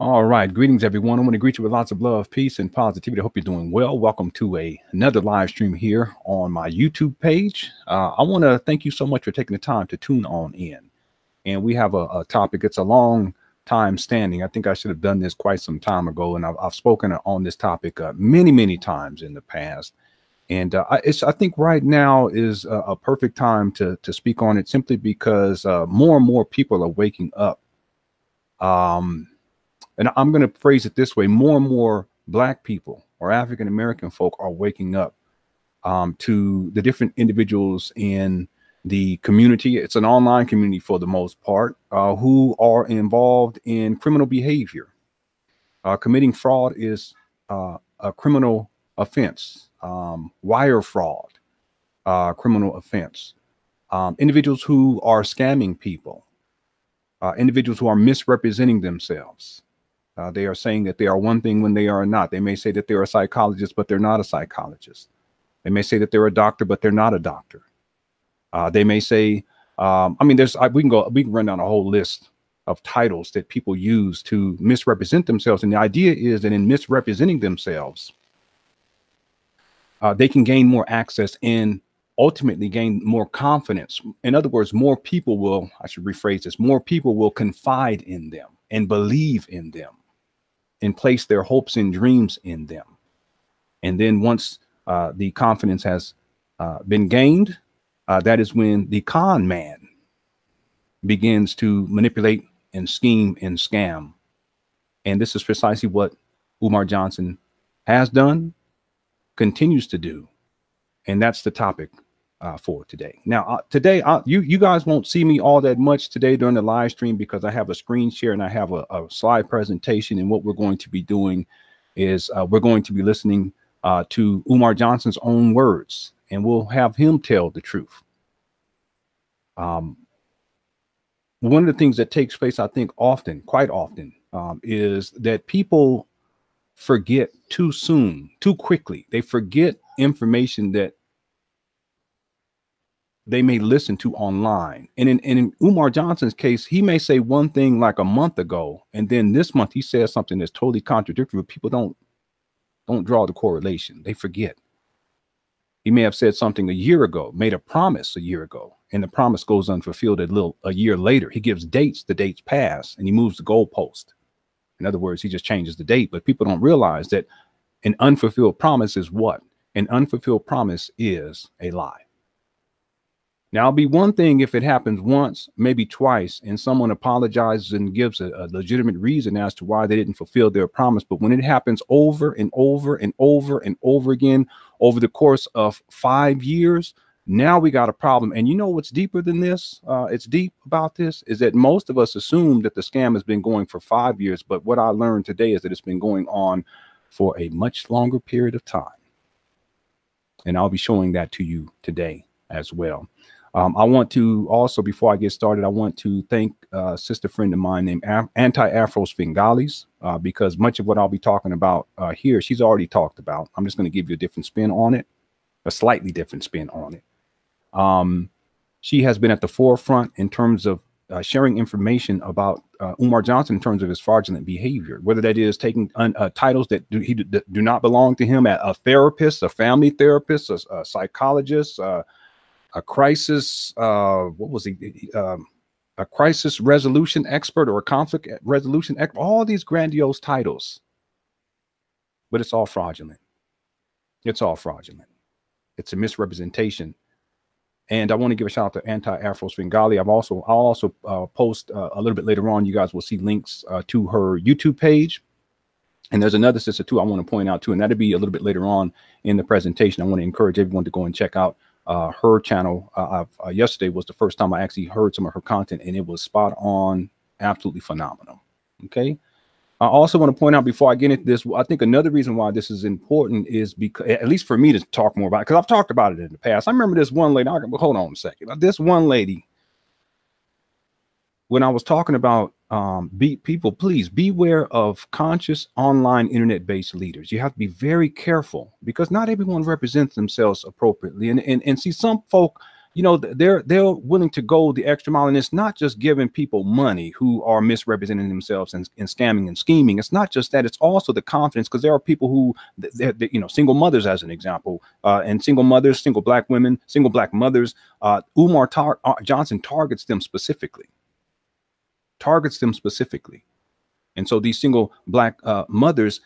All right. Greetings, everyone. I want to greet you with lots of love, peace, and positivity. I hope you're doing well. Welcome to another live stream here on my YouTube page. I want to thank you so much for taking the time to tune on in. And we have a topic. It's a long time standing. I think I should have done this quite some time ago. And I've spoken on this topic many times in the past. And I think right now is a perfect time to speak on it, simply because more and more people are waking up. And I'm going to phrase it this way: more and more Black people or African American folk are waking up to the different individuals in the community. It's an online community for the most part, who are involved in criminal behavior. Committing fraud is a criminal offense. Wire fraud, criminal offense. Individuals who are scamming people, individuals who are misrepresenting themselves. They are saying that they are one thing when they are not. They may say that they're a psychologist, but they're not a psychologist. They may say that they're a doctor, but they're not a doctor. They may say, we can run down a whole list of titles that people use to misrepresent themselves. And the idea is that in misrepresenting themselves, they can gain more access and ultimately gain more confidence. In other words, more people will, I should rephrase this, more people will confide in them and believe in them and place their hopes and dreams in them. And then once the confidence has been gained, that is when the con man begins to manipulate and scheme and scam. And this is precisely what Umar Johnson has done, continues to do. And that's the topic for today. Now, today, you guys won't see me all that much today during the live stream because I have a screen share and I have a slide presentation. And what we're going to be doing is we're going to be listening to Umar Johnson's own words, and we'll have him tell the truth. One of the things that takes place, I think, quite often, is that people forget too soon, too quickly. They forget information that they may listen to online. And in Umar Johnson's case, he may say one thing like a month ago, and then this month he says something that's totally contradictory. People don't draw the correlation. They forget. He may have said something a year ago, made a promise a year ago, and the promise goes unfulfilled a year later. He gives dates, the dates pass, and he moves the goalpost. In other words, he just changes the date. But people don't realize that an unfulfilled promise is what? An unfulfilled promise is a lie. Now, it'll be one thing if it happens once, maybe twice, and someone apologizes and gives a legitimate reason as to why they didn't fulfill their promise. But when it happens over and over and over and over again over the course of 5 years, now we got a problem. And you know what's deeper than this? It's deep about this is that most of us assume that the scam has been going for 5 years. But what I learned today is that it's been going on for a much longer period of time. And I'll be showing that to you today as well. I want to also, before I get started, I want to thank a sister friend of mine named Anti-Afros Fingalis, because much of what I'll be talking about here, she's already talked about. I'm just going to give you a different spin on it, a slightly different spin on it. She has been at the forefront in terms of sharing information about Umar Johnson in terms of his fraudulent behavior, whether that is taking titles that do not belong to him, a therapist, a family therapist, a psychologist, a crisis, a crisis resolution expert or a conflict resolution expert, all these grandiose titles, but it's all fraudulent. It's all fraudulent. It's a misrepresentation. And I want to give a shout out to Anti-Afros Fingali. I'll also post a little bit later on. You guys will see links to her YouTube page. And there's another sister too I want to point out too, and that'll be a little bit later on in the presentation. I want to encourage everyone to go and check out her channel. Yesterday was the first time I actually heard some of her content, and it was spot on, absolutely phenomenal. Okay. I also want to point out before I get into this, I think another reason why this is important is because, at least for me to talk more about it, because I've talked about it in the past. I remember this one lady, hold on a second. This one lady, when I was talking about people, please beware of conscious online internet-based leaders. You have to be very careful because not everyone represents themselves appropriately. And see, some folk you know, they're willing to go the extra mile, and it's not just giving people money who are misrepresenting themselves and scamming and scheming. It's not just that; it's also the confidence, because there are people who, you know, single mothers as an example, and single mothers, single black women, single black mothers. Umar Johnson targets them specifically. And so these single black mothers,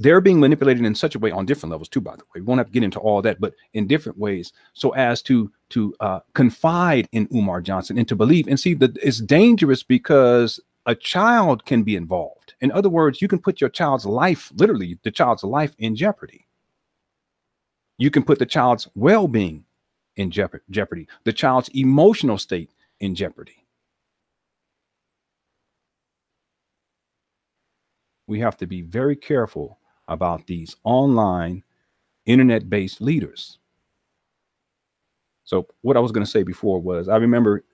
they're being manipulated in such a way on different levels too, by the way. We won't have to get into all that, but in different ways, so as to confide in Umar Johnson and to believe. And see that it's dangerous because a child can be involved. In other words, you can put your child's life, literally the child's life, in jeopardy. You can put the child's well-being in jeopardy, the child's emotional state in jeopardy. We have to be very careful about these online internet-based leaders. So what I was going to say before was, I remember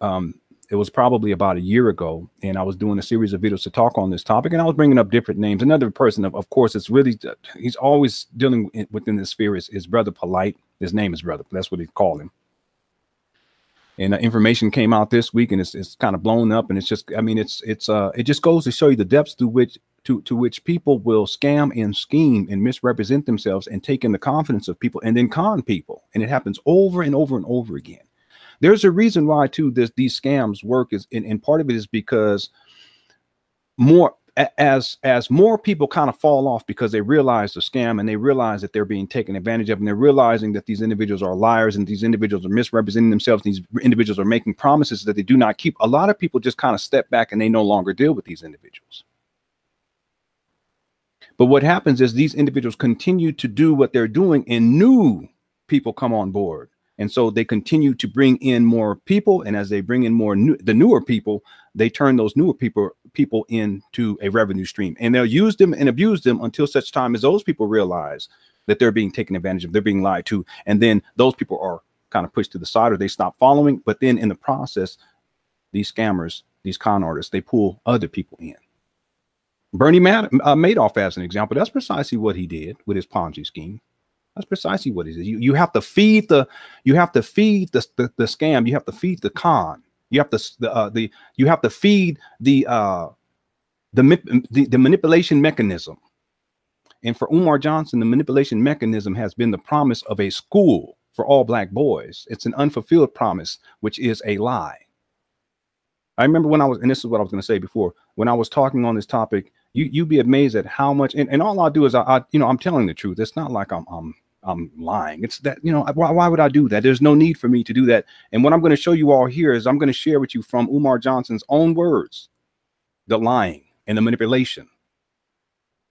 it was probably about a year ago, and I was doing a series of videos to talk on this topic, and I was bringing up different names. Another person, of course, it's really, he's always dealing within this sphere is Brother Polite. His name is Brother. That's what they call him. And information came out this week, and it's kind of blown up, and it's just, I mean, it just goes to show you the depths to which people will scam and scheme and misrepresent themselves and take in the confidence of people and then con people. And it happens over and over and over again. There's a reason why too these scams work, and part of it is because as more people kind of fall off because they realize the scam and they realize that they're being taken advantage of, and they're realizing that these individuals are liars and these individuals are misrepresenting themselves. These individuals are making promises that they do not keep. A lot of people just kind of step back and they no longer deal with these individuals. But what happens is these individuals continue to do what they're doing, and new people come on board. And so they continue to bring in more people. And as they bring in the newer people, they turn those newer people into a revenue stream. And they'll use them and abuse them until such time as those people realize that they're being taken advantage of, they're being lied to. And then those people are kind of pushed to the side, or they stop following. But then in the process, these scammers, these con artists, they pull other people in. Bernie Madoff, as an example, that's precisely what he did with his Ponzi scheme. That's precisely what it is. You have to feed the scam. You have to feed the con. You have to feed the manipulation mechanism. And for Umar Johnson, the manipulation mechanism has been the promise of a school for all black boys. It's an unfulfilled promise, which is a lie. I remember when and this is what I was going to say before, when I was talking on this topic, you'd be amazed at how much, and all I do is I'm telling the truth. It's not like I'm lying. It's that, why would I do that? There's no need for me to do that. And what I'm going to show you all here is I'm going to share with you from Umar Johnson's own words, the lying and the manipulation.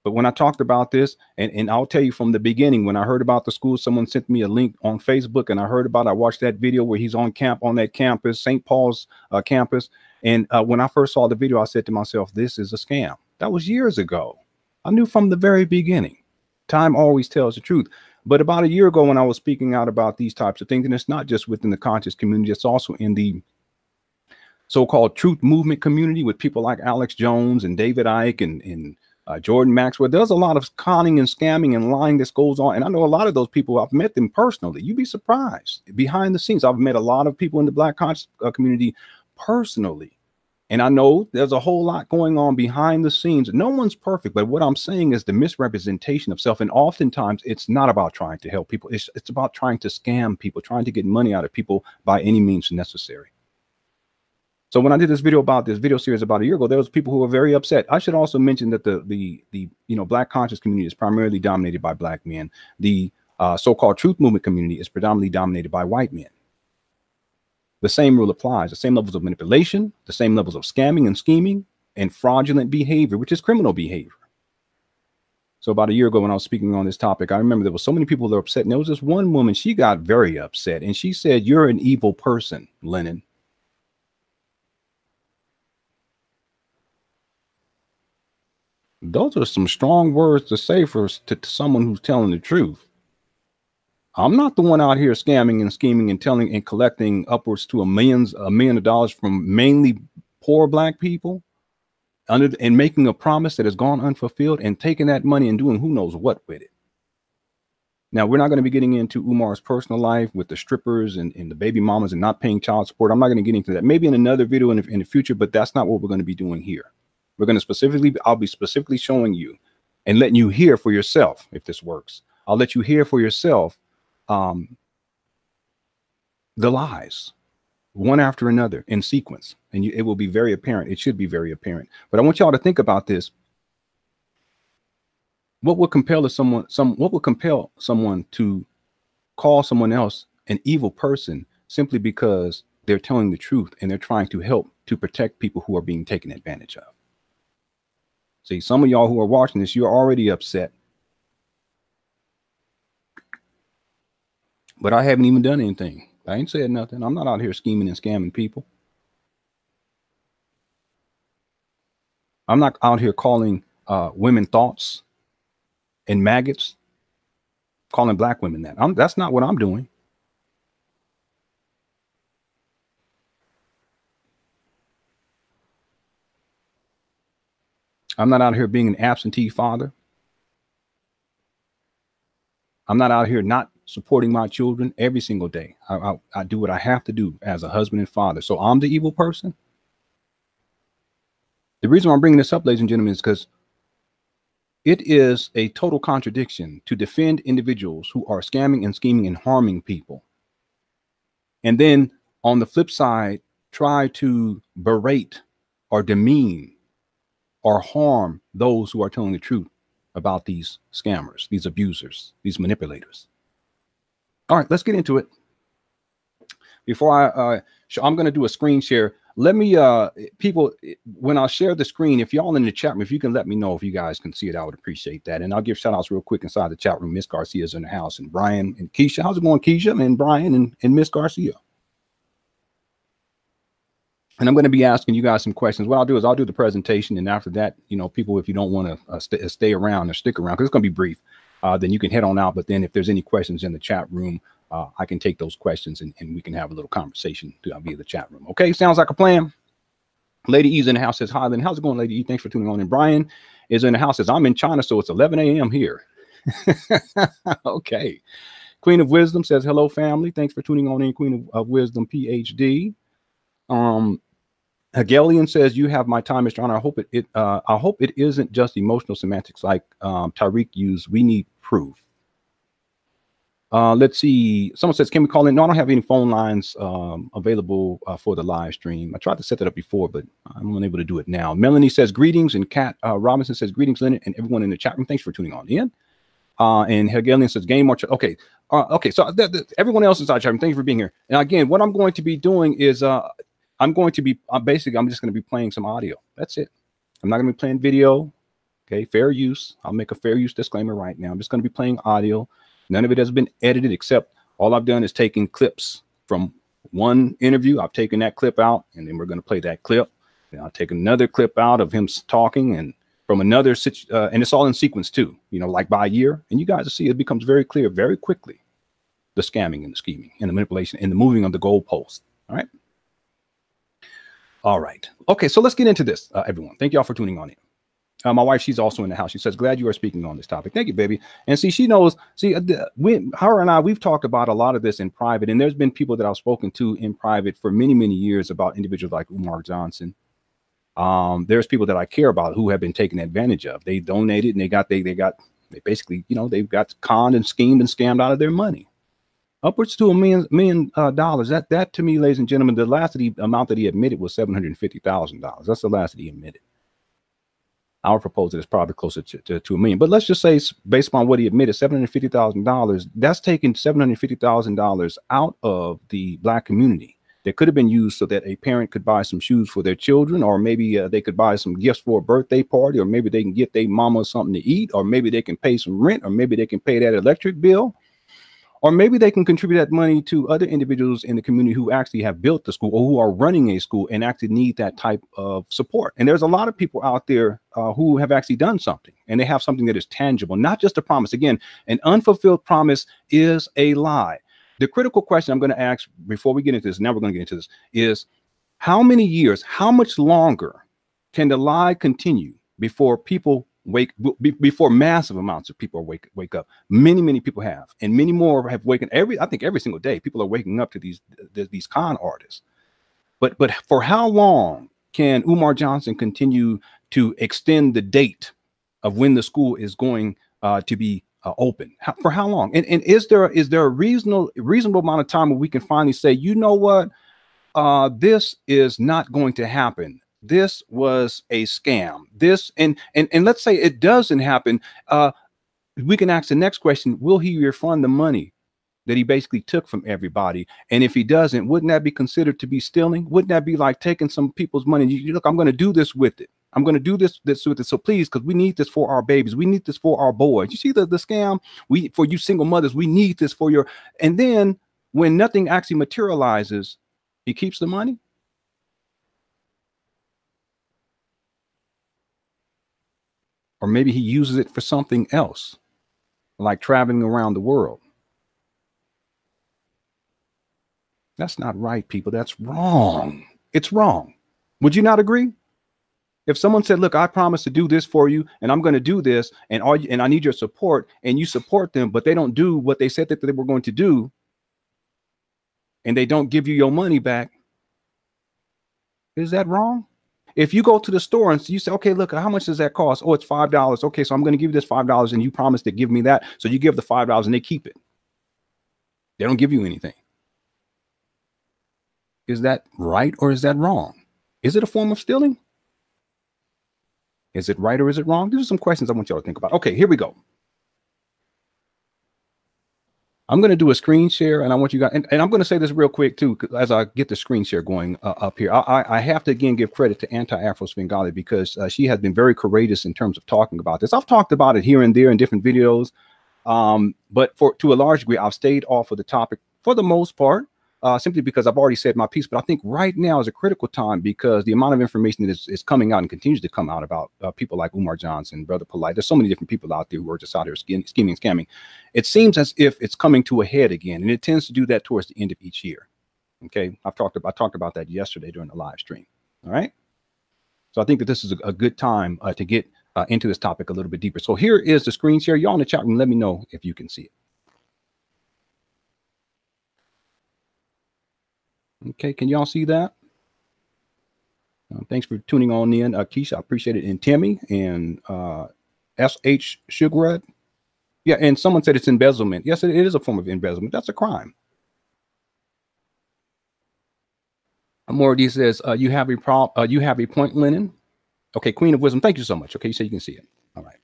But when I talked about this, and I'll tell you from the beginning, when I heard about the school, someone sent me a link on Facebook, and I watched that video where he's on that campus, St. Paul's campus. And when I first saw the video, I said to myself, this is a scam. That was years ago. I knew from the very beginning. Time always tells the truth. But about a year ago, when I was speaking out about these types of things, and it's not just within the conscious community, it's also in the so-called truth movement community with people like Alex Jones and David Icke and Jordan Maxwell. There's a lot of conning and scamming and lying that goes on. And I know a lot of those people, I've met them personally. You'd be surprised. Behind the scenes, I've met a lot of people in the Black conscious community personally. And I know there's a whole lot going on behind the scenes. No one's perfect, but what I'm saying is the misrepresentation of self. And oftentimes it's not about trying to help people. It's about trying to scam people, trying to get money out of people by any means necessary. So when I did this video series about a year ago, there was people who were very upset. I should also mention that the Black conscious community is primarily dominated by Black men. The so-called truth movement community is predominantly dominated by white men. The same rule applies, the same levels of manipulation, the same levels of scamming and scheming and fraudulent behavior, which is criminal behavior. So about a year ago when I was speaking on this topic, I remember there were so many people that were upset. And there was this one woman, she got very upset, and she said, "You're an evil person, Lennon." Those are some strong words to say to someone who's telling the truth. I'm not the one out here scamming and scheming and telling and collecting upwards to $1 million from mainly poor Black people and making a promise that has gone unfulfilled and taking that money and doing who knows what with it. Now, we're not going to be getting into Umar's personal life with the strippers and the baby mamas and not paying child support. I'm not going to get into that. Maybe in another video in the future, but that's not what we're going to be doing here. We're going to specifically, I'll be specifically showing you and letting you hear for yourself if this works. I'll let you hear for yourself the lies, one after another in sequence. And it will be very apparent. It should be very apparent. But I want y'all to think about this. What would compel someone to call someone else an evil person simply because they're telling the truth and they're trying to help to protect people who are being taken advantage of? See, some of y'all who are watching this, you're already upset. But I haven't even done anything. I ain't said nothing. I'm not out here scheming and scamming people. I'm not out here calling women thoughts and maggots, calling black women that. That's not what I'm doing. I'm not out here being an absentee father. I'm not out here not supporting my children every single day. I do what I have to do as a husband and father. So I'm the evil person. The reason why I'm bringing this up, ladies and gentlemen, is because it is a total contradiction to defend individuals who are scamming and scheming and harming people. And then on the flip side, try to berate or demean or harm those who are telling the truth about these scammers, these abusers, these manipulators. All right, let's get into it. Before I'm going to do a screen share. Let me, people, when I share the screen, if y'all in the chat room, if you can let me know if you guys can see it, I would appreciate that. And I'll give shout outs real quick inside the chat room. Miss Garcia's in the house, and Brian and Keisha. How's it going, Keisha and Brian and Miss Garcia? And I'm going to be asking you guys some questions. What I'll do is I'll do the presentation. And after that, you know, people, if you don't want to stay around or stick around, because it's going to be brief, then you can head on out. But then if there's any questions in the chat room, I can take those questions and we can have a little conversation via the chat room. Okay, sounds like a plan. Lady E's in the house says, hi, then. How's it going, Lady E? Thanks for tuning on. And Brian is in the house says, I'm in China, so it's 11 a.m. here. Okay. Queen of Wisdom says, hello, family. Thanks for tuning on in, Queen of Wisdom, PhD. Hegelian says, you have my time, Mr. Honor. I hope it isn't just emotional semantics like Tariq used. We need proof. Let's see. Someone says, can we call in? No, I don't have any phone lines available for the live stream. I tried to set that up before, but I'm unable to do it now. Melanie says, greetings. And Kat Robinson says, greetings, Leonard, and everyone in the chat room. Thanks for tuning on in. And Hegelian says, game more. Okay. Okay. So everyone else inside the chat room, thank you for being here. And again, what I'm going to be doing is I'm going to be basically, I'm just going to be playing some audio. That's it. I'm not going to be playing video. Okay. Fair use. I'll make a fair use disclaimer right now. I'm just going to be playing audio. None of it has been edited, except all I've done is taken clips from one interview. I've taken that clip out, and then we're going to play that clip. And I'll take another clip out of him talking, and from another, and it's all in sequence too, you know, like by year. And you guys will see it becomes very clear very quickly, the scamming and the scheming and the manipulation and the moving of the goalpost. All right. All right. Okay, so let's get into this, everyone. Thank y'all for tuning on in. My wife, she's also in the house. She says, glad you are speaking on this topic. Thank you, baby. And see, she knows, her and I, we've talked about a lot of this in private. And there's been people that I've spoken to in private for many, many years about individuals like Umar Johnson. There's people that I care about who have been taken advantage of. They donated and they basically, you know, they've got conned and schemed and scammed out of their money. Upwards to $1 million. That to me, ladies and gentlemen, the last amount that he admitted was $750,000. That's the last that he admitted. Our proposal is probably closer to $1 million. But let's just say, based upon what he admitted, $750,000, that's taking $750,000 out of the Black community that could have been used so that a parent could buy some shoes for their children, or maybe they could buy some gifts for a birthday party, or maybe they can get their mama something to eat, or maybe they can pay some rent, or maybe they can pay that electric bill. Or maybe they can contribute that money to other individuals in the community who actually have built the school or who are running a school and actually need that type of support. And there's a lot of people out there who have actually done something, and they have something that is tangible, not just a promise. Again, an unfulfilled promise is a lie. The critical question I'm going to ask before we get into this, now we're going to get into this, is how many years, how much longer can the lie continue before people before massive amounts of people wake up. Many people have, and many more have waken I think every single day people are waking up to these con artists. But for how long can Umar Johnson continue to extend the date of when the school is going to be open? For how long? And is there a reasonable amount of time where we can finally say, you know what, this is not going to happen. This was a scam. This and let's say it doesn't happen. We can ask the next question: will he refund the money that he basically took from everybody? And if he doesn't, wouldn't that be considered to be stealing? Wouldn't that be like taking some people's money? You look, I'm going to do this with it. I'm going to do this with it. So please, because we need this for our babies. We need this for our boys. You see the scam? For you single mothers, we need this for your. And then when nothing actually materializes, he keeps the money. Or maybe he uses it for something else, like traveling around the world. That's not right, people. That's wrong. It's wrong. Would you not agree? If someone said, look, I promise to do this for you, and I'm going to do this, and I need your support, and you support them, but they don't do what they said that they were going to do, and they don't give you your money back, is that wrong? If you go to the store and you say, okay, look, how much does that cost? Oh, it's $5. Okay, so I'm going to give you this $5, and you promise to give me that. So you give the $5 and they keep it. They don't give you anything. Is that right or is that wrong? Is it a form of stealing? Is it right or is it wrong? These are some questions I want y'all to think about. Okay, here we go. I'm going to do a screen share, and I want you guys, and I'm going to say this real quick too, as I get the screen share going up here. I have to again give credit to Anti-Afro Svengali because she has been very courageous in terms of talking about this. I've talked about it here and there in different videos, but to a large degree, I've stayed off of the topic for the most part. Simply because I've already said my piece, but I think right now is a critical time because the amount of information that is coming out and continues to come out about people like Umar Johnson, Brother Polite. There's so many different people out there who are just out here scheming and scamming. It seems as if it's coming to a head again, and it tends to do that towards the end of each year. Okay, I talked about that yesterday during the live stream. All right, so I think that this is a good time to get into this topic a little bit deeper. So here is the screen share. Y'all in the chat room, let me know if you can see it. Okay, can y'all see that? Thanks for tuning on in, Keisha. I appreciate it. And Timmy and S.H. Sugarad. Yeah, and someone said it's embezzlement. Yes, it is a form of embezzlement. That's a crime. Mordy says you have a point, Lennon. Okay, Queen of Wisdom. Thank you so much. Okay, you say you can see it. All right.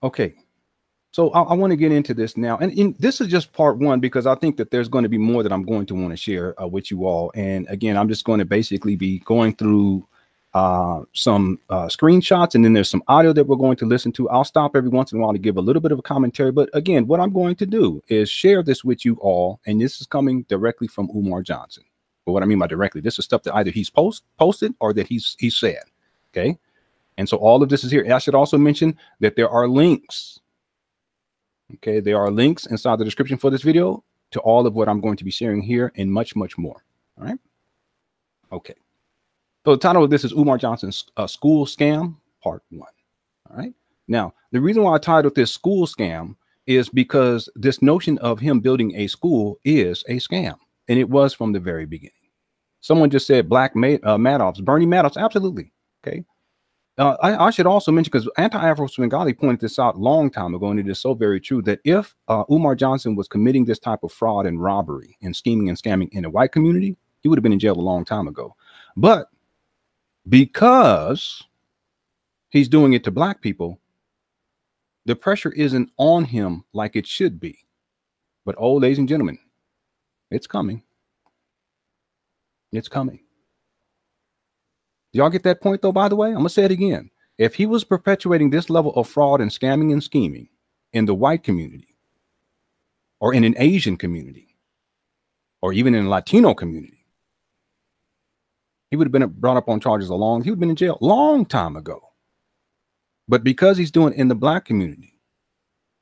Okay. So I want to get into this now. And this is just part one, because I think that there's going to be more that I'm going to want to share with you all. And again, I'm just going to basically be going through some screenshots, and then there's some audio that we're going to listen to. I'll stop every once in a while to give a little bit of a commentary. But again, what I'm going to do is share this with you all. And this is coming directly from Umar Johnson. But what I mean by directly, this is stuff that either he's posted or that he said. Okay. And so all of this is here. I should also mention that there are links. Okay, there are links inside the description for this video to all of what I'm going to be sharing here and much, much more. All right. Okay. So the title of this is Umar Johnson's School Scam, Part 1. All right. Now, the reason why I titled this School Scam is because this notion of him building a school is a scam. And it was from the very beginning. Someone just said Black Madoffs, Bernie Madoffs. Absolutely. Okay. I should also mention, because Anti-Afro Svengali pointed this out a long time ago, and it is so very true, that if Umar Johnson was committing this type of fraud and robbery and scheming and scamming in the white community, he would have been in jail a long time ago. But because he's doing it to Black people, the pressure isn't on him like it should be. But oh, ladies and gentlemen, it's coming. It's coming. Y'all get that point, though, by the way? I'm going to say it again. If he was perpetuating this level of fraud and scamming and scheming in the white community, or in an Asian community, or even in a Latino community, he would have been brought up on charges he would have been in jail a long time ago. But because he's doing it in the Black community,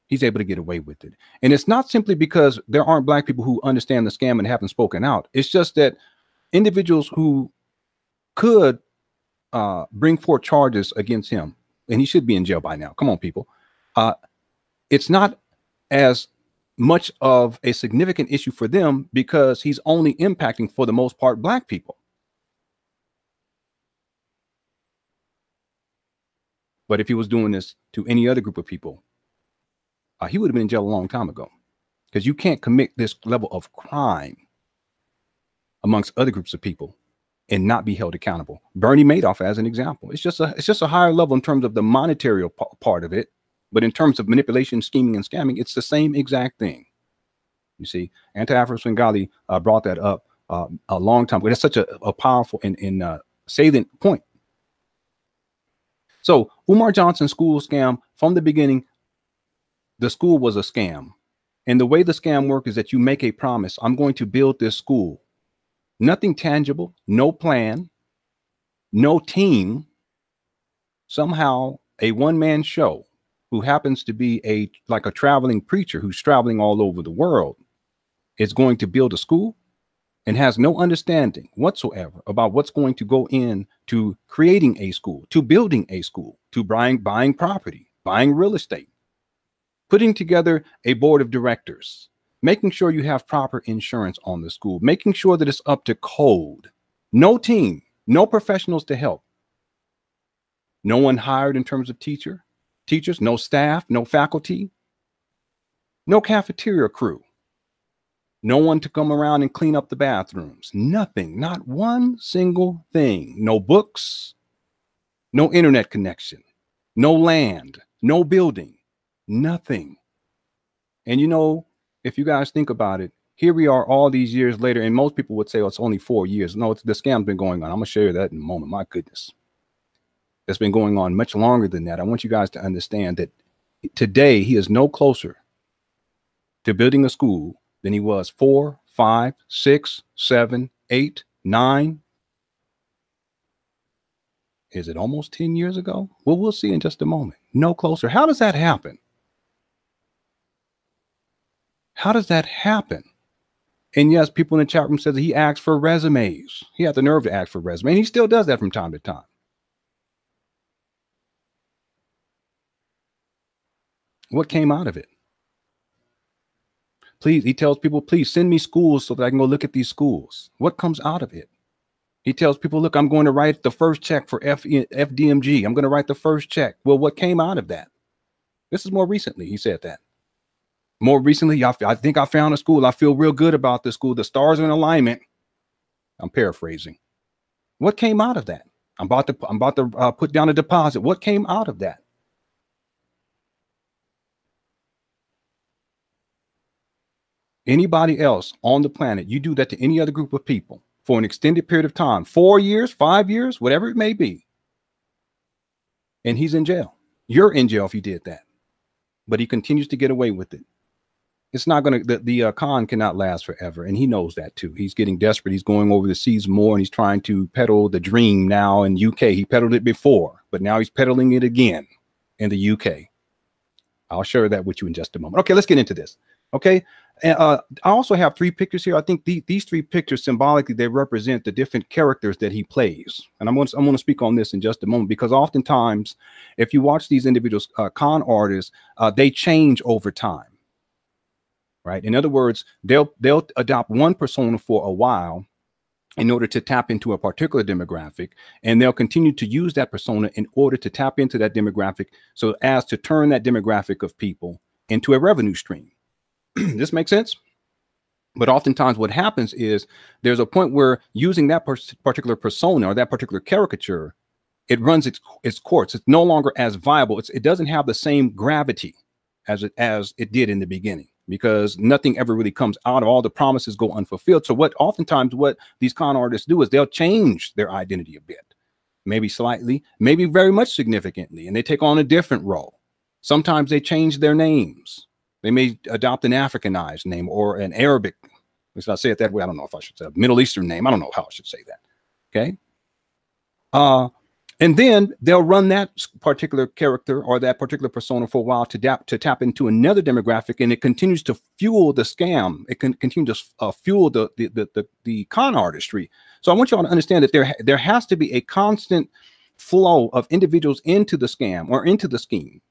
he's able to get away with it. And it's not simply because there aren't Black people who understand the scam and haven't spoken out. It's just that individuals who could bring forth charges against him, and he should be in jail by now. Come on, people. It's not as much of a significant issue for them because he's only impacting, for the most part, Black people. But if he was doing this to any other group of people, he would have been in jail a long time ago, because you can't commit this level of crime amongst other groups of people and not be held accountable. Bernie Madoff as an example. It's just a higher level in terms of the monetary part of it, but in terms of manipulation, scheming, and scamming, it's the same exact thing. You see, Anti-Afro Svengali brought that up a long time ago. That's such a powerful and salient point. So Umar Johnson school scam, from the beginning, the school was a scam. And the way the scam works is that you make a promise. I'm going to build this school. Nothing tangible, no plan, no team. Somehow a one-man show who happens to be like a traveling preacher who's traveling all over the world is going to build a school and has no understanding whatsoever about what's going to go into creating a school, to building a school, to buying property, buying real estate, putting together a board of directors, making sure you have proper insurance on the school, making sure that it's up to code. No team, no professionals to help. No one hired in terms of teachers, no staff, no faculty, no cafeteria crew. No one to come around and clean up the bathrooms. Nothing, not one single thing. No books, no internet connection, no land, no building, nothing. And you know, if you guys think about it, here we are all these years later, and most people would say, oh, it's only 4 years. No, the scam's been going on. I'm going to show you that in a moment. My goodness. It's been going on much longer than that. I want you guys to understand that today he is no closer to building a school than he was 4, 5, 6, 7, 8, 9. Is it almost 10 years ago? Well, we'll see in just a moment. No closer. How does that happen? How does that happen? And yes, people in the chat room said that he asked for resumes. He had the nerve to ask for resumes, and he still does that from time to time. What came out of it? Please, he tells people, please send me schools so that I can go look at these schools. What comes out of it? He tells people, look, I'm going to write the first check for FDMG. I'm going to write the first check. Well, what came out of that? This is more recently. He said that. More recently, I think I found a school. I feel real good about this school. The stars are in alignment. I'm paraphrasing. What came out of that? I'm about to put down a deposit. What came out of that? Anybody else on the planet, you do that to any other group of people for an extended period of time, 4 years, 5 years, whatever it may be, and he's in jail. You're in jail if you did that. But he continues to get away with it. It's not going to, the con cannot last forever. And he knows that too. He's getting desperate. He's going over the seas more, and he's trying to peddle the dream now in UK. He peddled it before, but now he's peddling it again in the UK. I'll share that with you in just a moment. Okay, let's get into this. Okay. I also have 3 pictures here. I think these 3 pictures symbolically, they represent the different characters that he plays. And I'm going to speak on this in just a moment, because oftentimes if you watch these individuals, con artists, they change over time. Right. In other words, they'll adopt one persona for a while in order to tap into a particular demographic, and they'll continue to use that persona in order to tap into that demographic so as to turn that demographic of people into a revenue stream. This makes sense? But oftentimes what happens is there's a point where using that particular persona or that particular caricature, it runs its course. It's no longer as viable. It doesn't have the same gravity as it did in the beginning, because nothing ever really comes out of all the promises go unfulfilled. So what these con artists do is they'll change their identity a bit, maybe slightly, maybe very much significantly, and they take on a different role. Sometimes they change their names. They may adopt an Africanized name or an Arabic. Let's not say it that way. I don't know if I should say a Middle Eastern name. I don't know how I should say that. Okay. And then they'll run that particular character or that particular persona for a while to tap into another demographic, and it continues to fuel the scam. It can continue to fuel the con artistry. So I want you all to understand that there has to be a constant flow of individuals into the scam or into the scheme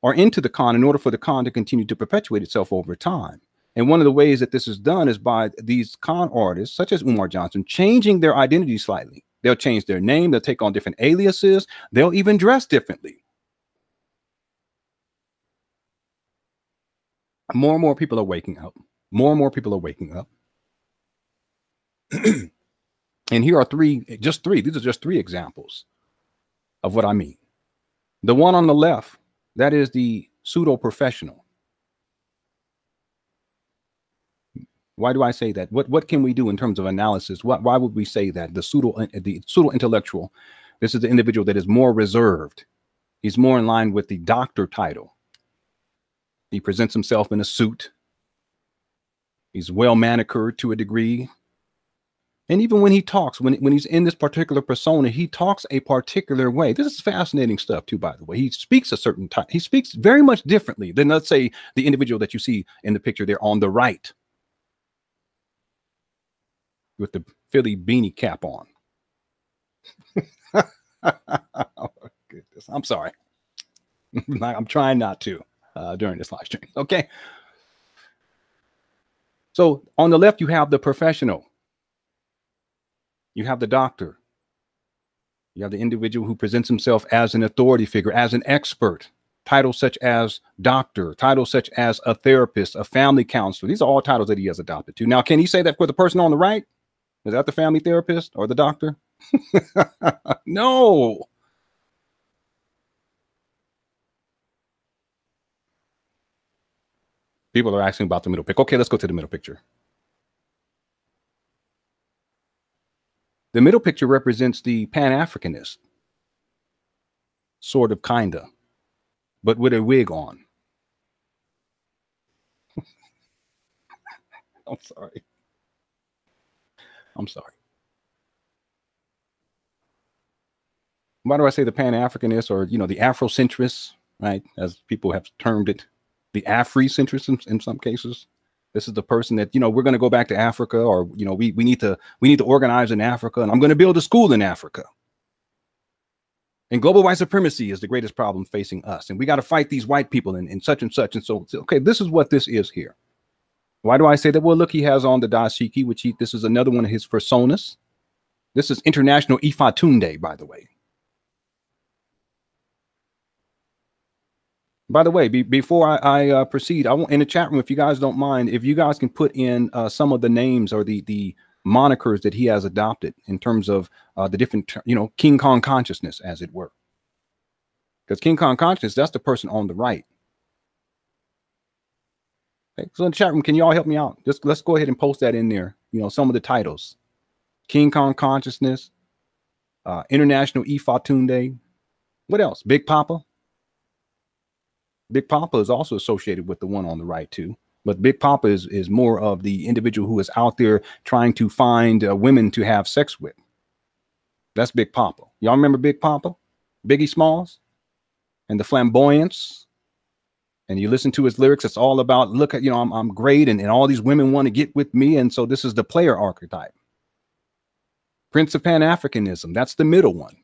or into the con in order for the con to continue to perpetuate itself over time. And one of the ways that this is done is by these con artists, such as Umar Johnson, changing their identity slightly. They'll change their name. They'll take on different aliases. They'll even dress differently. More and more people are waking up. More and more people are waking up. And here are just three. These are just three examples of what I mean. The one on the left, that is the pseudo-professional. Why do I say that? What can we do in terms of analysis? Why would we say that? The pseudo-intellectual, this is the individual that is more reserved. He's more in line with the doctor title. He presents himself in a suit. He's well manicured to a degree. And even when he talks, when he's in this particular persona, he talks a particular way. This is fascinating stuff too, by the way. He speaks a certain type. He speaks very much differently than, let's say, the individual that you see in the picture there on the right, with the Philly beanie cap on. Oh, goodness. I'm sorry. I'm trying not to during this live stream. Okay. So on the left, you have the professional. You have the doctor. You have the individual who presents himself as an authority figure, as an expert. Titles such as doctor, titles such as a therapist, a family counselor. These are all titles that he has adopted to. Now, can he say that for the person on the right? Is that the family therapist or the doctor? No. People are asking about the middle picture. Okay, let's go to the middle picture. The middle picture represents the Pan-Africanist. Sort of, kinda, but with a wig on. I'm sorry. I'm sorry. Why do I say the Pan-Africanist, or, you know, the Afrocentrist, right? As people have termed it, the Afri-centrist in some cases. This is the person that, you know, we're going to go back to Africa, or, you know, we need to organize in Africa, and I'm going to build a school in Africa. And global white supremacy is the greatest problem facing us. And we got to fight these white people and such and such. And so, okay, this is what this is here. Why do I say that? Well, look, he has on the dashiki, which this is another one of his personas. This is International Ifatunde, by the way. By the way, before I proceed, I want, in the chat room, if you guys don't mind, if you guys can put in some of the names or the monikers that he has adopted in terms of the different, you know, King Kong consciousness, as it were. Because King Kong consciousness, that's the person on the right. Okay, so in the chat room, can you all help me out? Just let's go ahead and post that in there. You know, some of the titles: King Kong consciousness, International Ifatunde. What else? Big Papa. Big Papa is also associated with the one on the right too. But Big Papa is more of the individual who is out there trying to find women to have sex with. That's Big Papa. Y'all remember Big Papa? Biggie Smalls and the flamboyance. And you listen to his lyrics, it's all about, look at, you know, I'm great, and all these women want to get with me. And so this is the player archetype. Prince of Pan-Africanism, that's the middle one.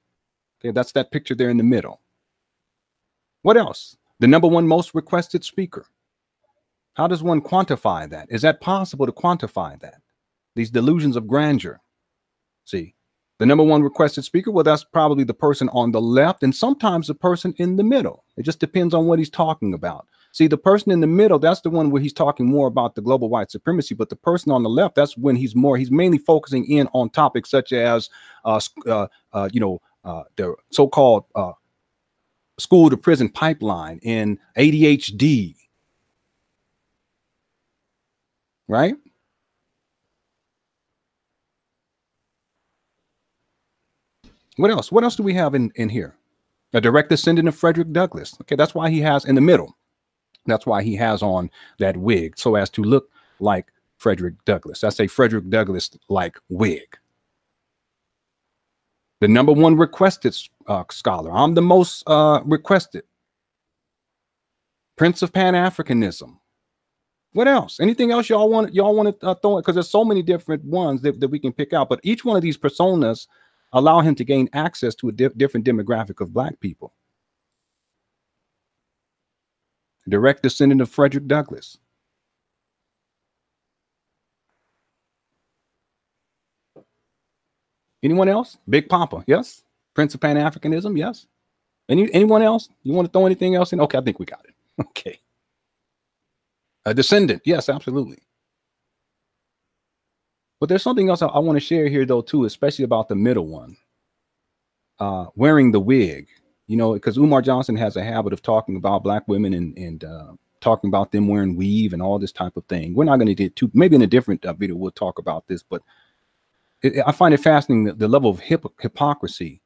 Okay, that's that picture there in the middle. What else? The #1 most requested speaker. How does one quantify that? Is that possible to quantify that? These delusions of grandeur. See, the #1 requested speaker, well, that's probably the person on the left, and sometimes the person in the middle. It just depends on what he's talking about. See, the person in the middle, that's the one where he's talking more about the global white supremacy, but the person on the left, that's when he's mainly focusing in on topics such as, you know, the so-called school to prison pipeline in ADHD, right? What else? What else do we have in here? A direct descendant of Frederick Douglass. Okay, that's why he has in the middle. That's why he has on that wig, so as to look like Frederick Douglass. That's a Frederick Douglass like wig. The #1 requested scholar. I'm the most requested. Prince of Pan-Africanism. What else? Anything else y'all want to throw in? Because there's so many different ones that we can pick out. But each one of these personas allow him to gain access to a different demographic of Black people. Direct descendant of Frederick Douglass. Anyone else? Big Papa, yes. Prince of Pan-Africanism, yes. Anyone else? You want to throw anything else in? Okay, I think we got it. Okay. A descendant, yes, absolutely. But there's something else I want to share here, though, too, especially about the middle one. Wearing the wig, you know, because Umar Johnson has a habit of talking about Black women and talking about them wearing weave and all this type of thing. We're not going to get too, maybe in a different video, we'll talk about this, but I find it fascinating, the level of hypocrisy,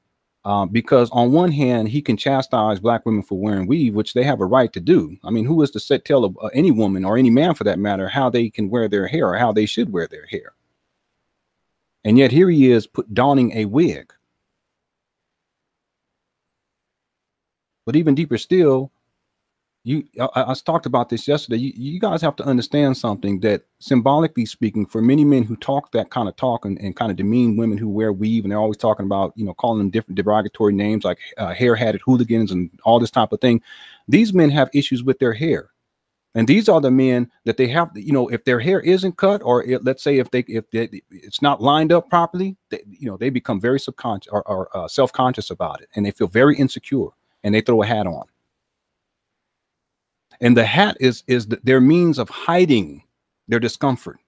because on one hand, he can chastise Black women for wearing weave, which they have a right to do. I mean, who is to tell any woman or any man for that matter how they can wear their hair or how they should wear their hair? And yet here he is donning a wig. But even deeper still, I talked about this yesterday. You guys have to understand something, that symbolically speaking, for many men who talk that kind of talk and kind of demean women who wear weave, and they're always talking about, you know, calling them different derogatory names like hair-hatted hooligans and all this type of thing. These men have issues with their hair. And these are the men that they have, you know, if their hair isn't cut, or let's say if it's not lined up properly, you know, they become very subconscious or self-conscious about it, and they feel very insecure, and they throw a hat on. And the hat is their means of hiding their discomfort,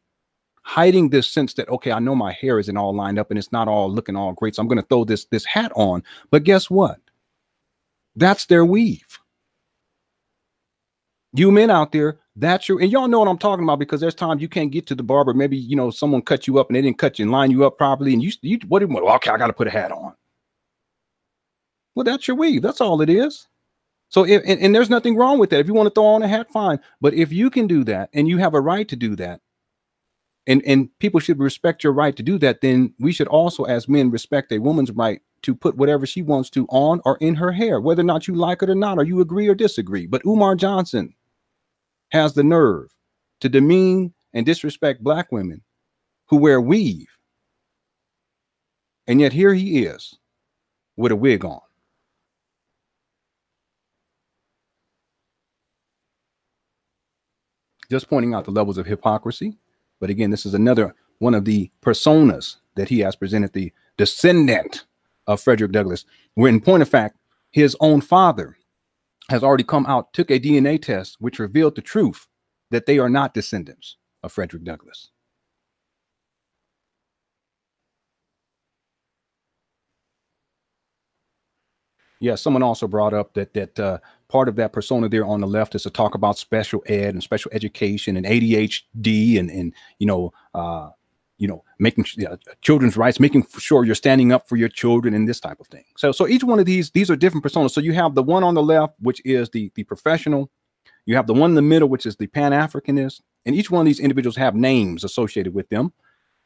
hiding this sense that, okay, I know my hair isn't all lined up and it's not all looking all great, so I'm going to throw this hat on. But guess what? That's their weave. You men out there, that's your, and y'all know what I'm talking about, because there's times you can't get to the barber. Maybe, you know, someone cut you up and they didn't cut you and line you up properly, and okay, I got to put a hat on. Well, that's your weave. That's all it is. So, and there's nothing wrong with that. If you want to throw on a hat, fine. But if you can do that, and you have a right to do that, and people should respect your right to do that, then we should also, as men, respect a woman's right to put whatever she wants to on or in her hair, whether or not you like it or not, or you agree or disagree. But Umar Johnson has the nerve to demean and disrespect Black women who wear weave. And yet here he is with a wig on. Just pointing out the levels of hypocrisy. But again, this is another one of the personas that he has presented, the descendant of Frederick Douglass, where in point of fact, his own father has already come out, took a DNA test, which revealed the truth that they are not descendants of Frederick Douglass. Yeah, someone also brought up that part of that persona there on the left is to talk about special ed and special education and ADHD and making children's rights, making sure you're standing up for your children and this type of thing. So each one of these are different personas. So you have the one on the left, which is the professional. You have the one in the middle, which is the Pan-Africanist. And each one of these individuals have names associated with them,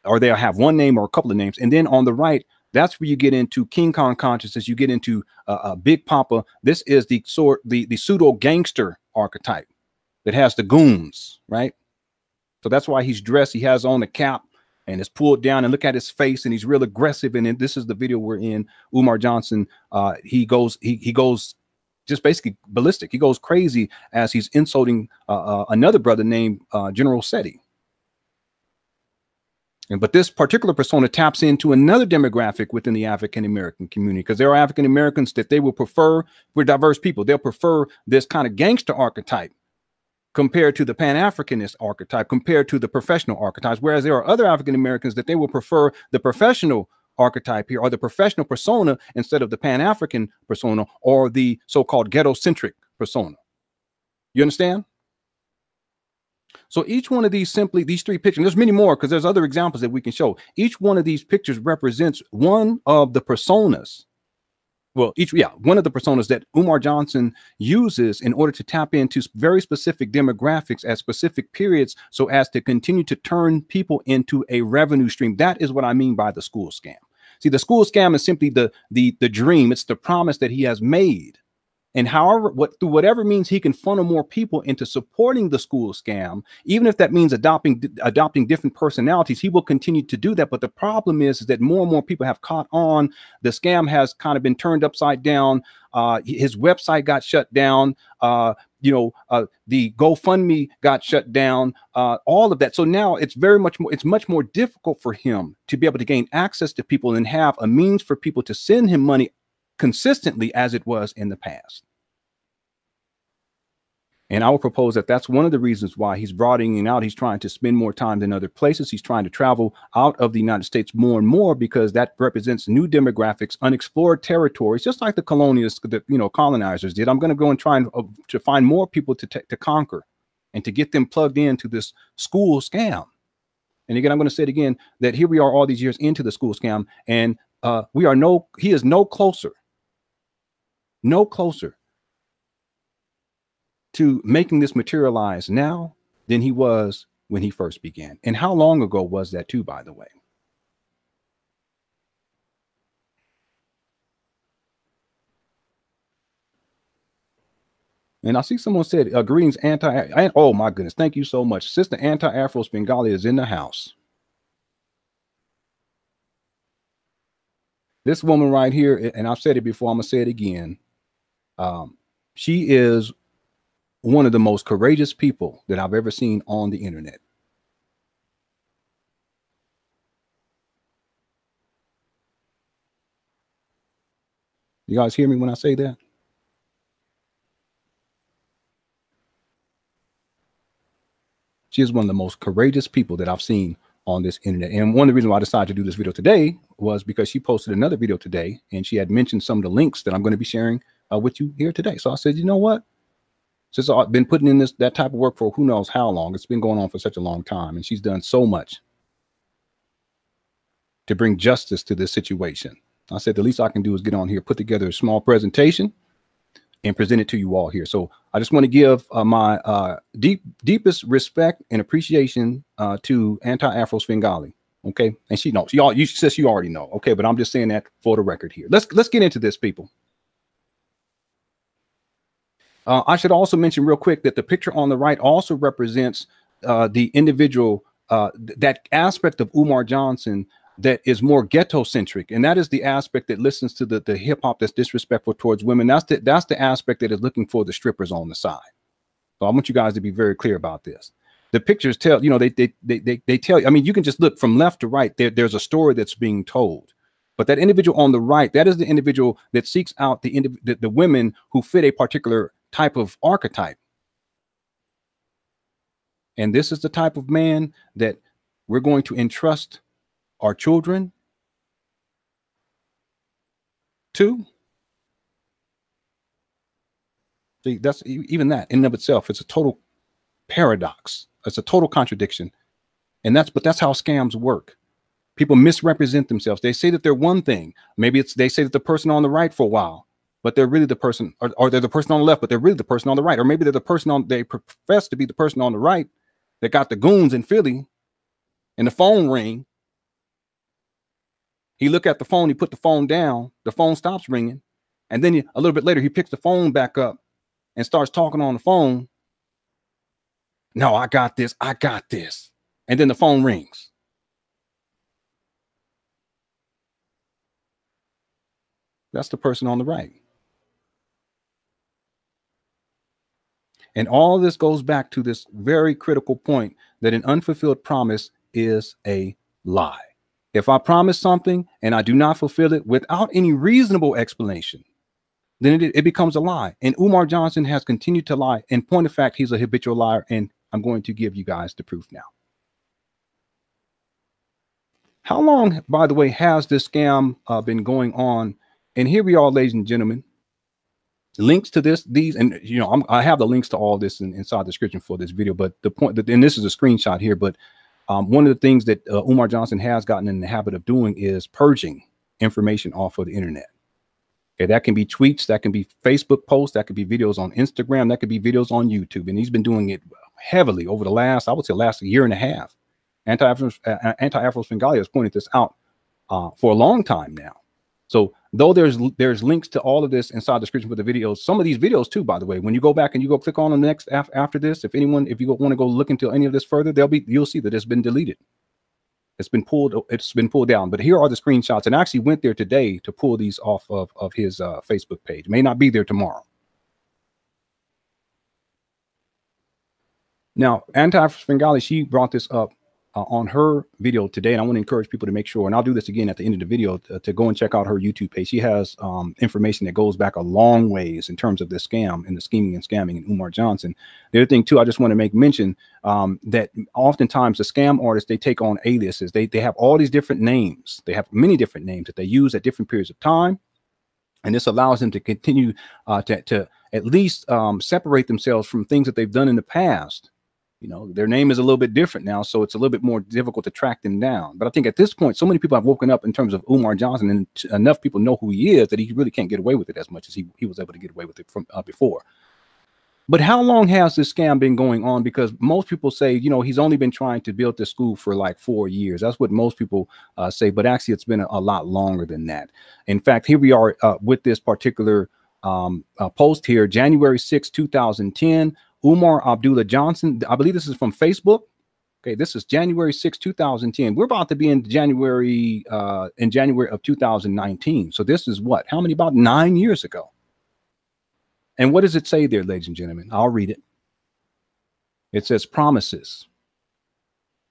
or they'll have one name or a couple of names. And then on the right, that's where you get into King Kong consciousness. You get into Big Papa. This is the pseudo gangster archetype that has the goons, right? So that's why he's dressed. He has on the cap and it's pulled down, and look at his face, and he's real aggressive. And this is the video we're in. Umar Johnson, he goes just basically ballistic. He goes crazy as he's insulting another brother named General Seti. But this particular persona taps into another demographic within the African-American community, because there are African-Americans that they will prefer, we're diverse people, they'll prefer this kind of gangster archetype compared to the Pan-Africanist archetype, compared to the professional archetypes. Whereas there are other African-Americans that they will prefer the professional archetype here, or the professional persona, instead of the Pan-African persona or the so-called ghetto-centric persona. You understand? So each one of these these three pictures, there's many more because there's other examples that we can show. Each one of these pictures represents one of the personas. Well, one of the personas that Umar Johnson uses in order to tap into very specific demographics at specific periods, so as to continue to turn people into a revenue stream. That is what I mean by the school scam. See, the school scam is simply the dream. It's the promise that he has made. And however, through whatever means he can funnel more people into supporting the school scam, even if that means adopting different personalities, he will continue to do that. But the problem is that more and more people have caught on. The scam has kind of been turned upside down. His website got shut down. The GoFundMe got shut down. All of that. So now it's much more difficult for him to be able to gain access to people and have a means for people to send him money consistently as it was in the past. And I will propose that that's one of the reasons why he's broadening out. He's trying to spend more time than other places. He's trying to travel out of the United States more and more, because that represents new demographics, unexplored territories, just like the colonizers did. I'm going to go and try to find more people to conquer and to get them plugged into this school scam. And again, I'm going to say it again, that here we are all these years into the school scam, and he is no closer to making this materialize now than he was when he first began. And how long ago was that too, by the way? And I see someone said, greetings, oh my goodness, thank you so much. Sister Anti-Afro Spengali is in the house. This woman right here, and I've said it before, I'm gonna say it again. She is one of the most courageous people that I've ever seen on the internet. You guys hear me when I say that? She is one of the most courageous people that I've seen on this internet. And one of the reasons why I decided to do this video today was because she posted another video today, and she had mentioned some of the links that I'm going to be sharing with you here today. So I said, you know what? Since I've been putting in that type of work for who knows how long, it's been going on for such a long time, and she's done so much to bring justice to this situation. I said, the least I can do is get on here, put together a small presentation, and present it to you all here. So I just want to give my deepest respect and appreciation to Anti-Afro Spengali. Okay, and she knows. You says you already know. Okay, but I'm just saying that for the record here. Let's get into this, people. I should also mention real quick that the picture on the right also represents the individual, that aspect of Umar Johnson that is more ghetto centric. And that is the aspect that listens to the hip hop that's disrespectful towards women. That's the aspect that is looking for the strippers on the side. So I want you guys to be very clear about this. The pictures tell, they tell you, I mean, you can just look from left to right. There's a story that's being told. But that individual on the right, that is the individual that seeks out the women who fit a particular type of archetype. And this is the type of man that we're going to entrust our children to. See, that's even that in and of itself, it's a total paradox. It's a total contradiction. And that's how scams work. People misrepresent themselves. They say that they're one thing. Maybe they say that the person on the right for a while, but they're really the person, or they're the person on the left, but they're really the person on the right. Or maybe they're the person they profess to be the person on the right that got the goons in Philly, and the phone ring. He look at the phone, he put the phone down, the phone stops ringing. And then a little bit later, he picks the phone back up and starts talking on the phone. No, I got this. I got this. And then the phone rings. That's the person on the right. And all this goes back to this very critical point that an unfulfilled promise is a lie. If I promise something and I do not fulfill it without any reasonable explanation, then it becomes a lie. And Umar Johnson has continued to lie. In point of fact, he's a habitual liar. And I'm going to give you guys the proof now. How long, by the way, has this scam been going on? And here we are, ladies and gentlemen. Links to these, and I have the links to all this inside the description for this video. But the point, and this is a screenshot here, but one of the things that Umar Johnson has gotten in the habit of doing is purging information off of the internet. Okay, that can be tweets, that can be Facebook posts, that could be videos on Instagram, that could be videos on YouTube. And he's been doing it heavily over the last, I would say, last year and a half. Anti-Afro Spengali has pointed this out for a long time now. So though there's links to all of this inside the description for the videos, some of these videos too, by the way, when you go back and you go click on the next after this, if you want to go look into any of this further, you'll see that it's been deleted. It's been pulled down. But here are the screenshots, and I actually went there today to pull these off of his Facebook page. May not be there tomorrow. Now, Anti-Svengali, she brought this up on her video today, and I want to encourage people to make sure, and I'll do this again at the end of the video, to go and check out her YouTube page. She has information that goes back a long ways in terms of this scam and the scheming and scamming in Umar Johnson. The other thing too, I just want to make mention that oftentimes the scam artists, they take on aliases. They have all these different names. They have many different names that they use at different periods of time, and this allows them to continue to at least separate themselves from things that they've done in the past. You know, their name is a little bit different now, so it's a little bit more difficult to track them down. But I think at this point, so many people have woken up in terms of Umar Johnson, and enough people know who he is that he really can't get away with it as much as he was able to get away with it from before. But how long has this scam been going on? Because most people say, you know, he's only been trying to build this school for like 4 years. That's what most people say. But actually, it's been a lot longer than that. In fact, here we are with this particular post here, January 6, 2010. Umar Abdullah Johnson, I believe this is from Facebook. Okay, this is January 6, 2010. We're about to be in January of 2019. So this is what? How many? About 9 years ago. And what does it say there, ladies and gentlemen? I'll read it. It says promises.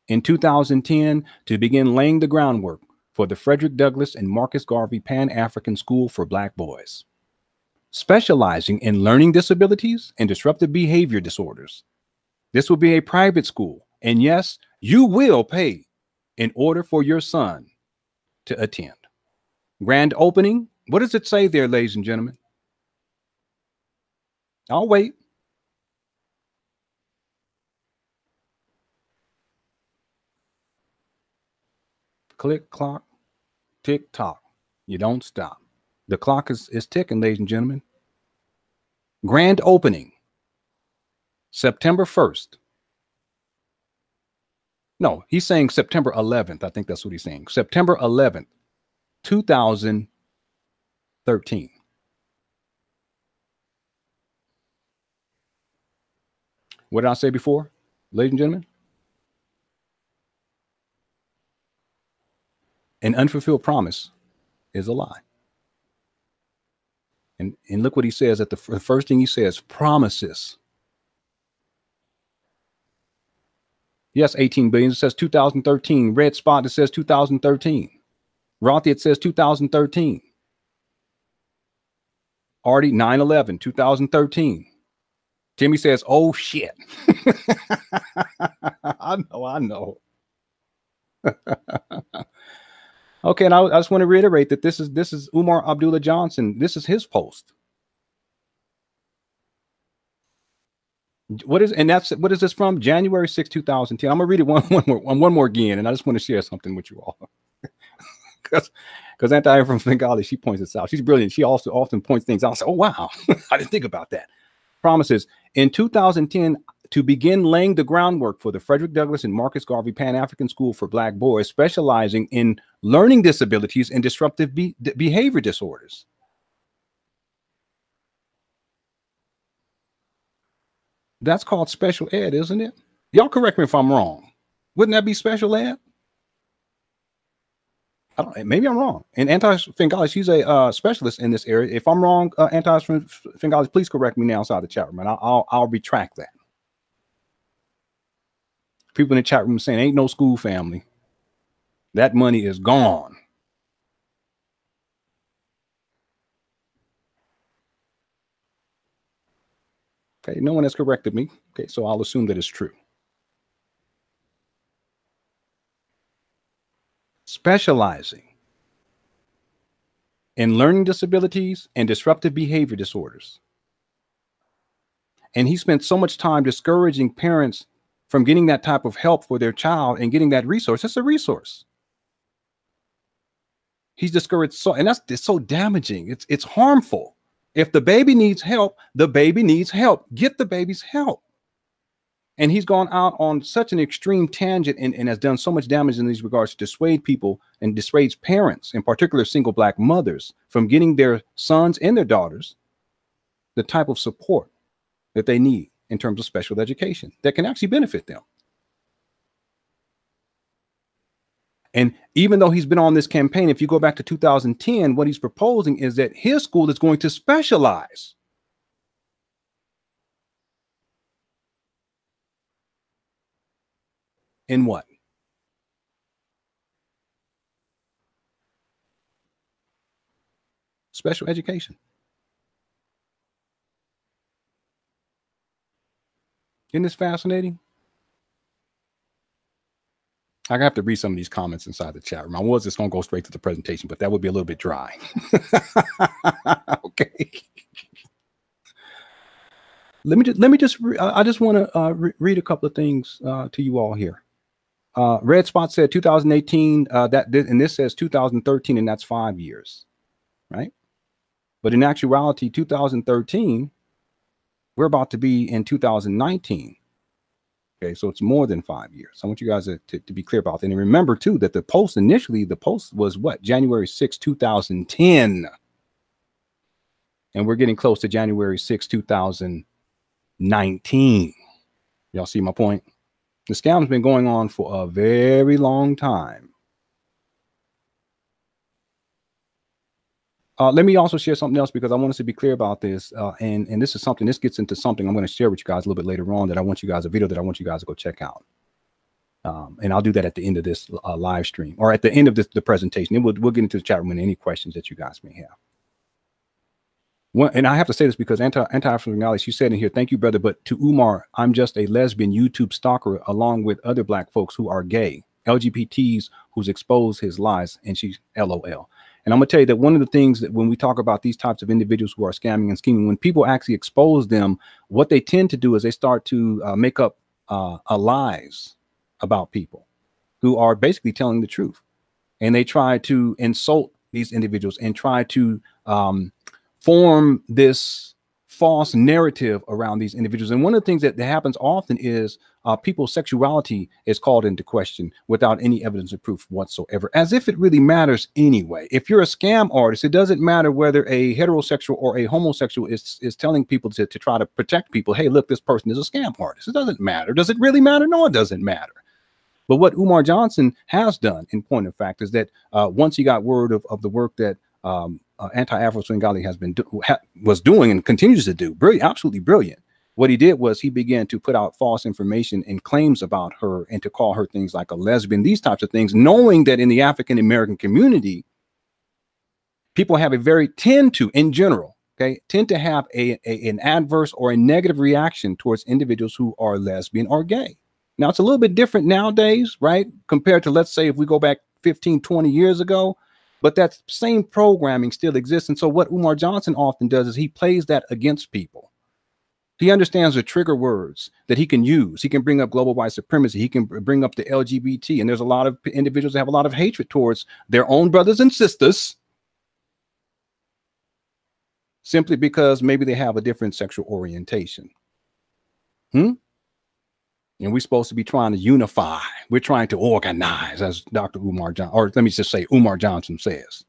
In 2010, to begin laying the groundwork for the Frederick Douglass and Marcus Garvey Pan-African School for Black Boys, specializing in learning disabilities and disruptive behavior disorders. This will be a private school, and yes, you will pay in order for your son to attend. Grand opening. What does it say there, ladies and gentlemen? I'll wait. Click, clock, tick, tock. You don't stop. The clock is ticking, ladies and gentlemen. Grand opening, September 1st. No, he's saying September 11th. I think that's what he's saying. September 11th, 2013. What did I say before, ladies and gentlemen? An unfulfilled promise is a lie. And look what he says at the first thing he says, promises. Yes, 18 billion. It says 2013. Red spot, it says 2013. Rothy, it says 2013. Artie, 9/11, 2013. Timmy says, oh, shit. I know. Okay, and I just want to reiterate that this is Umar Abdullah Johnson. This is his post. What is this from? January 6, 2010. I'm gonna read it one more again, and I just want to share something with you all. Because Anti from Bengali, she points this out. She's brilliant. She also often points things out. I say, oh wow, I didn't think about that. Promises in 2010 to begin laying the groundwork for the Frederick Douglass and Marcus Garvey Pan-African School for Black Boys, specializing in learning disabilities and disruptive behavior disorders. That's called special ed, isn't it? Y'all correct me if I'm wrong. Wouldn't that be special ed? Maybe I'm wrong. And Anti-Fingali, she's a specialist in this area. If I'm wrong, Anti-Fingali, please correct me now inside the chat room, and I'll retract that. People in the chat room saying ain't no school family. That money is gone. Okay, no one has corrected me. Okay, so I'll assume that it's true. Specializing in learning disabilities and disruptive behavior disorders. And he spent so much time discouraging parents from getting that type of help for their child and getting that resource. It's a resource. He's discouraged and it's so damaging. It's harmful. If the baby needs help, the baby needs help. Get the baby's help. And he's gone out on such an extreme tangent and has done so much damage in these regards to dissuade people and dissuades parents, in particular single black mothers, from getting their sons and their daughters the type of support that they need in terms of special education that can actually benefit them. And even though he's been on this campaign, if you go back to 2010, what he's proposing is that his school is going to specialize in what? Special education. Isn't this fascinating? I have to read some of these comments inside the chat room. I was just going to go straight to the presentation, but that would be a little bit dry. Okay. Let me just I just want to read a couple of things to you all here. Red Spot said 2018, and this says 2013, and that's 5 years, right? But in actuality, 2013, we're about to be in 2019. Okay, so it's more than 5 years. I want you guys to be clear about that. And remember, too, that the post was what? January 6, 2010. And we're getting close to January 6, 2019. Y'all see my point? The scam's been going on for a very long time. Let me also share something else, because I want us to be clear about this. And this is something, this gets into something I'm going to share with you guys a little bit later on, that I want you guys, a video that I want you guys to go check out. And I'll do that at the end of this live stream, or at the end of the presentation. And we'll get into the chat room and any questions that you guys may have. And I have to say this because Anti-African Knowledge, she said in here, thank you, brother, but to Umar, I'm just a lesbian YouTube stalker along with other black folks who are gay, LGBTs who's exposed his lies, and she's LOL. And I'm gonna tell you that one of the things that when we talk about these types of individuals who are scamming and scheming, when people actually expose them, what they tend to do is they start to make up lies about people who are basically telling the truth. And they try to insult these individuals and try to form this false narrative around these individuals. And one of the things that happens often is people's sexuality is called into question without any evidence or proof whatsoever, as if it really matters anyway. If you're a scam artist, it doesn't matter whether a heterosexual or a homosexual is telling people to try to protect people. Hey, look, this person is a scam artist. It doesn't matter. Does it really matter? No, it doesn't matter. But what Umar Johnson has done, in point of fact, is that once he got word of the work that Anti-Afro-Swengali was doing and continues to do, brilliant, absolutely brilliant. What he did was he began to put out false information and claims about her and to call her things like a lesbian, these types of things, knowing that in the African-American community, people have tend to have an adverse or a negative reaction towards individuals who are lesbian or gay. Now, it's a little bit different nowadays, right? Compared to, let's say, if we go back 15, 20 years ago, but that same programming still exists. And so what Umar Johnson often does is he plays that against people. He understands the trigger words that he can use. He can bring up global white supremacy. He can bring up the LGBT. And there's a lot of individuals that have a lot of hatred towards their own brothers and sisters simply because maybe they have a different sexual orientation. And we're supposed to be trying to unify. We're trying to organize, as Dr. Umar Johnson, or let me just say Umar Johnson says.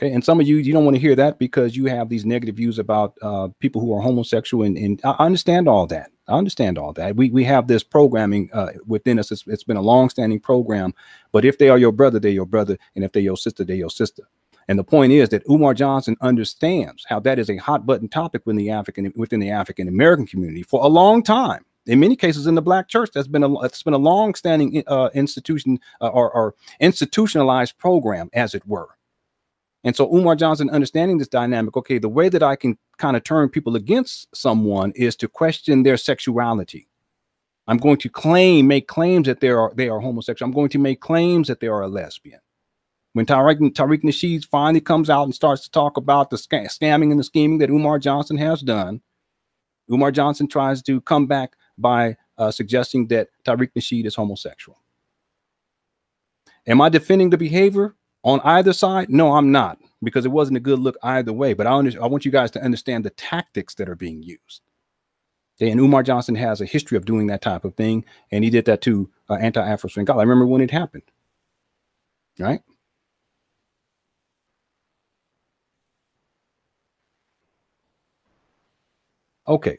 Okay, and some of you don't want to hear that because you have these negative views about people who are homosexual, and I understand all that. I understand all that. We have this programming within us. It's been a long-standing program, but if they are your brother, they're your brother, and if they're your sister, they're your sister. And the point is that Umar Johnson understands how that is a hot button topic within the African American community for a long time. In many cases, in the Black church, it's been a long-standing institution or institutionalized program, as it were. And so Umar Johnson, understanding this dynamic, okay, the way that I can kind of turn people against someone is to question their sexuality. I'm going to make claims that they are homosexual. I'm going to make claims that they are a lesbian. When Tariq Nasheed finally comes out and starts to talk about the scamming and the scheming that Umar Johnson has done, Umar Johnson tries to come back by suggesting that Tariq Nasheed is homosexual. Am I defending the behavior on either side? No, I'm not, because it wasn't a good look either way. But I want you guys to understand the tactics that are being used. And Umar Johnson has a history of doing that type of thing. And he did that to anti-Afro college. I remember when it happened. Right? Okay.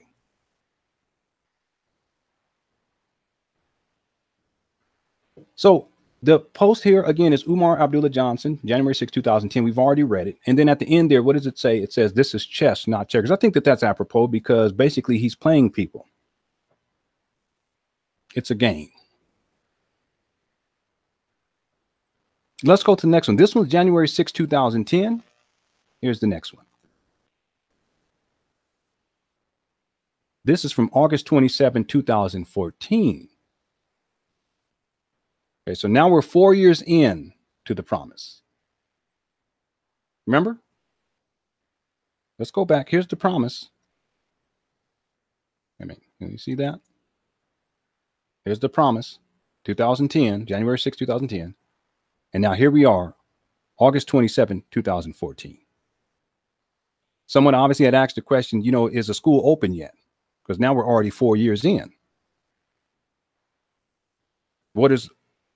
So the post here again is Umar Abdullah Johnson, January 6, 2010. We've already read it. And then at the end there, what does it say? It says, this is chess, not checkers. I think that that's apropos because basically he's playing people. It's a game. Let's go to the next one. This one's January 6, 2010. Here's the next one. This is from August 27, 2014. Okay, so now we're 4 years in to the promise. Remember? Let's go back. Here's the promise. I mean, can you see that? Here's the promise. 2010, January 6, 2010. And now here we are, August 27, 2014. Someone obviously had asked the question, you know, is the school open yet? Because now we're already 4 years in. What does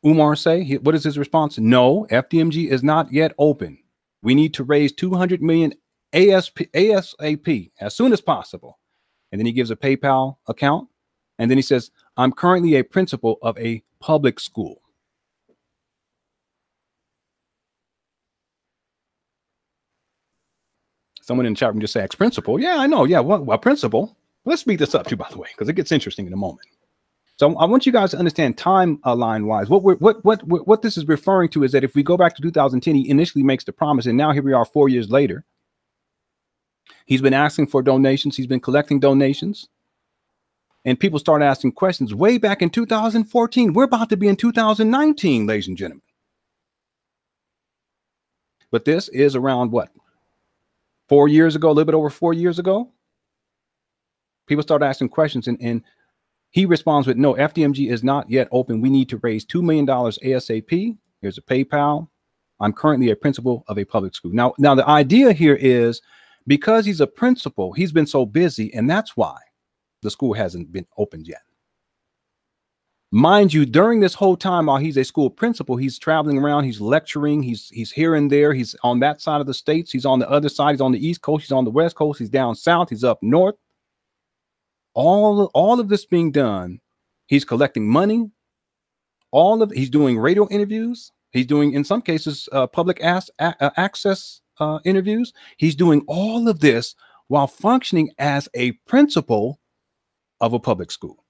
Umar say? What is his response? No, FDMG is not yet open. We need to raise 200 million ASAP as soon as possible. And then he gives a PayPal account. And then he says, I'm currently a principal of a public school. Someone in the chat room just say ex-principal. Yeah, I know. Yeah, what principal? Let's speed this up too, by the way, because it gets interesting in a moment. So I want you guys to understand timeline wise. What this is referring to is that if we go back to 2010, he initially makes the promise, and now here we are 4 years later. He's been asking for donations. He's been collecting donations, and people start asking questions way back in 2014. We're about to be in 2019, ladies and gentlemen. But this is around what? 4 years ago, a little bit over 4 years ago. People start asking questions, and he responds with, no, FDMG is not yet open. We need to raise $2 million ASAP. Here's a PayPal. I'm currently a principal of a public school. Now the idea here is because he's a principal, he's been so busy, and that's why the school hasn't been opened yet. Mind you, during this whole time while he's a school principal, he's traveling around, he's lecturing, he's here and there, he's on that side of the states, he's on the other side, he's on the East Coast, he's on the West Coast, he's down south, he's up north. All of this being done, he's collecting money. He's doing radio interviews. He's doing, in some cases, public access interviews. He's doing all of this while functioning as a principal of a public school.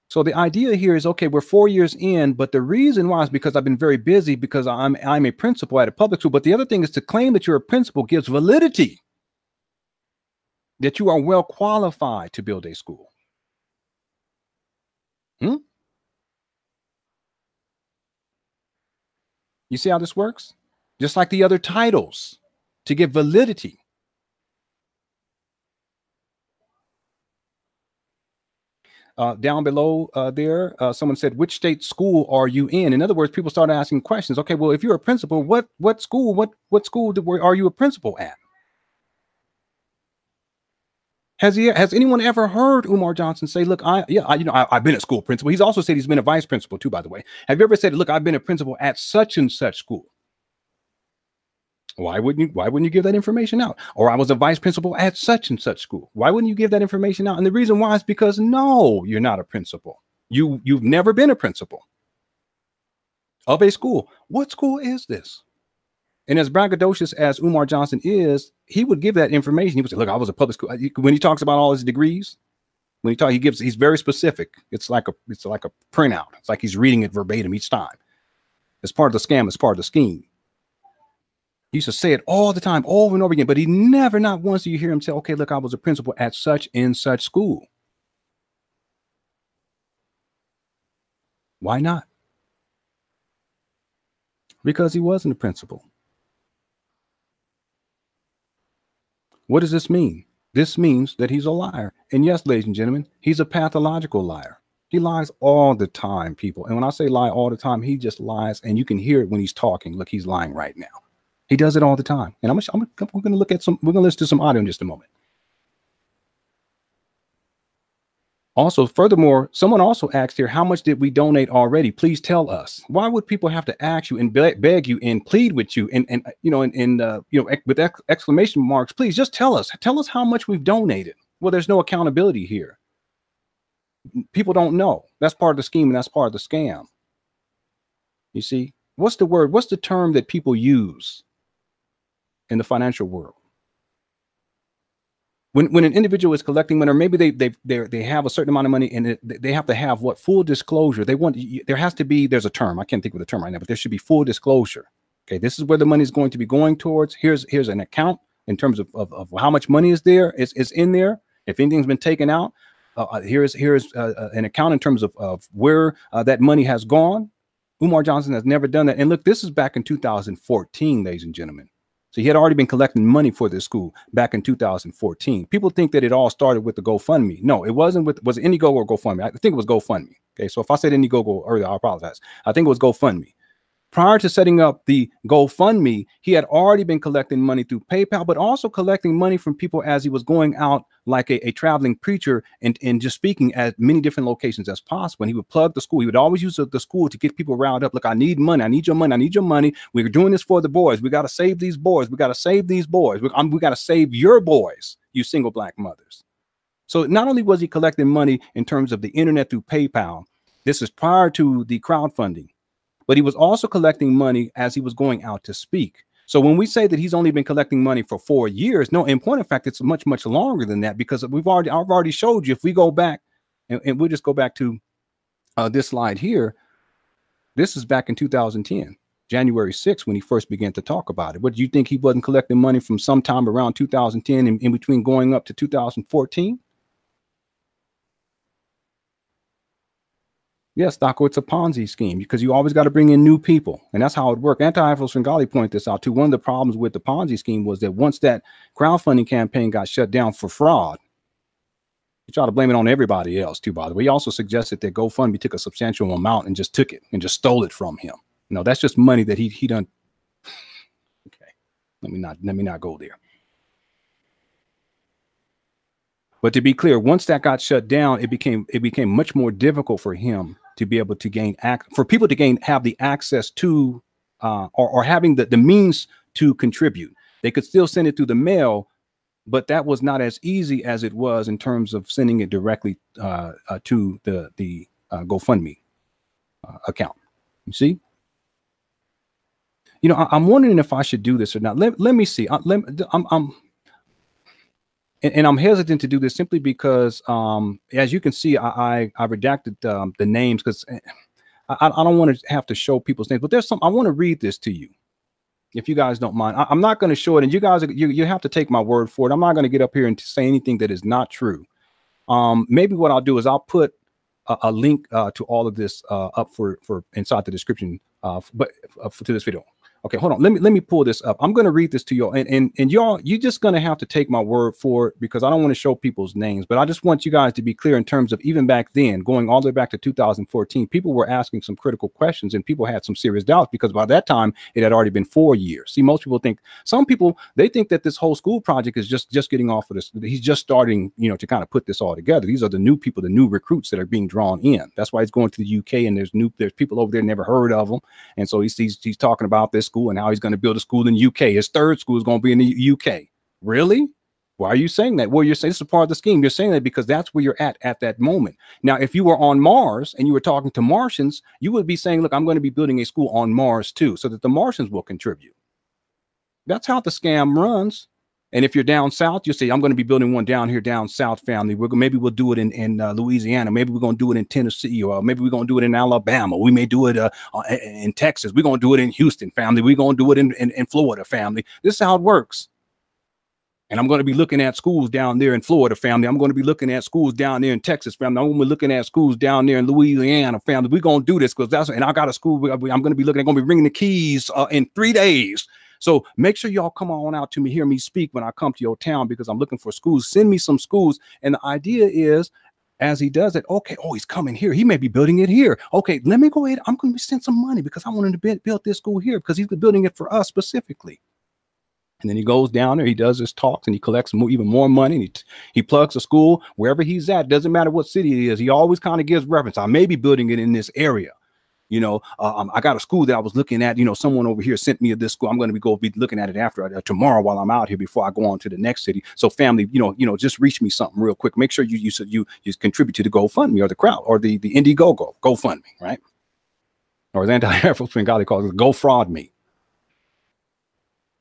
So the idea here is, okay, we're 4 years in, but the reason why is because I've been very busy because I'm a principal at a public school. But the other thing is to claim that you're a principal gives validity, that you are well qualified to build a school. You see how this works? Just like the other titles, to give validity. Down below there, someone said, which state school are you in? In other words, people started asking questions. Okay, well, if you're a principal, what school are you a principal at? Has anyone ever heard Umar Johnson say, look, I've been a school principal. He's also said he's been a vice principal too, by the way. Have you ever said, look, I've been a principal at such and such school? Why wouldn't you give that information out? Or I was a vice principal at such and such school. Why wouldn't you give that information out? And the reason why is because no, you're not a principal. You've never been a principal of a school. What school is this? And as braggadocious as Umar Johnson is, he would give that information. He would say, look, I was a public school. When he talks about all his degrees, he's very specific. It's like a printout. It's like he's reading it verbatim each time. It's part of the scam. It's part of the scheme. He used to say it all the time, over and over again, but he never, not once do you hear him say, okay, look, I was a principal at such and such school. Why not? Because he wasn't a principal. What does this mean? This means that he's a liar. And yes, ladies and gentlemen, he's a pathological liar. He lies all the time, people. And when I say lie all the time, he just lies, and you can hear it when he's talking. Look, he's lying right now. He does it all the time. And we're going to look at we're going to listen to some audio in just a moment. Also, furthermore, someone also asked here, how much did we donate already? Please tell us. Why would people have to ask you and beg you and plead with you and with exclamation marks? Please just tell us how much we've donated. Well, there's no accountability here. People don't know. That's part of the scheme, and that's part of the scam. You see, what's the word? What's the term that people use in the financial world? When an individual is collecting money, or maybe they have a certain amount of money, and they have to have what? Full disclosure. There's a term. I can't think of the term right now, but there should be full disclosure. Okay, this is where the money is going to be going towards. Here's an account in terms of how much money is there. It's in there. If anything's been taken out, here's an account in terms of where that money has gone. Umar Johnson has never done that. And look, this is back in 2014, ladies and gentlemen. So he had already been collecting money for this school back in 2014. People think that it all started with the GoFundMe. No, it wasn't. Was it Indiegogo or GoFundMe? I think it was GoFundMe. Okay, so if I said Indiegogo earlier, I apologize. I think it was GoFundMe. Prior to setting up the GoFundMe, he had already been collecting money through PayPal, but also collecting money from people as he was going out like a traveling preacher and just speaking at many different locations as possible. And he would plug the school. He would always use the school to get people riled up. Look, I need money. I need your money. I need your money. We're doing this for the boys. We got to save these boys. We got to save these boys. We got to save your boys, you single black mothers. So not only was he collecting money in terms of the internet through PayPal, this is prior to the crowdfunding, but he was also collecting money as he was going out to speak. So when we say that he's only been collecting money for 4 years, no, in point of fact, it's much, much longer than that, because I've already showed you. If we go back and we'll just go back to this slide here. This is back in 2010, January 6th, when he first began to talk about it. What do you think? He wasn't collecting money from sometime around 2010 in between going up to 2014? Yes, Daco, it's a Ponzi scheme, because you always got to bring in new people. And that's how it works. Anti-Ifel Svengali pointed this out too. One of the problems with the Ponzi scheme was that once that crowdfunding campaign got shut down for fraud, you try to blame it on everybody else too, by the way. He also suggested that GoFundMe took a substantial amount and just took it and just stole it from him. No, that's just money that he done. Okay, let me not go there. But to be clear, once that got shut down, it became much more difficult for him to be able to have the access to or having the means to contribute. They could still send it through the mail, but that was not as easy as it was in terms of sending it directly to the GoFundMe account. You see? You know, I'm wondering if I should do this or not. Let me see. And I'm hesitant to do this simply because, as you can see, I redacted the names because I don't want to have to show people's names. But there's some. I want to read this to you, if you guys don't mind. I'm not going to show it, and you guys, you have to take my word for it. I'm not going to get up here and say anything that is not true. Maybe what I'll do is I'll put a link to all of this up for inside the description, to this video. Okay, hold on. Let me pull this up. I'm going to read this to you, and y'all, you're just going to have to take my word for it, because I don't want to show people's names, but I just want you guys to be clear in terms of even back then, going all the way back to 2014, people were asking some critical questions, and people had some serious doubts, because by that time it had already been 4 years. See, most people think, some people, they think that this whole school project is just getting off of this. He's just starting, to kind of put this all together. These are the new people, the new recruits that are being drawn in. That's why he's going to the UK, and there's people over there never heard of him, and so he's talking about this school and how he's going to build a school in the UK. His third school is going to be in the UK. Really? Why are you saying that? Well, you're saying this is part of the scheme. You're saying that because that's where you're at that moment. Now, if you were on Mars and you were talking to Martians, you would be saying, look, I'm going to be building a school on Mars too, so that the Martians will contribute. That's how the scam runs. And if you're down south, you say, I'm going to be building one down here, down south, family. Maybe we'll do it in Louisiana. Maybe we're going to do it in Tennessee, or maybe we're going to do it in Alabama. We may do it in Texas. We're going to do it in Houston, family. We're going to do it in Florida, family. This is how it works. And I'm going to be looking at schools down there in Florida, family. I'm going to be looking at schools down there in Texas, family. I'm going to be looking at schools down there in Louisiana, family. We're going to do this because and I got a school. I'm going to be looking. I'm going to be bringing the keys in 3 days. So make sure y'all come on out to me, hear me speak when I come to your town, because I'm looking for schools. Send me some schools. And the idea is, as he does it, okay, oh, he's coming here. He may be building it here. Okay, let me go ahead. I'm going to send some money because I want him to build this school here because he's building it for us specifically. And then he goes down there, he does his talks, and he collects even more money. And he plugs a school wherever he's at. Doesn't matter what city it is. He always kind of gives reference. I may be building it in this area. You know, I got a school that I was looking at. You know, someone over here sent me this school. I'm going to be looking at it after tomorrow while I'm out here before I go on to the next city. So, family, you know, just reach me something real quick. Make sure you contribute to the GoFundMe or the crowd or the Indiegogo GoFundMe, right? Or the anti-Afro-Spring Golly calls it Go Fraud Me.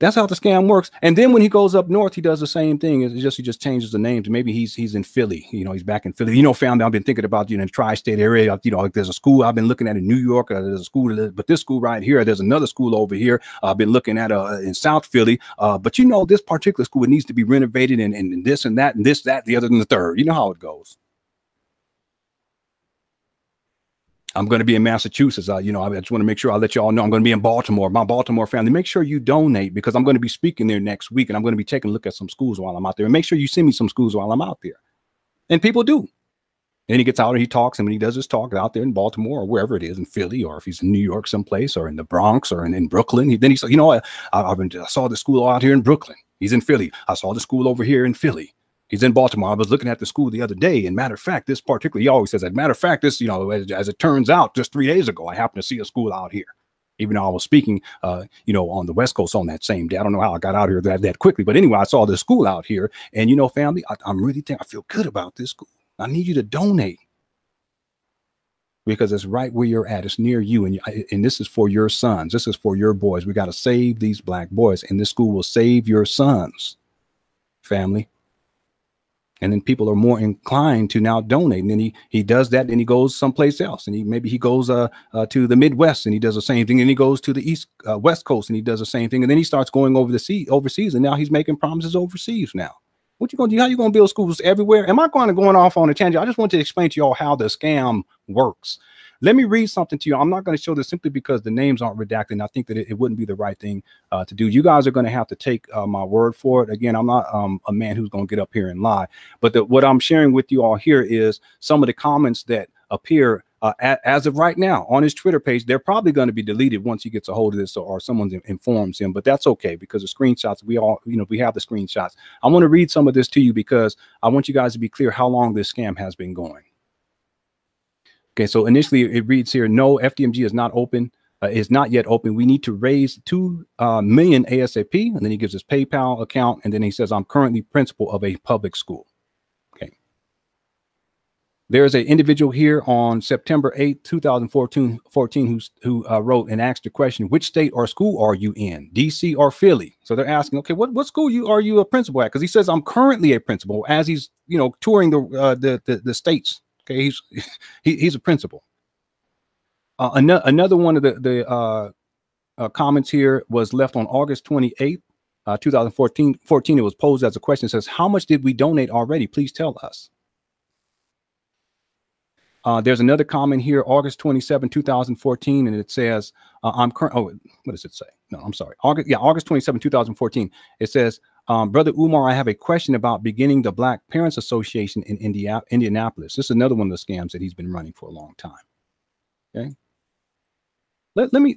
That's how the scam works. And then when he goes up north, he does the same thing. He just changes the names. Maybe he's in Philly. You know, he's back in Philly. You know, family, I've been thinking about, you know, in the tri-state area. You know, like there's a school I've been looking at in New York. There's a school, but this school right here, there's another school over here. I've been looking at in South Philly. But you know, this particular school, it needs to be renovated and this and that and this, that, the other than the third. You know how it goes. I'm going to be in Massachusetts. You know, I just want to make sure I let you all know I'm going to be in Baltimore. My Baltimore family, make sure you donate because I'm going to be speaking there next week and I'm going to be taking a look at some schools while I'm out there. And make sure you send me some schools while I'm out there. And people do. And he gets out and he talks. And when he does his talk out there in Baltimore or wherever it is in Philly, or if he's in New York someplace or in the Bronx or in Brooklyn, then he said, you know, I saw the school out here in Brooklyn. He's in Philly. I saw the school over here in Philly. He's in Baltimore. I was looking at the school the other day. And matter of fact, this particular, he always says that. Matter of fact, this, you know, as it turns out, just 3 days ago, I happened to see a school out here. Even though I was speaking, you know, on the West Coast on that same day. I don't know how I got out here that quickly. But anyway, I saw the school out here. And, you know, family, I'm really thinking, I feel good about this school. I need you to donate. Because it's right where you're at. It's near you. And this is for your sons. This is for your boys. We got to save these black boys. And this school will save your sons, family. And then people are more inclined to now donate. And then he does that and he goes someplace else. And maybe he goes to the Midwest and he does the same thing. And he goes to the West Coast and he does the same thing. And then he starts going overseas. And now he's making promises overseas now. What you going to do? How you going to build schools everywhere? Am I going off on a tangent? I just want to explain to you all how the scam works. Let me read something to you. I'm not going to show this simply because the names aren't redacted. And I think that it wouldn't be the right thing to do. You guys are going to have to take my word for it. Again, I'm not a man who's going to get up here and lie. But what I'm sharing with you all here is some of the comments that appear as of right now on his Twitter page. They're probably going to be deleted once he gets a hold of this or someone informs him. But that's okay because the screenshots, we have the screenshots. I want to read some of this to you because I want you guys to be clear how long this scam has been going. Okay, so initially it reads here, no, FDMG is not open, is not yet open. We need to raise 2 million ASAP. And then he gives his PayPal account. And then he says, I'm currently principal of a public school. Okay. There's an individual here on September 8th, 2014 who wrote and asked the question, which state or school are you in, DC or Philly? So they're asking, okay, what school are you a principal at? Because he says, I'm currently a principal as he's, you know, touring the states. Okay, he's a principal. Another one of the comments here was left on August 28th, 2014. It was posed as a question. It says, how much did we donate already? Please tell us. There's another comment here, August 27, 2014, and it says, I'm current. Oh, what does it say? No, I'm sorry. August 27, 2014. It says, Brother Umar, I have a question about beginning the Black Parents Association in Indianapolis. This is another one of the scams that he's been running for a long time. Okay. Let me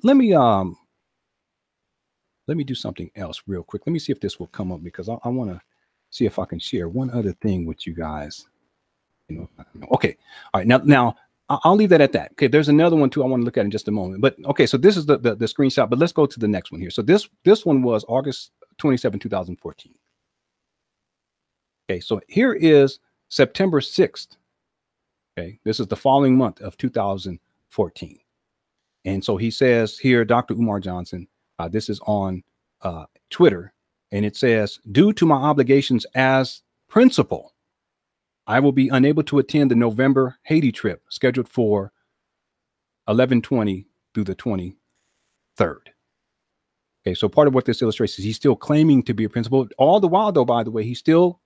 do something else real quick. Let me see if this will come up because I want to see if I can share one other thing with you guys. You know, okay. All right. Now I'll leave that at that. Okay. There's another one too I want to look at in just a moment. But okay, so this is the screenshot, but let's go to the next one here. So this one was August 27, 2014. Okay, so here is September 6th. Okay, this is the following month of 2014. And so he says here, Dr. Umar Johnson, this is on Twitter, and it says, due to my obligations as principal, I will be unable to attend the November Haiti trip scheduled for 11/20 through the 23rd. Okay, so part of what this illustrates is he's still claiming to be a principal. All the while, though, by the way, he's still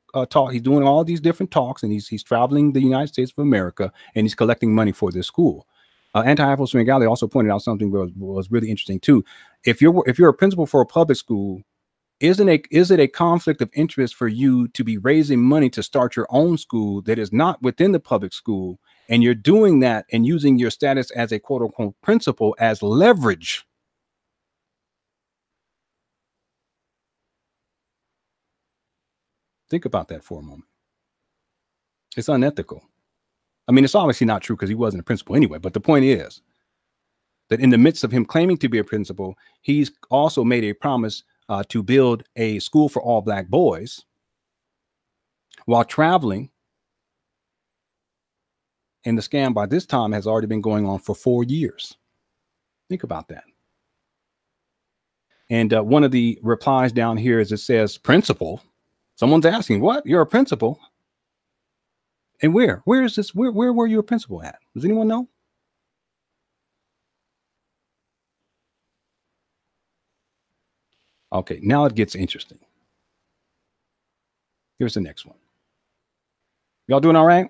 he's doing all these different talks, and he's traveling the United States of America, and he's collecting money for this school. Anti-Afro-Spring Gallery also pointed out something that was really interesting too. If you're a principal for a public school, is it a conflict of interest for you to be raising money to start your own school that is not within the public school, and you're doing that and using your status as a quote unquote principal as leverage? Think about that for a moment. It's unethical. I mean, it's obviously not true because he wasn't a principal anyway, but the point is that in the midst of him claiming to be a principal, he's also made a promise to build a school for all Black boys while traveling. And the scam by this time has already been going on for 4 years. Think about that. And one of the replies down here is it says, principal. Someone's asking, what? You're a principal? And where? Where is this? Where were you a principal at? Does anyone know? Okay, now it gets interesting. Here's the next one. Y'all doing all right?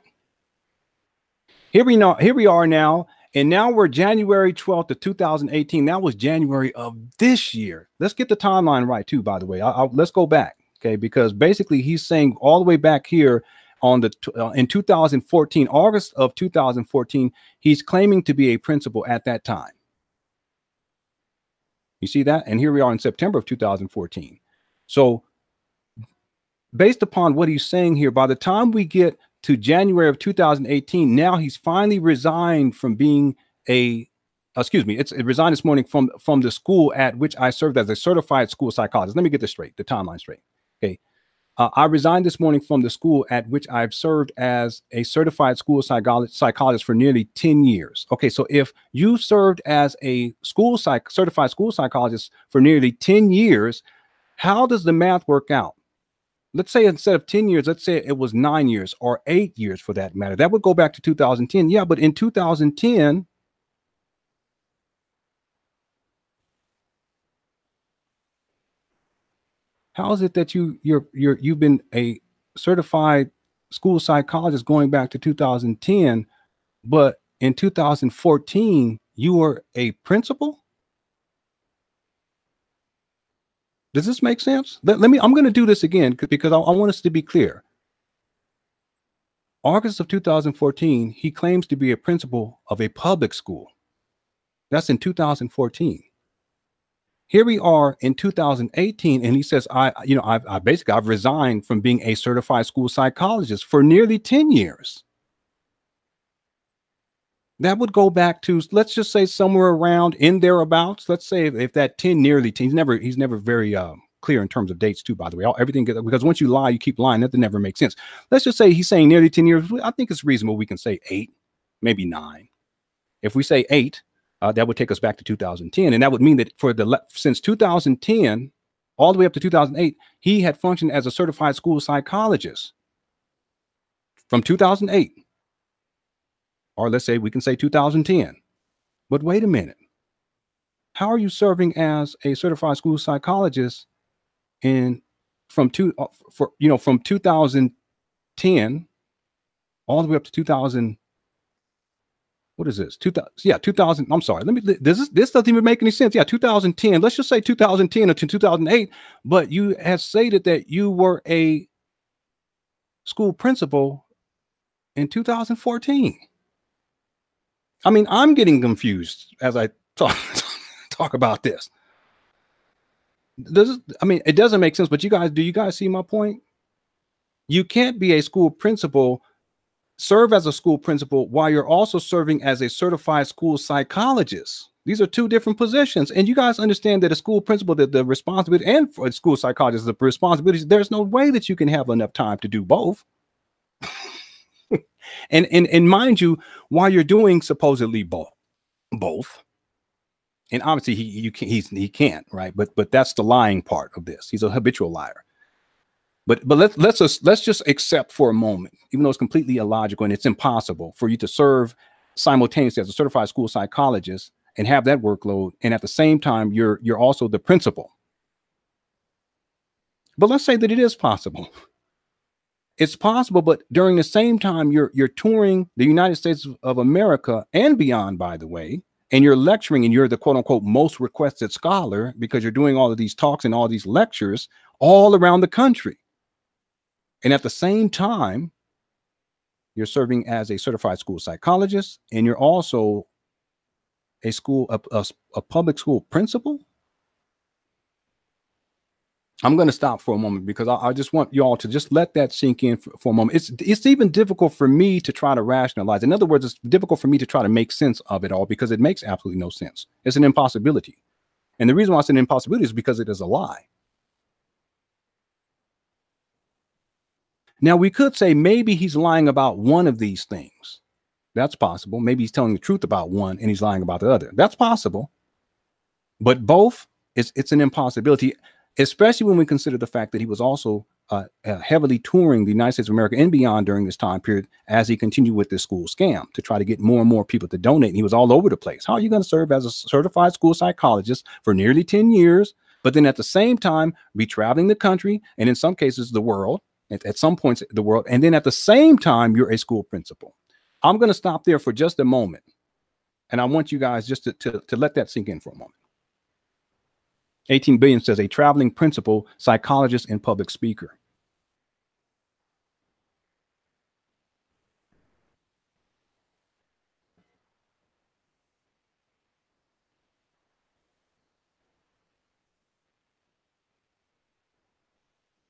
Here we are now, and now we're January 12th of 2018. That was January of this year. Let's get the timeline right too, by the way. Let's go back, okay? Because basically he's saying all the way back here on in 2014, August of 2014, he's claiming to be a principal at that time. You see that? And here we are in September of 2014. So based upon what he's saying here, by the time we get to January of 2018, now he's finally resigned from being it resigned this morning from the school at which I served as a certified school psychologist. Let me get this straight, the timeline straight. Okay. I resigned this morning from the school at which I've served as a certified school psychologist for nearly 10 years. Okay, so if you served as a certified school psychologist for nearly 10 years, how does the math work out? Let's say instead of 10 years, let's say it was 9 years or 8 years for that matter. That would go back to 2010. Yeah, but in 2010, how is it that you've been a certified school psychologist going back to 2010, but in 2014 you were a principal? Does this make sense? I'm going to do this again because I want us to be clear. August of 2014, he claims to be a principal of a public school. That's in 2014. Here we are in 2018, and he says, I've resigned from being a certified school psychologist for nearly 10 years. That would go back to, let's just say somewhere around in thereabouts. Let's say if that 10, nearly 10, he's never very clear in terms of dates too, by the way. Everything, because once you lie, you keep lying. That never makes sense. Let's just say he's saying nearly 10 years. I think it's reasonable. We can say 8, maybe 9. If we say 8, that would take us back to 2010. And that would mean that since 2010, all the way up to 2008, he had functioned as a certified school psychologist from 2008. Or let's say we can say 2010. But wait a minute. How are you serving as a certified school psychologist from 2010 all the way up to 2000? What is this? 2000. I'm sorry. This doesn't even make any sense. Yeah, 2010. Let's just say 2010 to 2008. But you have stated that you were a school principal in 2014. I mean, I'm getting confused as I talk about this. It doesn't make sense. But do you guys see my point? You can't be a school principal, serve as a school principal while you're also serving as a certified school psychologist. These are two different positions. And you guys understand that a school principal, the responsibility, and for a school psychologist, the responsibilities, there's no way that you can have enough time to do both. and mind you, while you're doing supposedly both, and obviously he can't, right? But that's the lying part of this. He's a habitual liar. But let's just accept for a moment, even though it's completely illogical and it's impossible for you to serve simultaneously as a certified school psychologist and have that workload, and at the same time you're also the principal. But let's say that it is possible. It's possible, but during the same time you're touring the United States of America and beyond, by the way, and you're lecturing and you're the quote unquote most requested scholar because you're doing all of these talks and all these lectures all around the country. And at the same time, you're serving as a certified school psychologist, and you're also a public school principal. I'm going to stop for a moment because I just want you all to just let that sink in for a moment. It's even difficult for me to try to rationalize. In other words, it's difficult for me to try to make sense of it all because it makes absolutely no sense. It's an impossibility. And the reason why it's an impossibility is because it is a lie. Now, we could say maybe he's lying about one of these things. That's possible. Maybe he's telling the truth about one and he's lying about the other. That's possible. But both, it's an impossibility, especially when we consider the fact that he was also heavily touring the United States of America and beyond during this time period as he continued with this school scam to try to get more and more people to donate. And he was all over the place. How are you going to serve as a certified school psychologist for nearly 10 years, but then at the same time be traveling the country and in some cases the world, at some points the world, and then at the same time you're a school principal? I'm going to stop there for just a moment. And I want you guys just to let that sink in for a moment. 18 billion says a traveling principal, psychologist, and public speaker.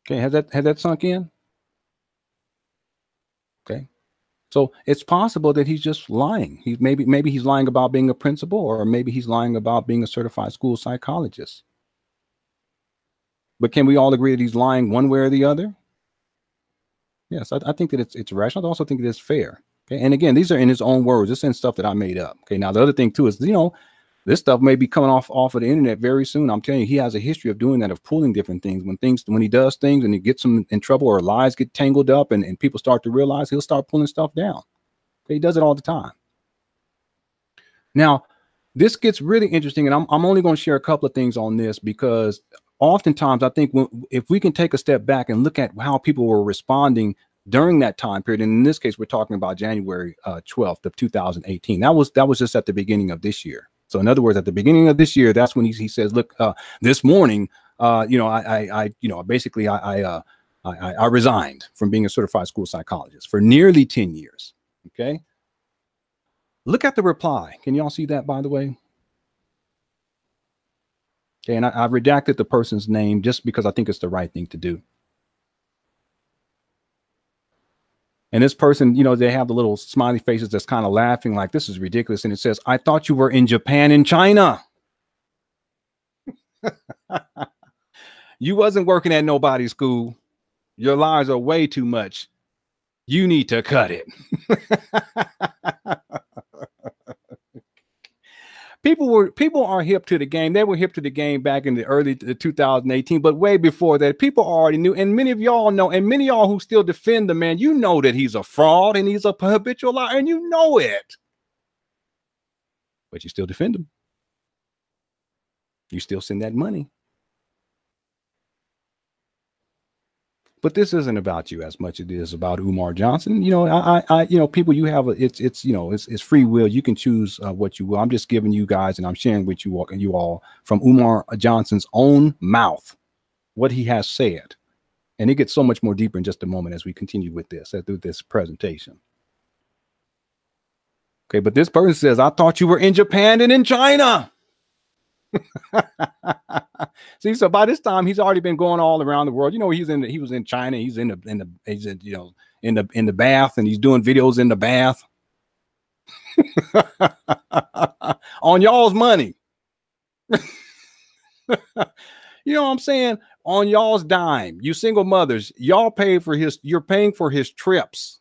Okay, has that sunk in? Okay. So it's possible that he's just lying. Maybe he's lying about being a principal, or maybe he's lying about being a certified school psychologist. But can we all agree that he's lying one way or the other? Yes, I think that it's rational. I also think that it's fair. Okay, and again, these are in his own words. This isn't stuff that I made up. Okay, now the other thing too is, this stuff may be coming off of the internet very soon. I'm telling you, he has a history of doing that, of pulling different things. When he does things and he gets them in trouble or lies get tangled up and people start to realize, he'll start pulling stuff down. Okay, he does it all the time. Now, this gets really interesting, and I'm only going to share a couple of things on this because oftentimes I think if we can take a step back and look at how people were responding during that time period, and in this case, we're talking about January 12th of 2018. That was just at the beginning of this year. So in other words, at the beginning of this year, that's when he says, look, this morning, I resigned from being a certified school psychologist for nearly 10 years. Okay. Look at the reply. Can y'all see that, by the way? Okay. And I've redacted the person's name just because I think it's the right thing to do. And this person, they have the little smiley faces that's kind of laughing like, this is ridiculous. And it says, I thought you were in Japan and China. You wasn't working at nobody's school. Your lies are way too much. You need to cut it. People are hip to the game. They were hip to the game back in the early 2018, but way before that, people already knew. And many of y'all know, and many of y'all who still defend the man, you know that he's a fraud and he's a habitual liar, and you know it. But you still defend him. You still send that money. But this isn't about you as much as it is about Umar Johnson. People, you have it's free will. You can choose what you will. I'm just giving you guys, and I'm sharing with you all from Umar Johnson's own mouth what he has said, and it gets so much more deeper in just a moment as we continue with this through this presentation. Okay, but this person says, "I thought you were in Japan and in China." See, so by this time he's already been going all around the world. He was in China. He's in the bath, and he's doing videos in the bath on y'all's money. You know what I'm saying? On y'all's dime. You single mothers, you're paying for his trips.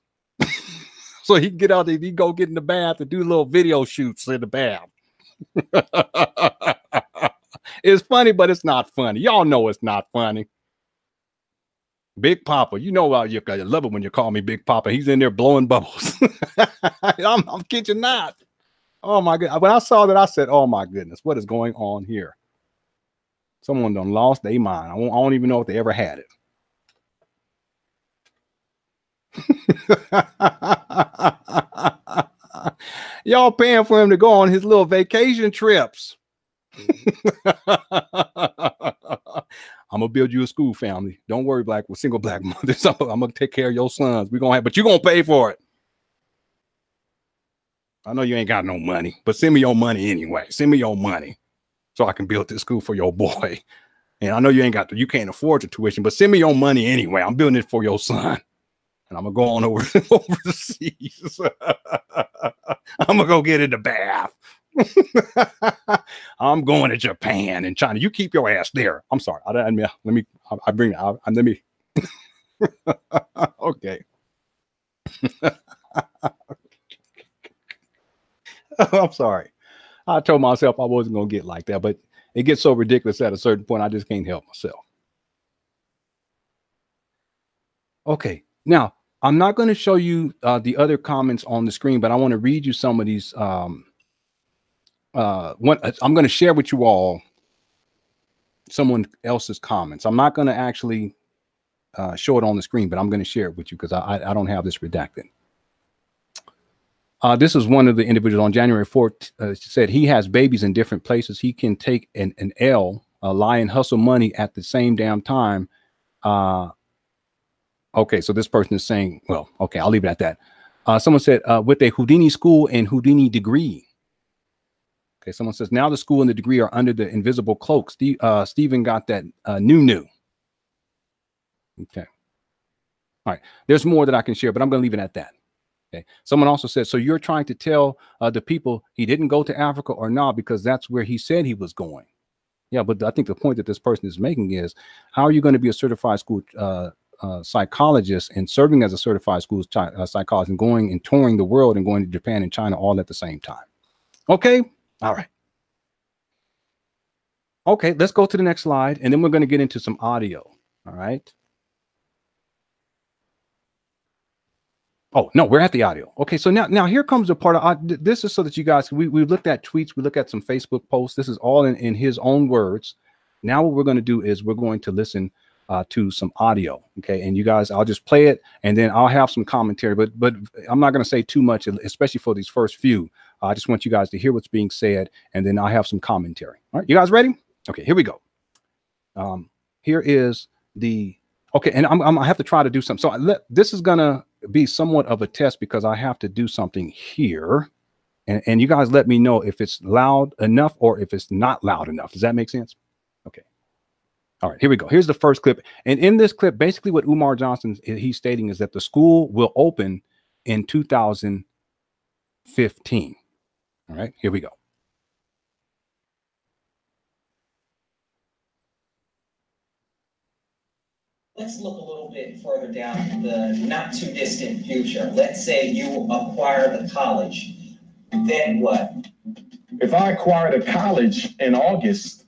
So he can get out there, he go get in the bath and do little video shoots in the bath. It's funny, but it's not funny. Y'all know it's not funny. Big Papa, you love it when you call me Big Papa. He's in there blowing bubbles. I'm kidding you not. Oh my God. When I saw that, I said, oh my goodness, what is going on here? Someone done lost their mind. I don't even know if they ever had it. Y'all paying for him to go on his little vacation trips. I'm gonna build you a school, family. Don't worry, single black mothers. I'm gonna take care of your sons. We're gonna have, but you're gonna pay for it. I know you ain't got no money, but send me your money anyway. Send me your money so I can build this school for your boy. And I know you can't afford the tuition, but send me your money anyway. I'm building it for your son. And I'm gonna go on overseas. I'm gonna go get in the bath. I'm going to Japan and China. You keep your ass there. I'm sorry. Let me. Okay. I'm sorry. I told myself I wasn't going to get like that, but it gets so ridiculous at a certain point. I just can't help myself. Okay. Now, I'm not going to show you the other comments on the screen, but I want to read you some of these. I'm going to share with you all someone else's comments. I'm not going to actually show it on the screen, but I'm going to share it with you because I don't have this redacted. This is one of the individuals on January 4th said he has babies in different places. He can take an L, lie and hustle money at the same damn time. Okay, so this person is saying, well, okay, I'll leave it at that. Someone said with a Houdini school and Houdini degree. Okay, someone says now the school and the degree are under the invisible cloak. Stephen got that new. Okay. All right. There's more that I can share, but I'm going to leave it at that. Okay. Someone also said, so you're trying to tell the people he didn't go to Africa or not, because that's where he said he was going. Yeah, but I think the point that this person is making is, how are you going to be a certified school psychologist and serving as a certified school psychologist and going and touring the world and going to Japan and China all at the same time? Okay. All right. Okay, let's go to the next slide, and then we're going to get into some audio. All right. Oh, no, we're at the audio. Okay, so now here comes the part of this is so that you guys, we looked at tweets, we look at some Facebook posts. This is all in his own words. Now what we're going to do is we're going to listen to some audio. Okay, and you guys, I'll just play it and then I'll have some commentary, but I'm not going to say too much, especially for these first few. I just want you guys to hear what's being said, and then I'll have some commentary. All right, you guys ready? Okay, here we go. Here is the, okay, and I have to try to do something. So this is going to be somewhat of a test because I have to do something here. And you guys let me know if it's loud enough or if it's not loud enough. Does that make sense? Okay. All right, here we go. Here's the first clip. And in this clip, basically what Umar Johnson, he's stating is that the school will open in 2015. All right, here we go. Let's look a little bit further down the not too distant future. Let's say you acquire the college. Then what? If I acquire the college in August,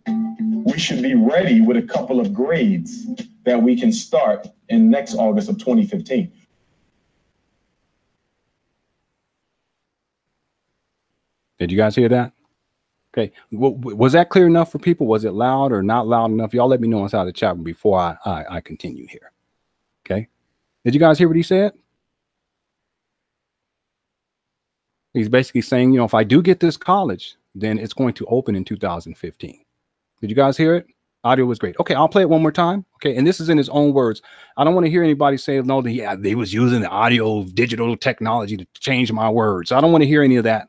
we should be ready with a couple of grades that we can start in next August of 2015. Did you guys hear that? Okay. Was that clear enough for people? Was it loud or not loud enough? Y'all let me know inside the chat room before I continue here. Okay. Did you guys hear what he said? He's basically saying, you know, if I do get this college, then it's going to open in 2015. Did you guys hear it? Audio was great. Okay, I'll play it one more time. Okay, and this is in his own words. I don't want to hear anybody say, no, they was using the audio digital technology to change my words. I don't want to hear any of that.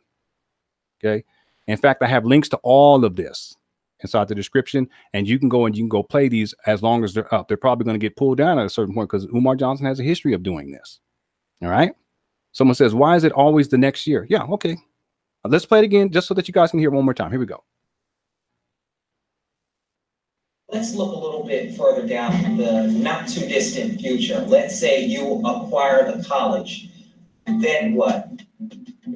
Okay. In fact, I have links to all of this inside the description, and you can go play these as long as they're up. They're probably going to get pulled down at a certain point because Umar Johnson has a history of doing this. All right. Someone says, why is it always the next year? Yeah. Okay. Let's play it again just so that you guys can hear it one more time. Here we go. Let's look a little bit further down the not too distant future. Let's say you acquire the college. Then what?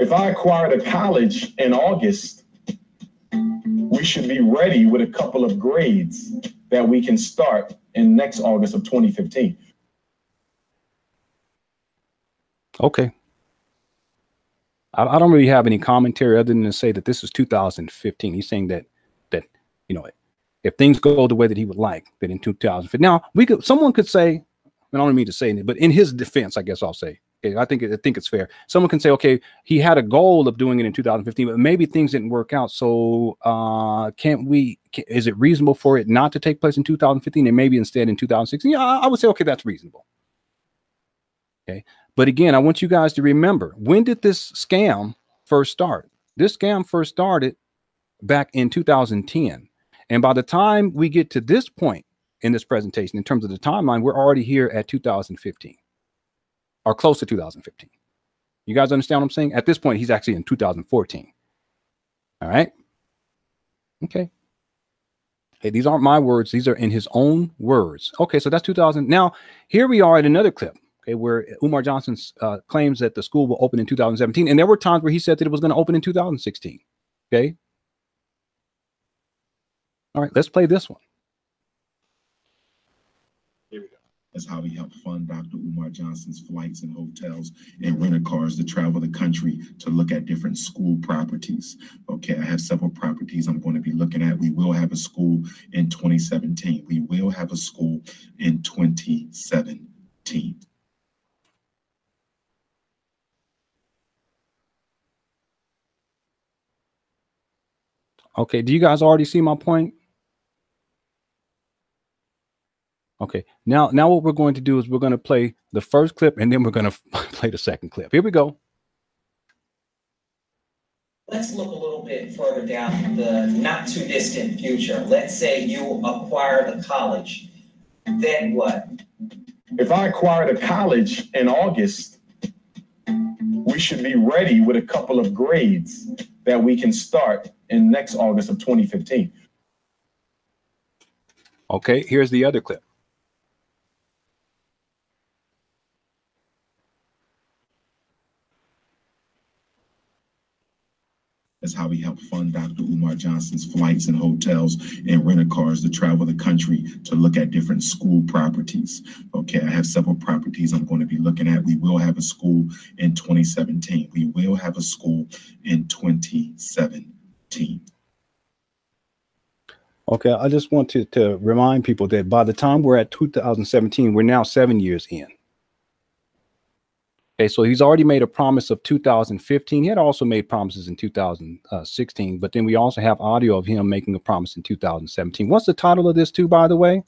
If I acquire the college in August, we should be ready with a couple of grades that we can start in next August of 2015. Okay. I don't really have any commentary other than to say that this is 2015. He's saying that you know, if things go the way that he would like, that in 2015. Now, someone could say, I don't mean to say it, but in his defense, I guess I'll say, Okay, I think it's fair. Someone can say, okay, he had a goal of doing it in 2015, but maybe things didn't work out. So is it reasonable for it not to take place in 2015 and maybe instead in 2016? Yeah, I would say, okay, that's reasonable. Okay, but again, I want you guys to remember, when did this scam first start? This scam first started back in 2010. And by the time we get to this point in this presentation, in terms of the timeline, we're already here at 2015 or close to 2015. You guys understand what I'm saying? At this point, he's actually in 2014. All right. Okay. Hey, these aren't my words. These are in his own words. Okay. So that's 2000. Now, here we are at another clip, okay, where Umar Johnson claims that the school will open in 2017. And there were times where he said that it was going to open in 2016. Okay. All right. Let's play this one. Here we go. That's how we help fund Dr. Umar Johnson's flights and hotels and rental cars to travel the country to look at different school properties. Okay, I have several properties I'm going to be looking at. We will have a school in 2017. We will have a school in 2017. Okay, do you guys already see my point? Okay, now what we're going to do is we're going to play the first clip and then we're going to play the second clip. Here we go. Let's look a little bit further down the not too distant future. Let's say you acquire the college. Then what? If I acquired a college in August, we should be ready with a couple of grades that we can start in next August of 2015. Okay, here's the other clip. That's how we help fund Dr. Umar Johnson's flights and hotels and rental cars to travel the country to look at different school properties. Okay, I have several properties I'm going to be looking at. We will have a school in 2017. We will have a school in 2017. Okay, I just want to remind people that by the time we're at 2017, we're now 7 years in. Okay, so he's already made a promise of 2015. He had also made promises in 2016, but then we also have audio of him making a promise in 2017. What's the title of this too, by the way?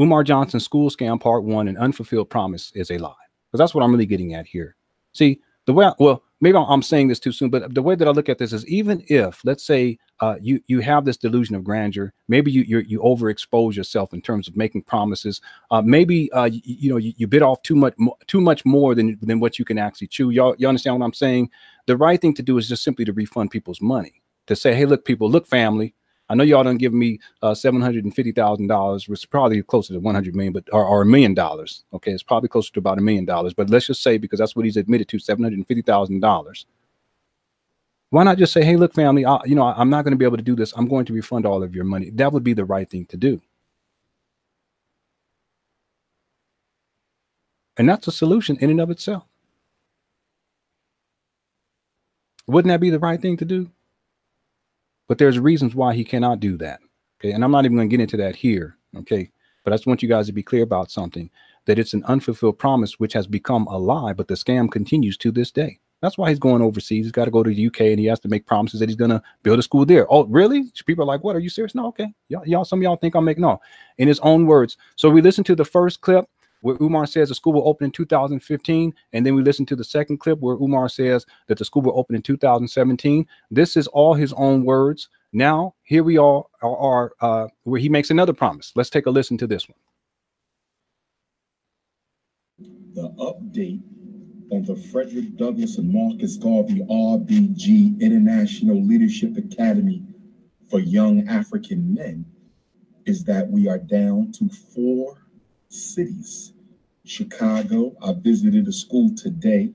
Umar Johnson School Scam Part 1, An Unfulfilled Promise is a Lie. Because that's what I'm really getting at here. See, the way, well, maybe I'm saying this too soon, but the way that I look at this is, even if, let's say, you have this delusion of grandeur, maybe you overexpose yourself in terms of making promises. Maybe you bit off too much more than what you can actually chew. Y'all understand what I'm saying? The right thing to do is just simply to refund people's money. To say, hey, look, people, look, family, I know y'all done give me $750,000, which is probably closer to 100 million, but or $1 million. Okay, it's probably closer to about $1 million. But let's just say, because that's what he's admitted to, $750,000. Why not just say, hey, look, family, I'm not going to be able to do this. I'm going to refund all of your money. That would be the right thing to do. And that's a solution in and of itself. Wouldn't that be the right thing to do? But there's reasons why he cannot do that. Okay, and I'm not even going to get into that here. Okay, but I just want you guys to be clear about something, that it's an unfulfilled promise which has become a lie, but the scam continues to this day. That's why he's going overseas. He's got to go to the UK and he has to make promises that he's going to build a school there. Oh, really? People are like, what? Are you serious? No, okay. Y'all, some of y'all think I'm making, no. In his own words. So we listened to the first clip where Umar says the school will open in 2015. And then we listened to the second clip where Umar says that the school will open in 2017. This is all his own words. Now, here we are where he makes another promise. Let's take a listen to this one. The update on the Frederick Douglass and Marcus Garvey RBG International Leadership Academy for Young African Men is that we are down to 4 cities. Chicago, I visited a school today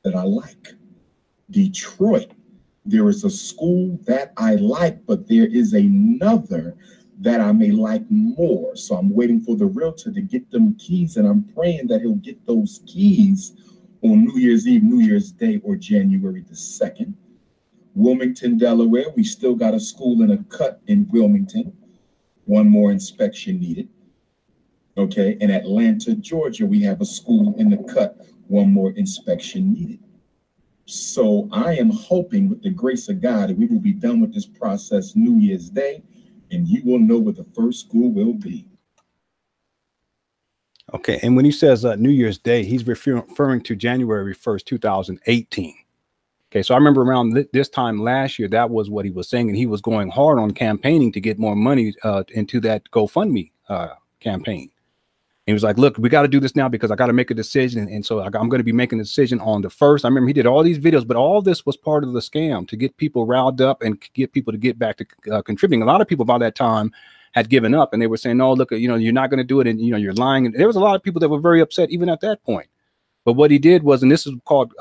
that I like. Detroit, there is a school that I like, but there is another that I may like more. So I'm waiting for the realtor to get them keys, and I'm praying that he'll get those keys on New Year's Eve, New Year's Day, or January the 2nd. Wilmington, Delaware, we still got a school in a cut in Wilmington. One more inspection needed. Okay, in Atlanta, Georgia, we have a school in the cut one more inspection needed. So I am hoping with the grace of God that we will be done with this process New Year's Day, and you will know what the first school will be. Okay, and when he says New Year's Day, he's referring to January 1st, 2018. Okay, so I remember around this time last year, that was what he was saying, and he was going hard on campaigning to get more money into that GoFundMe campaign. And he was like, look, we got to do this now because I got to make a decision. And so I'm going to be making a decision on the 1st. I remember he did all these videos, but all this was part of the scam to get people riled up and get people to get back to contributing. A lot of people by that time had given up, and they were saying, no, look, you know, you're not going to do it. And, you know, you're lying. And there was a lot of people that were very upset even at that point. But what he did was, and this is called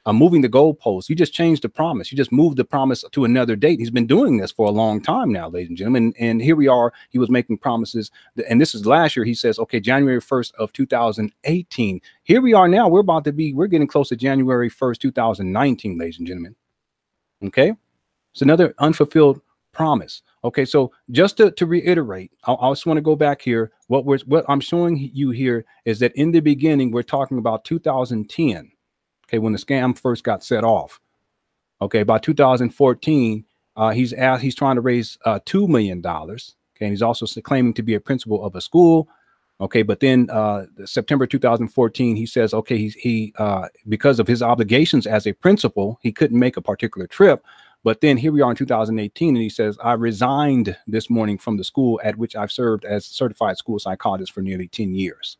moving the goalposts. You just changed the promise. You just moved the promise to another date. He's been doing this for a long time now, ladies and gentlemen. And here we are. He was making promises. And this is last year. He says, okay, January 1st of 2018. Here we are now. We're getting close to January 1st, 2019, ladies and gentlemen. Okay. It's another unfulfilled promise. Okay. So just to reiterate, I just want to go back here. What I'm showing you here is that in the beginning, we're talking about 2010. Okay, when the scam first got set off. Okay, by 2014, he's trying to raise $2 million. Okay, and he's also claiming to be a principal of a school. Okay, but then September 2014, he says, okay, he because of his obligations as a principal, he couldn't make a particular trip. But then here we are in 2018, and he says, I resigned this morning from the school at which I've served as certified school psychologist for nearly 10 years.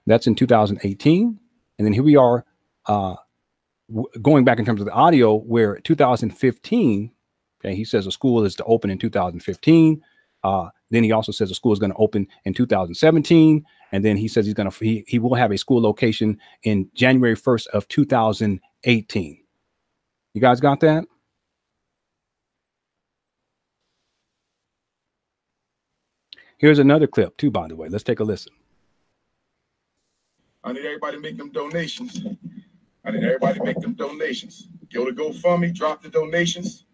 That's in 2018. And then here we are going back in terms of the audio where 2015, okay, he says the school is to open in 2015. Then he also says the school is going to open in 2017. And then he says he will have a school location in January 1st of 2018. You guys got that? Here's another clip too, by the way. Let's take a listen. I need everybody to make them donations. Go to GoFundMe, drop the donations.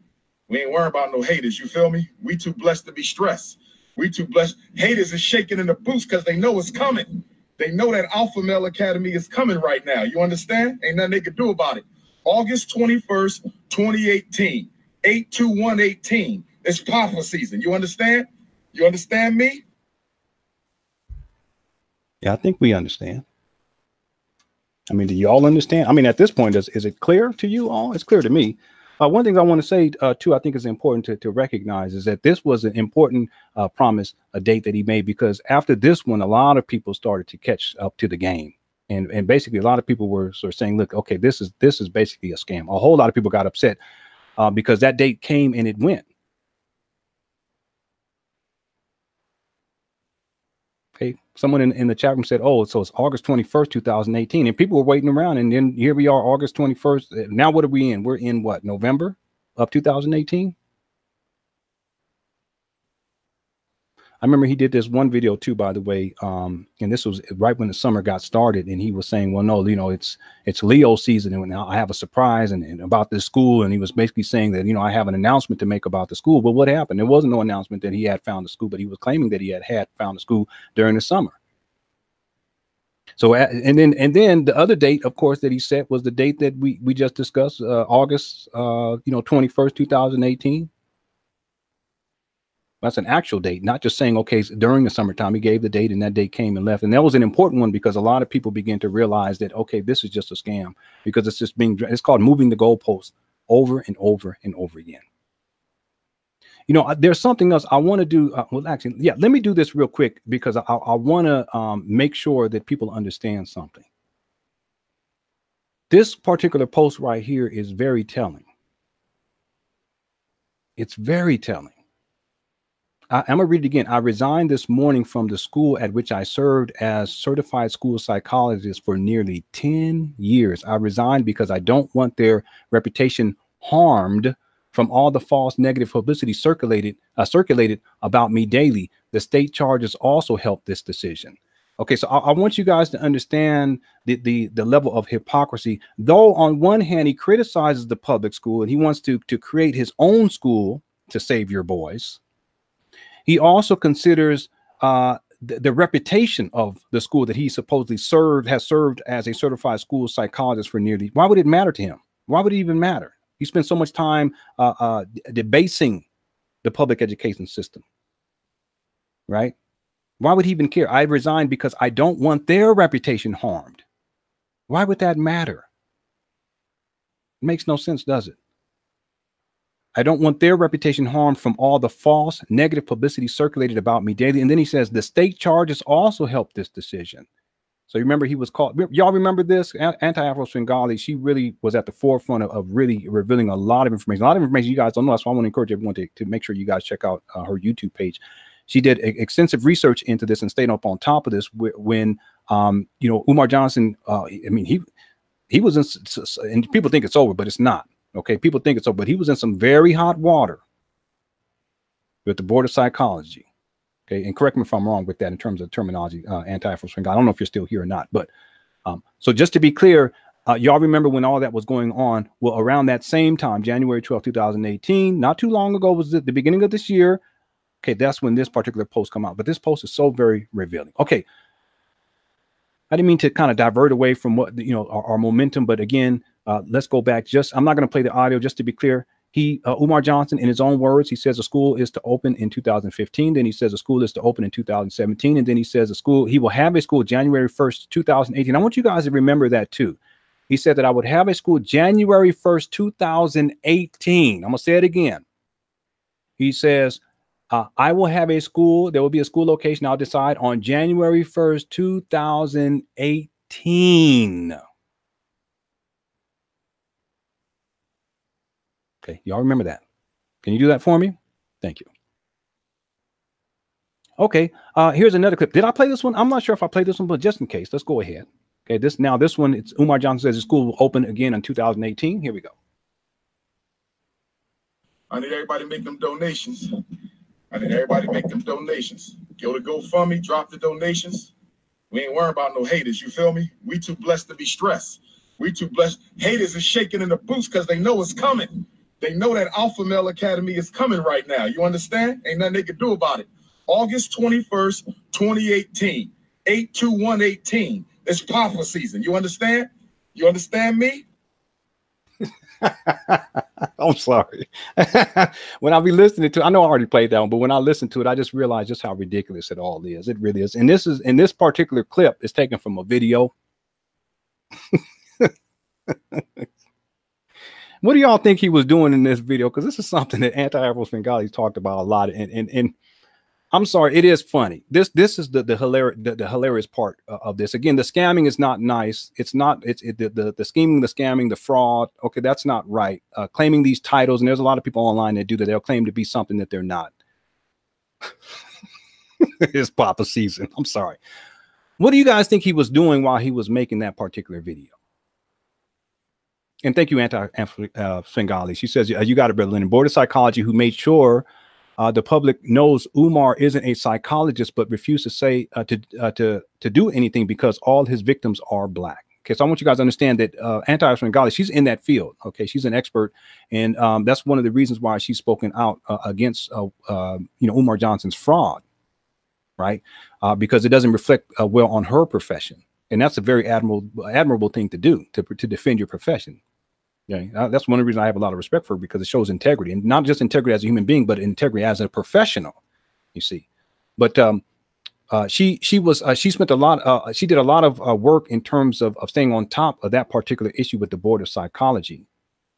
We ain't worrying about no haters, you feel me? We too blessed to be stressed. We too blessed. Haters is shaking in the boots because they know it's coming. They know that Alpha Male Academy is coming right now. You understand? Ain't nothing they could do about it. August 21st, 2018, 8/21/18. It's Papa season. You understand? You understand me? Yeah, I think we understand. I mean, do you all understand? I mean, at this point, is it clear to you all? It's clear to me. One thing I want to say, too, I think is important to recognize is that this was an important promise, a date that he made, because after this one, a lot of people started to catch up to the game. And basically, a lot of people were sort of saying, look, OK, this is basically a scam. A whole lot of people got upset because that date came and it went. Okay, someone in the chat room said, oh, so it's August 21st, 2018. And people were waiting around. And then here we are, August 21st. Now, what are we in? We're in what, November of 2018? I remember he did this one video, too, by the way. And this was right when the summer got started. And he was saying, well, no, you know, it's Leo season. And now I have a surprise and about this school. And he was basically saying that, you know, I have an announcement to make about the school. But what happened? There wasn't no announcement that he had found the school, but he was claiming that he had found the school during the summer. So and then the other date, of course, that he set was the date that we just discussed, August, 21st, 2018. That's an actual date, not just saying, OK, during the summertime, he gave the date and that date came and left. And that was an important one because a lot of people begin to realize that, OK, this is just a scam because it's just it's called moving the goalposts over and over and over again. You know, there's something else I want to do. Well, actually, yeah, let me do this real quick because I want to make sure that people understand something. This particular post right here is very telling. It's very telling. I'm going to read it again. I resigned this morning from the school at which I served as certified school psychologist for nearly 10 years. I resigned because I don't want their reputation harmed from all the false negative publicity circulated about me daily. The state charges also helped this decision. Okay, so I want you guys to understand the level of hypocrisy. Though on one hand, he criticizes the public school and he wants to create his own school to save your boys. He also considers the reputation of the school that he supposedly has served as a certified school psychologist for nearly, why would it matter to him? Why would it even matter? He spent so much time debasing the public education system, right? Why would he even care? I resigned because I don't want their reputation harmed. Why would that matter? It makes no sense, does it? I don't want their reputation harmed from all the false negative publicity circulated about me daily. And then he says the state charges also helped this decision. So remember, he was called, y'all remember this? Anti-Afro Svengali, she really was at the forefront of really revealing a lot of information. A lot of information you guys don't know. That's why I want to encourage everyone to make sure you guys check out her YouTube page. She did extensive research into this and stayed up on top of this when, you know, Umar Johnson, I mean, he was in, and people think it's over, but it's not. Okay, people think it's over, but he was in some very hot water with the Board of Psychology. Okay, and correct me if I'm wrong with that in terms of terminology, anti-Afro Svengali. I don't know if you're still here or not, but so just to be clear, y'all remember when all that was going on? Well, around that same time, January 12, 2018, not too long ago, was the beginning of this year. Okay, that's when this particular post come out, but this post is so very revealing. Okay, I didn't mean to kind of divert away from what, you know, our momentum, but again, let's go back. I'm not going to play the audio, just to be clear. Umar Johnson, in his own words, he says a school is to open in 2015. Then he says a school is to open in 2017. And then he says he will have a school January 1st, 2018. I want you guys to remember that too. He said that I would have a school January 1st, 2018. I'm going to say it again. He says, I will have a school. There will be a school location. I'll decide on January 1st, 2018. Okay, y'all remember that? Can you do that for me? Thank you. Okay, here's another clip. Did I play this one? I'm not sure if I played this one, but just in case, let's go ahead. Okay, this one, it's Umar Johnson says the school will open again in 2018. Here we go. I need everybody to make them donations. Go to GoFundMe, drop the donations. We ain't worrying about no haters, you feel me? We too blessed to be stressed. We too blessed. Haters is shaking in the boots because they know it's coming. They know that Alpha Male Academy is coming right now. You understand? Ain't nothing they can do about it. August 21st, 2018, 82118. It's Papa season. You understand? You understand me? I'm sorry. When I be listening to, I know I already played that one, but when I listen to it, I just realize just how ridiculous it all is. It really is. And this particular clip is taken from a video. What do y'all think he was doing in this video? Because this is something that Anti-Afro Svengali talked about a lot, and I'm sorry, it is funny. This is the hilarious part of this. Again, the scamming is not nice. It's not. The scheming, the scamming, the fraud. Okay, that's not right. Claiming these titles, and there's a lot of people online that do that. They'll claim to be something that they're not. It's Papa season. I'm sorry. What do you guys think he was doing while he was making that particular video? And thank you, Anti-Svengali. She says, you got it, Brother Lennon. Board of Psychology, who made sure the public knows Umar isn't a psychologist, but refused to say to do anything because all his victims are Black. Okay, so I want you guys to understand that Anti-Svengali, she's in that field. Okay, she's an expert, and that's one of the reasons why she's spoken out against Umar Johnson's fraud, right? Because it doesn't reflect well on her profession, and that's a very admirable thing to do, to defend your profession. Yeah, that's one of the reasons I have a lot of respect for her, because it shows integrity, and not just integrity as a human being, but integrity as a professional. You see, but she spent a lot. She did a lot of work in terms of staying on top of that particular issue with the Board of Psychology,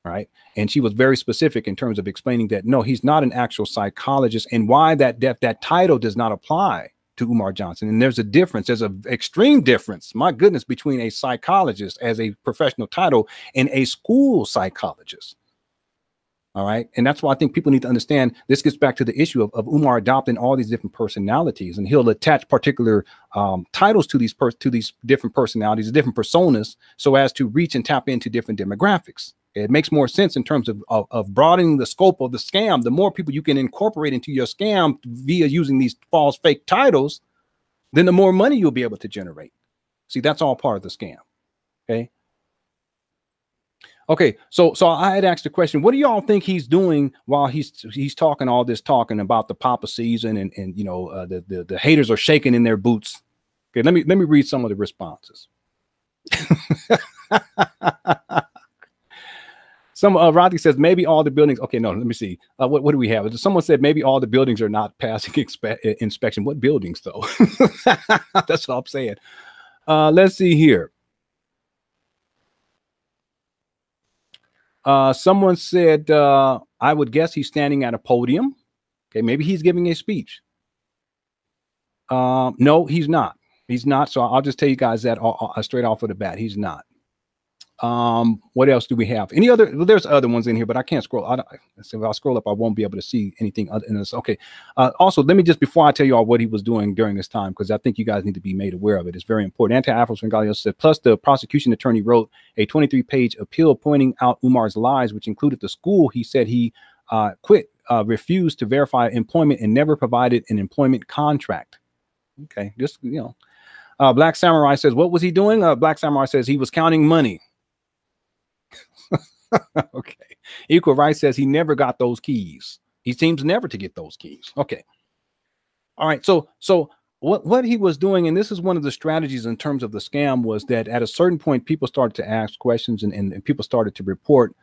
right? And she was very specific in terms of explaining that no, he's not an actual psychologist, and why that title does not apply to Umar Johnson. And there's a difference. There's an extreme difference, my goodness, between a psychologist as a professional title and a school psychologist. All right. And that's why I think people need to understand this gets back to the issue of Umar adopting all these different personalities, and he'll attach particular titles to these different personalities, different personas, so as to reach and tap into different demographics. It makes more sense in terms of broadening the scope of the scam. The more people you can incorporate into your scam via using these false fake titles, then the more money you'll be able to generate. See, that's all part of the scam. Okay. Okay, so I had asked the question, what do y'all think he's doing while he's talking all this talking about the Papa season and you know the haters are shaking in their boots? Okay, let me read some of the responses. Some Rodney says maybe all the buildings. Okay, no, let me see. What do we have? Someone said maybe all the buildings are not passing inspection. What buildings though? That's what I'm saying. Let's see here. Someone said, I would guess he's standing at a podium. Okay, maybe he's giving a speech. No, he's not. He's not. So I'll just tell you guys that straight off of the bat, he's not. What else do we have? Any other? Well, there's other ones in here, but I can't scroll. So if I scroll up, I won't be able to see anything other than this. Okay. Also, let me just, before I tell you all what he was doing during this time, because I think you guys need to be made aware of it. It's very important. Anti-Afro-Bengali said, plus the prosecution attorney wrote a 23-page appeal pointing out Umar's lies, which included the school he said he quit, refused to verify employment, and never provided an employment contract. Okay, just, you know. Black Samurai says, what was he doing? Black Samurai says he was counting money. Okay. Equal Rights says he never got those keys. He seems never to get those keys. Okay. All right. So what he was doing, and this is one of the strategies in terms of the scam, was that at a certain point, people started to ask questions and people started to report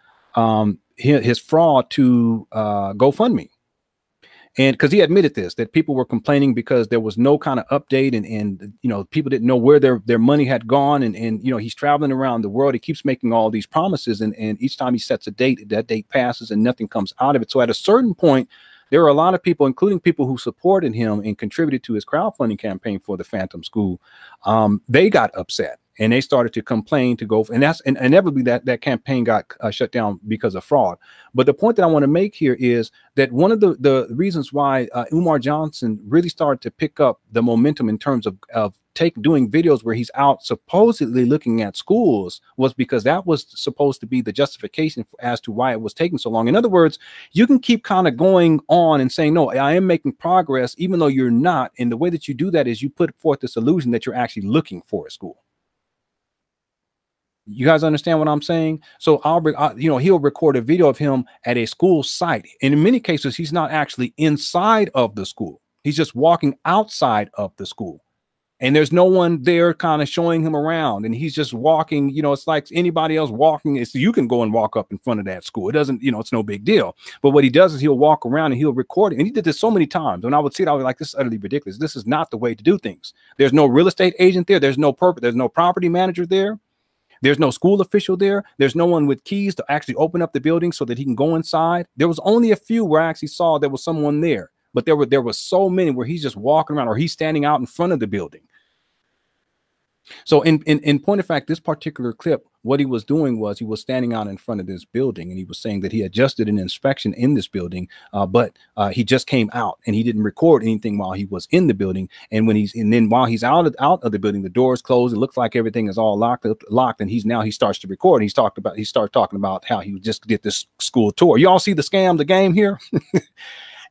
his fraud to GoFundMe. And because he admitted this, that people were complaining because there was no kind of update and you know, people didn't know where their money had gone. And you know, he's traveling around the world. He keeps making all these promises. And each time he sets a date, that date passes and nothing comes out of it. So at a certain point, there were a lot of people, including people who supported him and contributed to his crowdfunding campaign for the Phantom School. They got upset. And they started to complain to go, and that's, and inevitably that campaign got shut down because of fraud. But the point that I want to make here is that one of the reasons why Umar Johnson really started to pick up the momentum in terms of doing videos where he's out supposedly looking at schools was because that was supposed to be the justification as to why it was taking so long. In other words, you can keep kind of going on and saying, no, I am making progress, even though you're not. And the way that you do that is you put forth this illusion that you're actually looking for a school. You guys understand what I'm saying? So you know, he'll record a video of him at a school site. And in many cases, he's not actually inside of the school. He's just walking outside of the school. And there's no one there kind of showing him around. And he's just walking, you know, it's like anybody else walking. It's, you can go and walk up in front of that school. It doesn't, you know, it's no big deal. But what he does is he'll walk around and he'll record it. And he did this so many times. When I would see it, I was like, this is utterly ridiculous. This is not the way to do things. There's no real estate agent there. There's no property manager there. There's no school official there. There's no one with keys to actually open up the building so that he can go inside. There was only a few where I actually saw there was someone there, but there were so many where he's just walking around or he's standing out in front of the building. So in point of fact, this particular clip, what he was doing was he was standing out in front of this building and he was saying that he adjusted an inspection in this building, but he just came out and he didn't record anything while he was in the building. And then while he's out of the building, the doors closed. It looks like everything is all locked. And he starts to record. He started talking about how he just did this school tour. You all see the scam, the game here?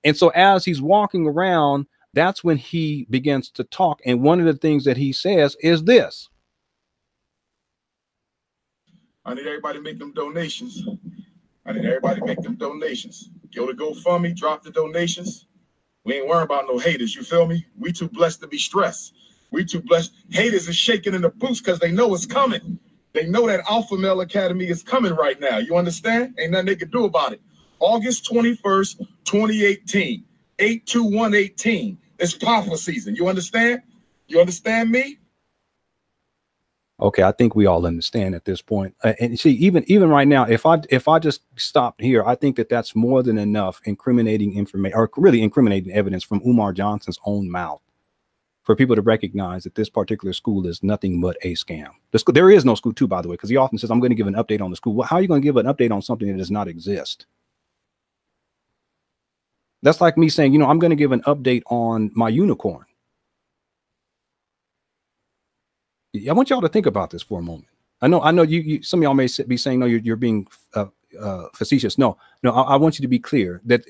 And so as he's walking around, that's when he begins to talk. And one of the things that he says is this. I need everybody to make them donations. Go to GoFundMe, drop the donations. We ain't worrying about no haters, you feel me? We too blessed to be stressed. We too blessed. Haters are shaking in the boots because they know it's coming. They know that Alpha Male Academy is coming right now. You understand? Ain't nothing they can do about it. August 21st, 2018. 82118. It's Papa season. You understand? You understand me? Okay, I think we all understand at this point. And see, even right now, if I just stopped here, I think that that's more than enough incriminating information, or really incriminating evidence from Umar Johnson's own mouth, for people to recognize that this particular school is nothing but a scam. There is no school, too, by the way, because he often says, I'm going to give an update on the school. Well, how are you going to give an update on something that does not exist? That's like me saying, you know, I'm going to give an update on my unicorn. I want y'all to think about this for a moment. I know you some of y'all may be saying, no, you're being facetious. No, I want you to be clear that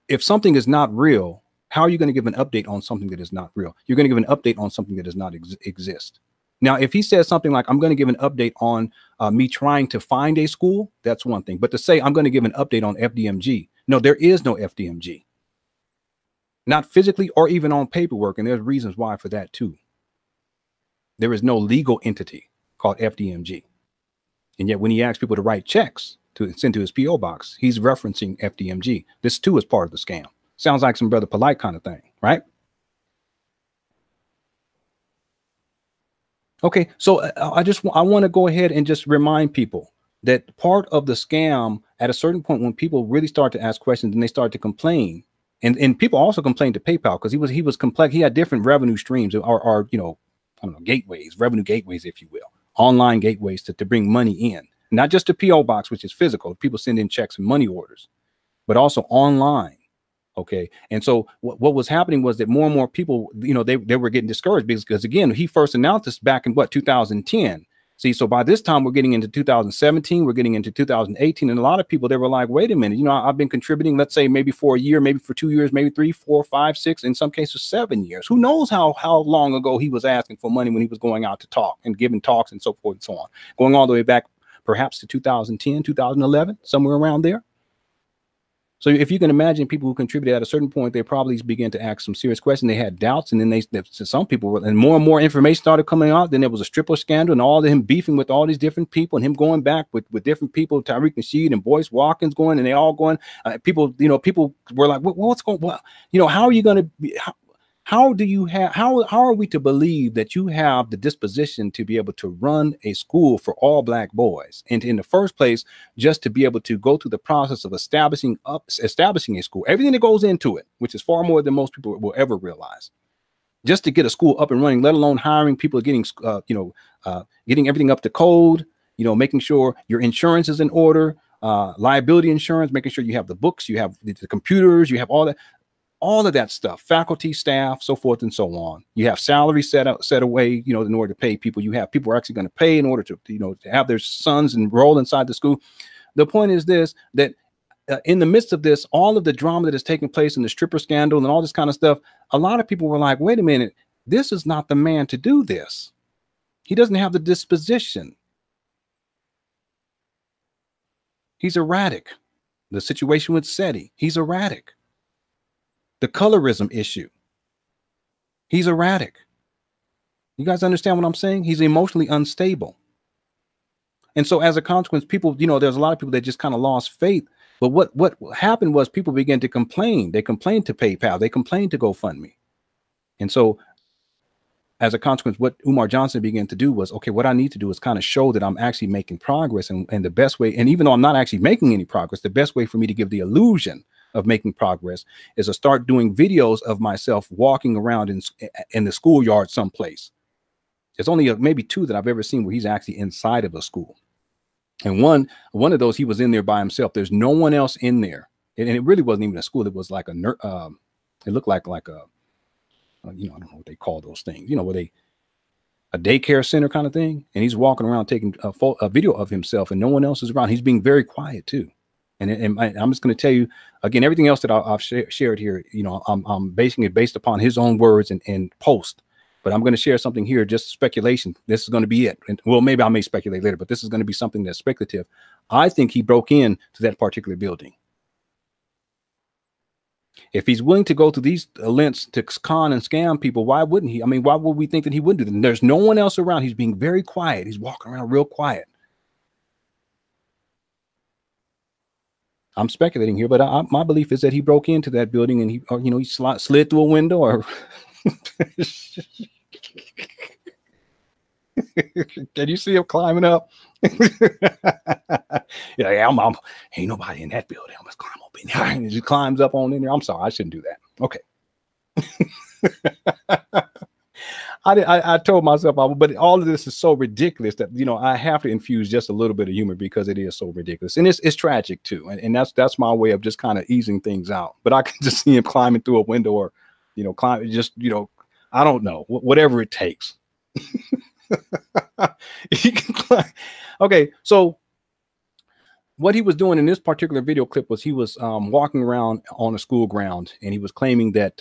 if something is not real, how are you going to give an update on something that is not real? You're going to give an update on something that does not exist. Now, if he says something like, I'm going to give an update on me trying to find a school, that's one thing. But to say I'm going to give an update on FDMG, no, there is no FDMG. Not physically or even on paperwork. And there's reasons why for that too. There is no legal entity called FDMG. And yet when he asks people to write checks to send to his PO box, he's referencing FDMG. This too is part of the scam. Sounds like some Brother Polite kind of thing, right? Okay, so I want to go ahead and just remind people that part of the scam at a certain point, when people really start to ask questions and they start to complain, and people also complained to PayPal because he was complex. He had different revenue streams or you know, I don't know, gateways, revenue gateways, if you will, online gateways to bring money in, not just the PO box, which is physical. People send in checks and money orders, but also online. Okay. And so what was happening was that more and more people, you know, they were getting discouraged because again, he first announced this back in 2010. See, so by this time we're getting into 2017, we're getting into 2018. And a lot of people, they were like, wait a minute, you know, I've been contributing, let's say maybe for a year, maybe for 2 years, maybe 3, 4, 5, 6, in some cases 7 years. Who knows how long ago he was asking for money when he was going out to talk and giving talks and so forth and so on, going all the way back perhaps to 2010, 2011, somewhere around there. So if you can imagine people who contributed at a certain point, they probably began to ask some serious questions. They had doubts, and then some people were, and more information started coming out. Then there was a stripper scandal and all of him beefing with all these different people and him going back with different people, Tariq Nasheed and Boyce Watkins going, and they all going, people, you know, people were like, what's going on? You know, how are you going to be, how are we to believe that you have the disposition to be able to run a school for all black boys? And in the first place, just to be able to go through the process of establishing a school, everything that goes into it, which is far more than most people will ever realize, just to get a school up and running, let alone hiring people, getting, getting everything up to code, you know, making sure your insurance is in order, liability insurance, making sure you have the books, you have the computers, you have all that. All of that stuff, faculty, staff, so forth and so on. You have salary set away, you know, in order to pay people. You have people who are actually going to pay in order to, you know, to have their sons enroll inside the school. The point is this, that in the midst of this, all of the drama that is taking place in the stripper scandal and all this kind of stuff, a lot of people were like, wait a minute, this is not the man to do this. He doesn't have the disposition. He's erratic. The situation with SETI, he's erratic. The colorism issue, he's erratic. You guys understand what I'm saying? He's emotionally unstable. And so as a consequence, people, you know, there's a lot of people that just kind of lost faith. But what happened was people began to complain. They complained to PayPal. They complained to GoFundMe. And so as a consequence, what Umar Johnson began to do was, okay, what I need to do is kind of show that I'm actually making progress. And the best way, and even though I'm not actually making any progress, the best way for me to give the illusion of making progress is to start doing videos of myself walking around in the schoolyard someplace. There's only maybe 2 that I've ever seen where he's actually inside of a school. And one of those, he was in there by himself. There's no one else in there. And it really wasn't even a school. It was like it looked like a, you know, I don't know what they call those things, you know, where a daycare center kind of thing. And he's walking around taking a video of himself and no one else is around. He's being very quiet too. And I'm just going to tell you again, everything else that I've shared here, you know, I'm basing it based upon his own words and post. But I'm going to share something here, just speculation. This is going to be it. And, well, maybe I may speculate later, but this is going to be something that's speculative. I think he broke into that particular building. If he's willing to go to these lengths to con and scam people, why wouldn't he? I mean, why would we think that he wouldn't do that? There's no one else around. He's being very quiet. He's walking around real quiet. I'm speculating here, but my belief is that he broke into that building and he slid through a window or can you see him climbing up? Yeah, ain't nobody in that building. I'm just climb up in there. And he just climbs up on in there. I'm sorry, I shouldn't do that. Okay. I told myself but all of this is so ridiculous that, you know, I have to infuse just a little bit of humor because it is so ridiculous. And it's tragic too. And that's my way of just kind of easing things out. But I can just see him climbing through a window or, you know, just, you know, I don't know, whatever it takes. He can climb. Okay. So what he was doing in this particular video clip was he was walking around on a school ground, and he was claiming that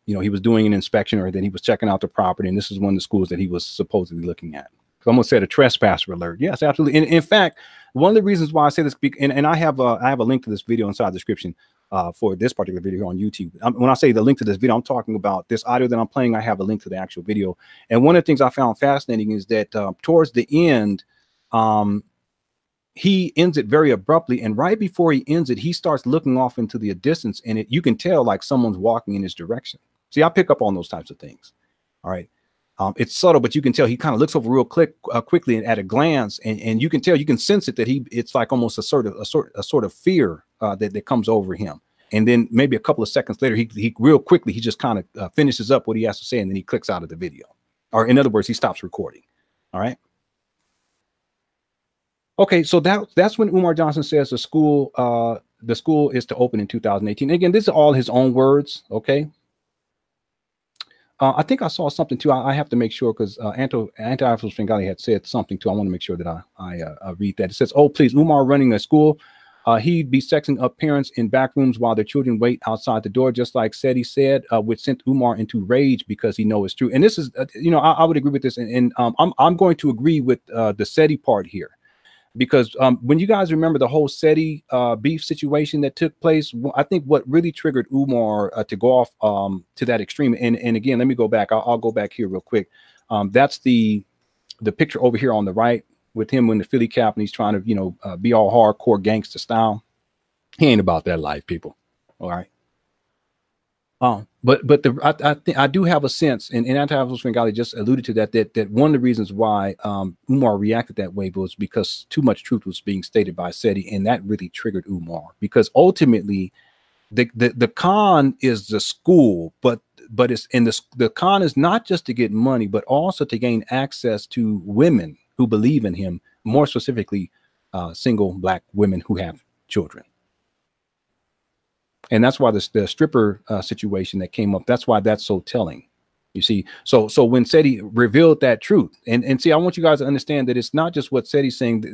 you know, he was doing an inspection, or that he was checking out the property, and this is one of the schools that he was supposedly looking at. So I'm gonna say a trespasser alert. Yes, absolutely. And in fact, one of the reasons why I say this, and I have a link to this video inside the description for this particular video on YouTube. When I say the link to this video, I'm talking about this audio that I'm playing. I have a link to the actual video. And one of the things I found fascinating is that towards the end, he ends it very abruptly, and right before he ends it, he starts looking off into the distance, and you can tell like someone's walking in his direction. See, I pick up on those types of things. All right. It's subtle, but you can tell he kind of looks over real quickly and at a glance, and you can tell, you can sense it, that it's like almost a sort of fear that comes over him. And then maybe a couple of seconds later, he real quickly, he just kind of finishes up what he has to say, and then he clicks out of the video, or in other words, he stops recording. All right. Okay, so that's when Umar Johnson says the school is to open in 2018. Again, this is all his own words. Okay. I think I saw something too. I have to make sure, because Anti-Afro Bengali had said something too. I want to make sure that I read that. It says, "Oh, please, Umar running a school. He'd be sexing up parents in back rooms while their children wait outside the door, just like Seti said, which sent Umar into rage because he knows it's true." And this is, you know, I would agree with this, and I'm going to agree with the Seti part here. Because when you guys remember the whole Seti beef situation that took place, I think what really triggered Umar to go off to that extreme, and again, let me go back. I'll go back here real quick. That's the picture over here on the right with him in the Philly cap, and he's trying to, you know, be all hardcore gangster style. He ain't about that life, people. All right. But I do have a sense, and Anti-Afro Bengali just alluded to that one of the reasons why Umar reacted that way was because too much truth was being stated by Seti, and that really triggered Umar, because ultimately the con is the school, but it's, and the con is not just to get money, but also to gain access to women who believe in him, more specifically single Black women who have children. And that's why the stripper situation that came up, that's why that's so telling. You see, so when Seti revealed that truth, and see, I want you guys to understand that it's not just what Seti's saying.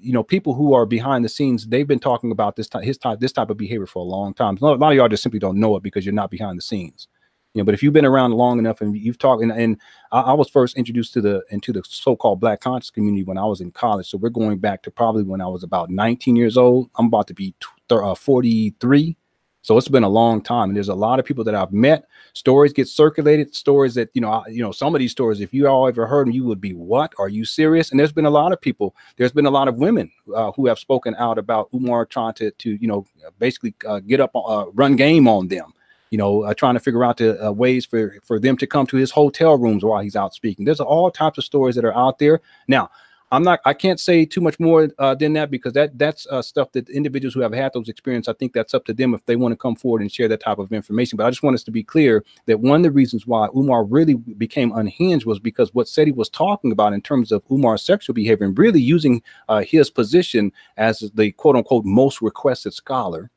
You know, people who are behind the scenes, they've been talking about this type of behavior for a long time. A lot of y'all just simply don't know it because you're not behind the scenes. You know, but if you've been around long enough and you've talked, and I was first introduced into the so-called Black conscious community when I was in college. So we're going back to probably when I was about 19 years old. I'm about to be 43. So it's been a long time, and there's a lot of people that I've met. Stories get circulated, stories that, you know, some of these stories, if you all ever heard them, you would be, what? Are you serious? And there's been a lot of people. There's been a lot of women who have spoken out about Umar trying to you know, basically get up, run game on them. You know, trying to figure out the ways for them to come to his hotel rooms while he's out speaking. There's all types of stories that are out there. Now, I can't say too much more than that, because that's stuff that individuals who have had those experiences, I think that's up to them if they want to come forward and share that type of information. But I just want us to be clear that one of the reasons why Umar really became unhinged was because what Seti was talking about in terms of Umar's sexual behavior, and really using his position as the quote unquote most requested scholar,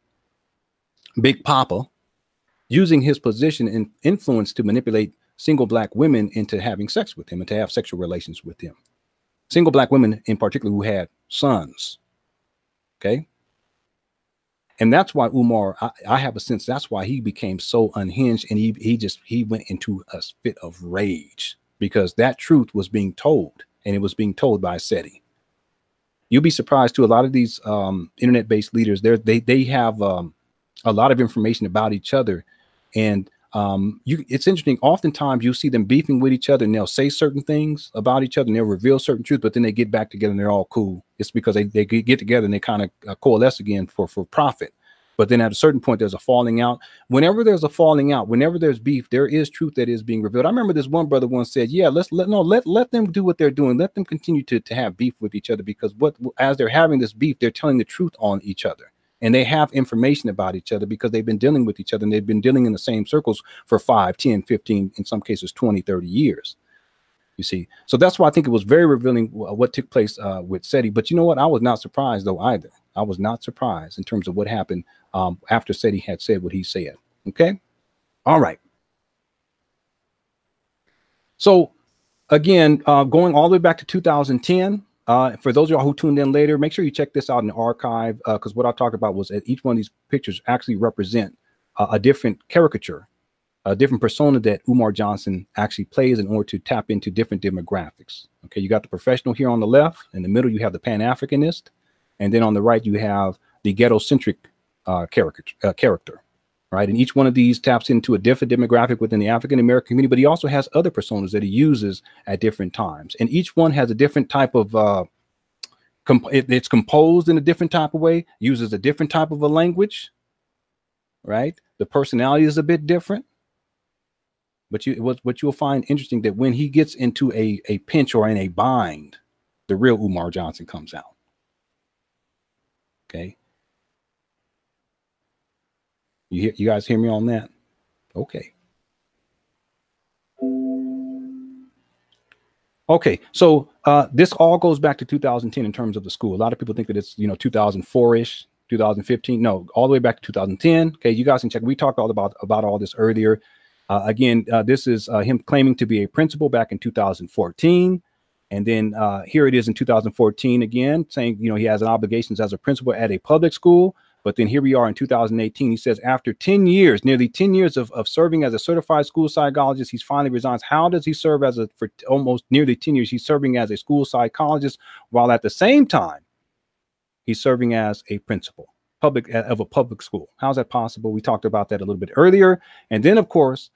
Big Papa, using his position and influence to manipulate single Black women into having sex with him and to have sexual relations with him. Single Black women in particular who had sons. Okay. And that's why Umar, I have a sense that's why he became so unhinged, and he went into a fit of rage, because that truth was being told, and it was being told by Seti. You'll be surprised too. A lot of these internet-based leaders, they have a lot of information about each other, and it's interesting. Oftentimes you see them beefing with each other, and they'll say certain things about each other, and they'll reveal certain truths, but then they get back together and they're all cool. It's because they get together and they kind of coalesce again for profit. But then at a certain point, there's a falling out. Whenever there's a falling out, whenever there's beef, there is truth that is being revealed. I remember this one brother once said, yeah, let them do what they're doing. Let them continue to have beef with each other, because as they're having this beef, they're telling the truth on each other. And they have information about each other because they've been dealing with each other, and they've been dealing in the same circles for 5, 10, 15, in some cases, 20, 30 years. You see, so that's why I think it was very revealing what took place with Seti. But you know what? I was not surprised, though, either. I was not surprised in terms of what happened after Seti had said what he said. OK. All right. So, again, going all the way back to 2010. For those of y'all who tuned in later, make sure you check this out in the archive, because what I talked about was that each one of these pictures actually represent a different caricature, a different persona that Umar Johnson actually plays in order to tap into different demographics. Okay, you got the professional here on the left. In the middle, you have the Pan-Africanist. And then on the right, you have the ghetto-centric character, right? And each one of these taps into a different demographic within the African-American community, but he also has other personas that he uses at different times. And each one has a different type of, it's composed in a different type of way, uses a different type of a language, right? The personality is a bit different. But what you'll find interesting that when he gets into a pinch or in a bind, the real Umar Johnson comes out. Okay. You guys hear me on that? Okay. Okay. So this all goes back to 2010 in terms of the school. A lot of people think that it's 2004-ish, 2015. No, all the way back to 2010. Okay, you guys can check. We talked all about all this earlier. Again, this is him claiming to be a principal back in 2014. And then here it is in 2014 again, saying, he has an obligations as a principal at a public school. But then here we are in 2018. He says after 10 years, nearly 10 years of serving as a certified school psychologist, he's finally resigns. How does he serve for almost nearly 10 years? He's serving as a school psychologist while at the same time he's serving as a principal of a public school. How's that possible? We talked about that a little bit earlier. And then, of course,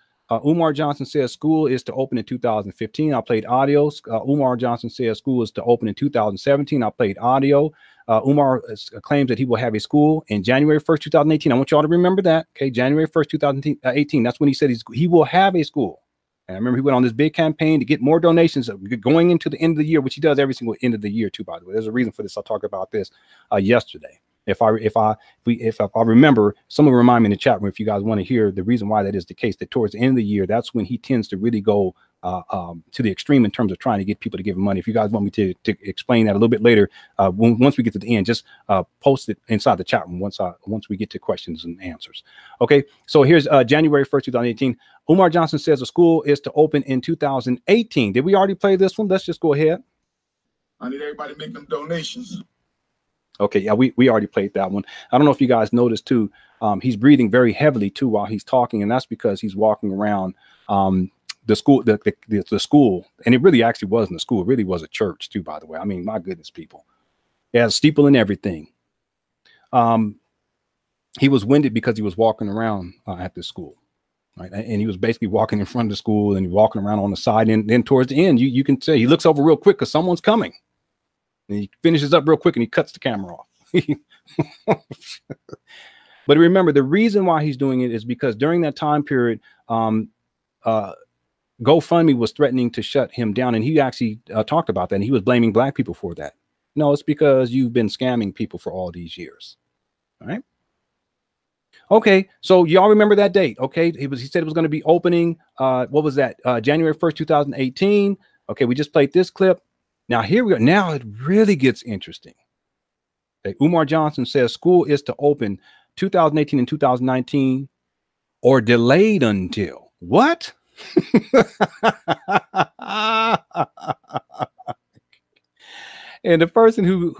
Umar Johnson says school is to open in 2015. I played audio. Umar Johnson says school is to open in 2017. I played audio. Umar claims that he will have a school in January 1st, 2018. I want y'all to remember that. Okay, January 1st, 2018. That's when he said he will have a school. And I remember he went on this big campaign to get more donations going into the end of the year, which he does every single end of the year too, by the way. There's a reason for this. I'll talk about this yesterday. If I remember, someone remind me in the chat room if you guys want to hear the reason why that is the case, that towards the end of the year, that's when he tends to really go to the extreme in terms of trying to get people to give him money. If you guys want me to explain that a little bit later, once we get to the end, just post it inside the chat room once we get to questions and answers. Okay, so here's January 1st, 2018. Umar Johnson says the school is to open in 2018. Did we already play this one? Let's just go ahead. I need everybody to make them donations. Okay, yeah, we already played that one. I don't know if you guys noticed too, he's breathing very heavily too while he's talking, and that's because he's walking around the school, the school, and it really actually wasn't a school, it really was a church too, by the way. I mean, my goodness, people. It has a steeple and everything. He was winded because he was walking around at this school, right? And he was basically walking in front of the school and walking around on the side, and then towards the end, you can say he looks over real quick because someone's coming. And he finishes up real quick and he cuts the camera off. But remember, the reason why he's doing it is because during that time period, GoFundMe was threatening to shut him down. And he actually talked about that. And he was blaming Black people for that. No, it's because you've been scamming people for all these years. All right. Okay, so y'all remember that date. Okay, he said it was going to be opening. What was that? January 1st, 2018. Okay, we just played this clip. Now, here we go. Now it really gets interesting. Okay, Umar Johnson says school is to open 2018 and 2019 or delayed until what? And the person who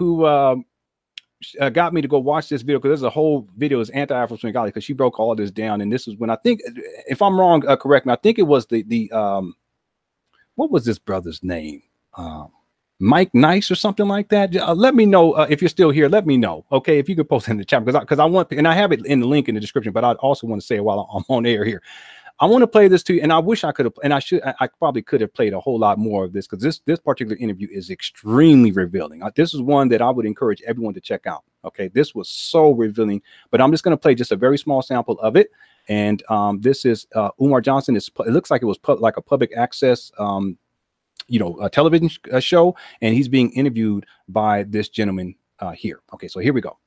got me to go watch this video, because there's a whole video is anti-Afro-Senegalese, because she broke all this down. And this is when I think, if I'm wrong, correct me. I think it was the what was this brother's name? Mike Nice or something like that. Let me know if you're still here. Let me know. Okay, if you could post it in the chat, because I want, and I have it in the link in the description, but I also want to say it while I'm on air here. I want to play this to you, and I wish I could have, and I probably could have played a whole lot more of this, because this particular interview is extremely revealing. This is one that I would encourage everyone to check out. Okay, this was so revealing, but I'm just going to play just a very small sample of it. And this is Umar Johnson. It looks like it was like a public access a television show, and he's being interviewed by this gentleman here. Okay, so here we go.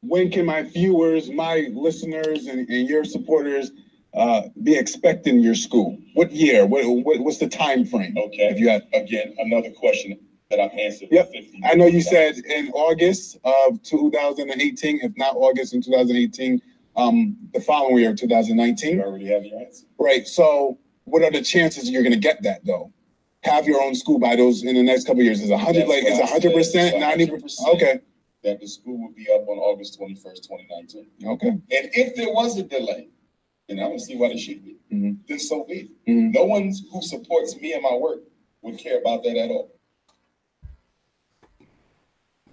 When can my viewers, my listeners, and your supporters be expecting your school? What year? What's the time frame? Okay, if you have, again, another question that I've answered. Yep, I know you said in August of 2018, if not August in 2018, the following year, 2019. You already have your answer. Right, so what are the chances you're going to get that, though? have your own school by those in the next couple of years? Is 100 like it's 100%, 90%? Okay. That the school will be up on August 21st, 2019. Okay. And if there was a delay, and I don't see why there should be, then so be it. No one who supports me and my work would care about that at all.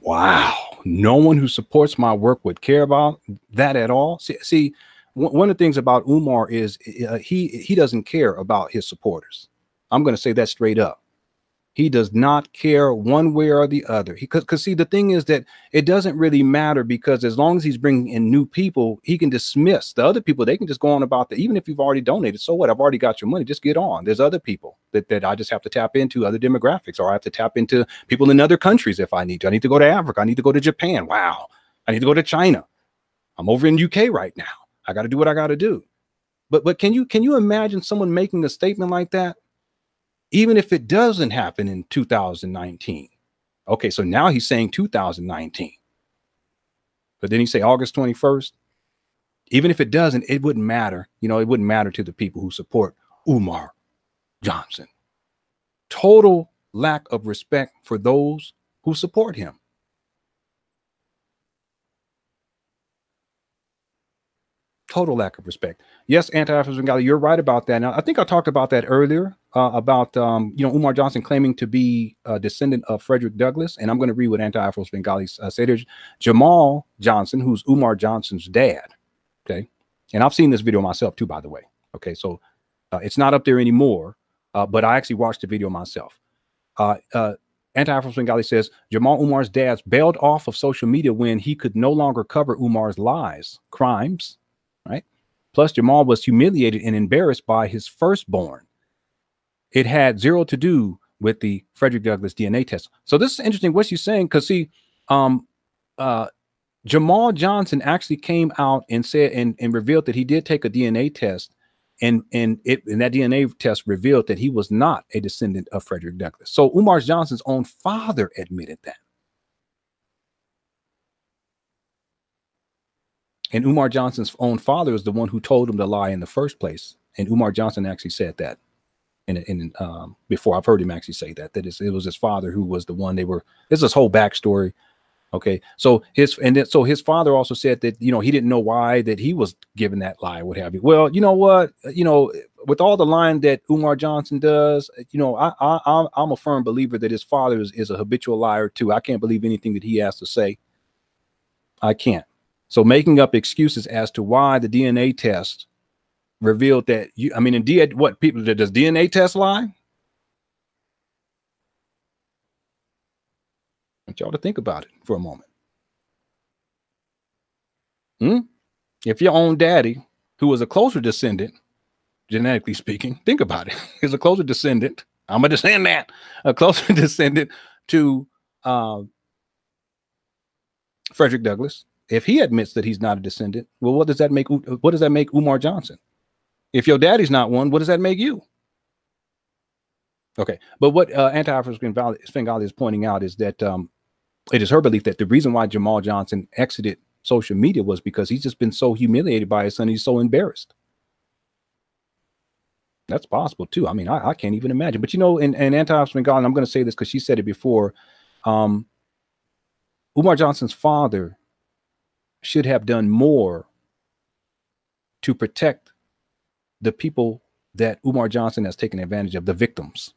Wow. No one who supports my work would care about that at all. See, one of the things about Umar is he doesn't care about his supporters. I'm going to say that straight up. He does not care one way or the other. Because see, the thing is that it doesn't really matter, because as long as he's bringing in new people, he can dismiss the other people. They can just go on about that. Even if you've already donated, so what? I've already got your money. Just get on. There's other people that I just have to tap into, other demographics, or I have to tap into people in other countries if I need to. I need to go to Africa. I need to go to Japan. Wow. I need to go to China. I'm over in UK right now. I got to do what I got to do. But can you imagine someone making a statement like that? Even if it doesn't happen in 2019. Okay, so now he's saying 2019. But then he say August 21st. Even if it doesn't, it wouldn't matter. You know, it wouldn't matter to the people who support Umar Johnson. Total lack of respect for those who support him. Total lack of respect. Yes, anti-African Bengali, you're right about that. Now, I think I talked about that earlier about, Umar Johnson claiming to be a descendant of Frederick Douglass. And I'm going to read what anti-Afro Bengalis say. There's Jamal Johnson, who's Umar Johnson's dad. Okay. And I've seen this video myself too, by the way. Okay. So it's not up there anymore, but I actually watched the video myself. Anti-Afro Bengali says Jamal Umar's dad bailed off of social media when he could no longer cover Umar's lies, crimes. Right. Plus, Jamal was humiliated and embarrassed by his firstborn. It had zero to do with the Frederick Douglass DNA test. So this is interesting what she's saying, because see, Jamal Johnson actually came out and said and revealed that he did take a DNA test, and that DNA test revealed that he was not a descendant of Frederick Douglass. So Umar Johnson's own father admitted that. And Umar Johnson's own father is the one who told him to lie in the first place. And Umar Johnson actually said that before. I've heard him actually say that it was his father who was the one. This is his whole backstory. Okay. So his father also said that, he didn't know why that he was given that lie, what have you. Well, you know what, with all the lying that Umar Johnson does, I'm a firm believer that his father is a habitual liar too. I can't believe anything that he has to say. I can't. So making up excuses as to why the DNA test revealed that what people, does DNA test lie? I want y'all to think about it for a moment. If your own daddy, who was a closer descendant, genetically speaking, think about it, is a closer descendant, I'm a descendant, a closer descendant to Frederick Douglass. If he admits that he's not a descendant, well, what does that make Umar Johnson? If your daddy's not one, what does that make you? Okay, but what anti-African Bengali is pointing out is that it is her belief that the reason why Jamal Johnson exited social media was because he's just been so humiliated by his son. He's so embarrassed. That's possible too. I mean, I can't even imagine. But in anti-African Bengali, and I'm going to say this because she said it before, Umar Johnson's father should have done more to protect the people that Umar Johnson has taken advantage of, the victims.